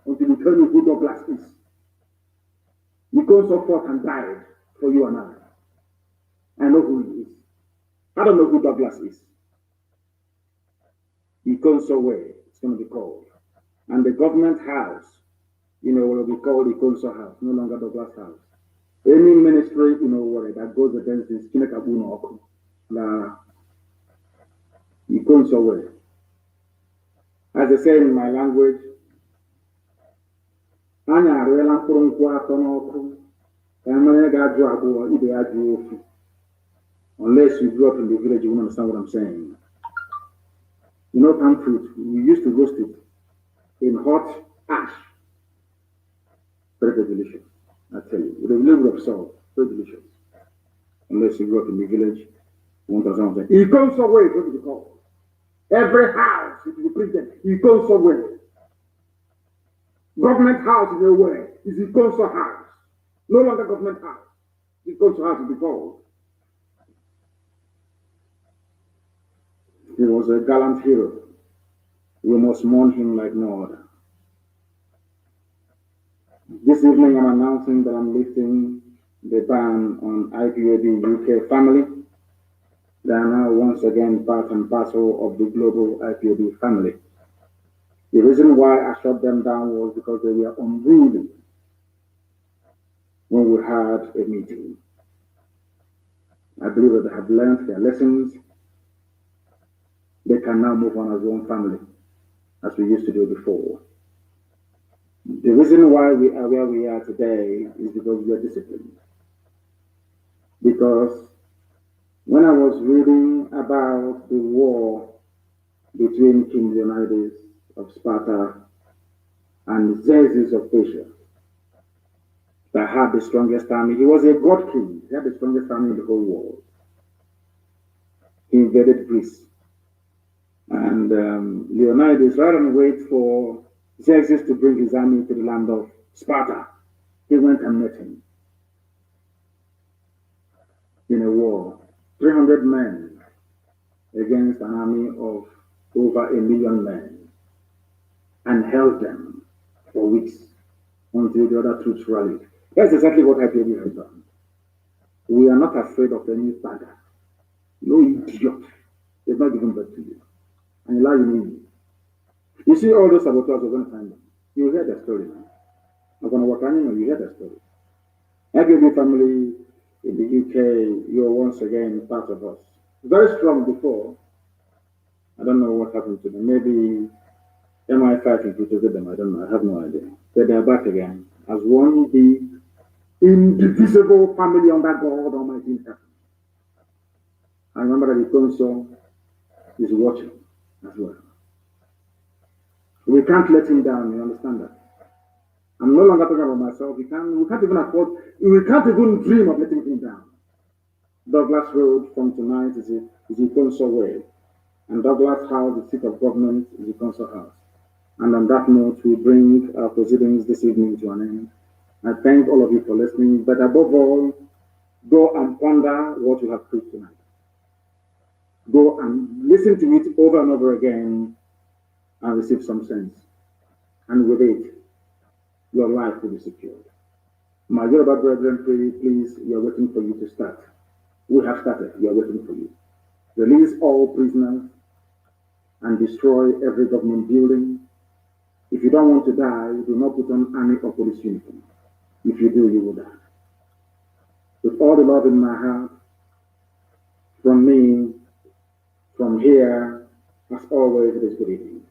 until you tell me who Douglas is. Ikonso fought and died for you and I. I know who he is. I don't know who Douglas is. Ikonso Way, it's going to be called. And the government house, will be called Ikonso House, no longer Douglas House. Any ministry, that goes against this, Chinekabuno Oku, Ikonso Way. As I say in my language, unless you grew up in the village, you won't understand what I'm saying. Palm fruit, we used to roast it in hot ash. Very, very delicious, I tell you. With a little bit of salt, very delicious. Unless you grew up in the village, you won't understand what I'm saying. Ikonso Way is what it is called. Every house, if you print it, Ikonso Way. Government house is away. Is the council house. No longer government house. The council house is called. He was a gallant hero. We must mourn him like no other. This evening I'm announcing that I'm lifting the ban on IPOB UK family. They are now once again part and parcel of the global IPOB family. The reason why I shut them down was because they were unruly when we had a meeting. I believe that they have learned their lessons. They can now move on as one family, as we used to do before. The reason why we are where we are today is because we are disciplined. Because when I was reading about the war between King Leonidas of Sparta and Xerxes of Persia, that had the strongest army, he was a god king, he had the strongest army in the whole world. He invaded Greece. And Leonidas, rather than wait for Xerxes to bring his army to the land of Sparta, he went and met him in a war. 300 men against an army of over 1,000,000 men, and held them for weeks until the other troops rallied. That's exactly what IPOB has done. We are not afraid of any bagger. No idiot is not given birth to you. And you lie you mean. You see all those saboteurs, you're going to find them. You hear the story now. I'm going to work on you, you hear the story. IPOB family in the UK, you're once again part of us. Very strong before. I don't know what happened to them. Maybe MI5 infiltrated them. I don't know. I have no idea. But they're back again as one big, indivisible family under God Almighty in heaven. I remember that the council is watching as well. We can't let him down. You understand that? I'm no longer talking about myself. We can't even afford. We can't even dream of letting him down. Douglas Road from tonight is a council way. And Douglas House, the seat of government, is the council house. And on that note, we bring our proceedings this evening to an end. I thank all of you for listening, but above all, go and ponder what you have preached tonight. Go and listen to it over and over again and receive some sense. And with it, your life will be secured. My Yoruba brethren, please, we are waiting for you to start. We have started, we are waiting for you. Release all prisoners and destroy every government building. If you don't want to die, do not put on army or police uniform. If you do, you will die. With all the love in my heart, from me, from here, as always, it is good evening.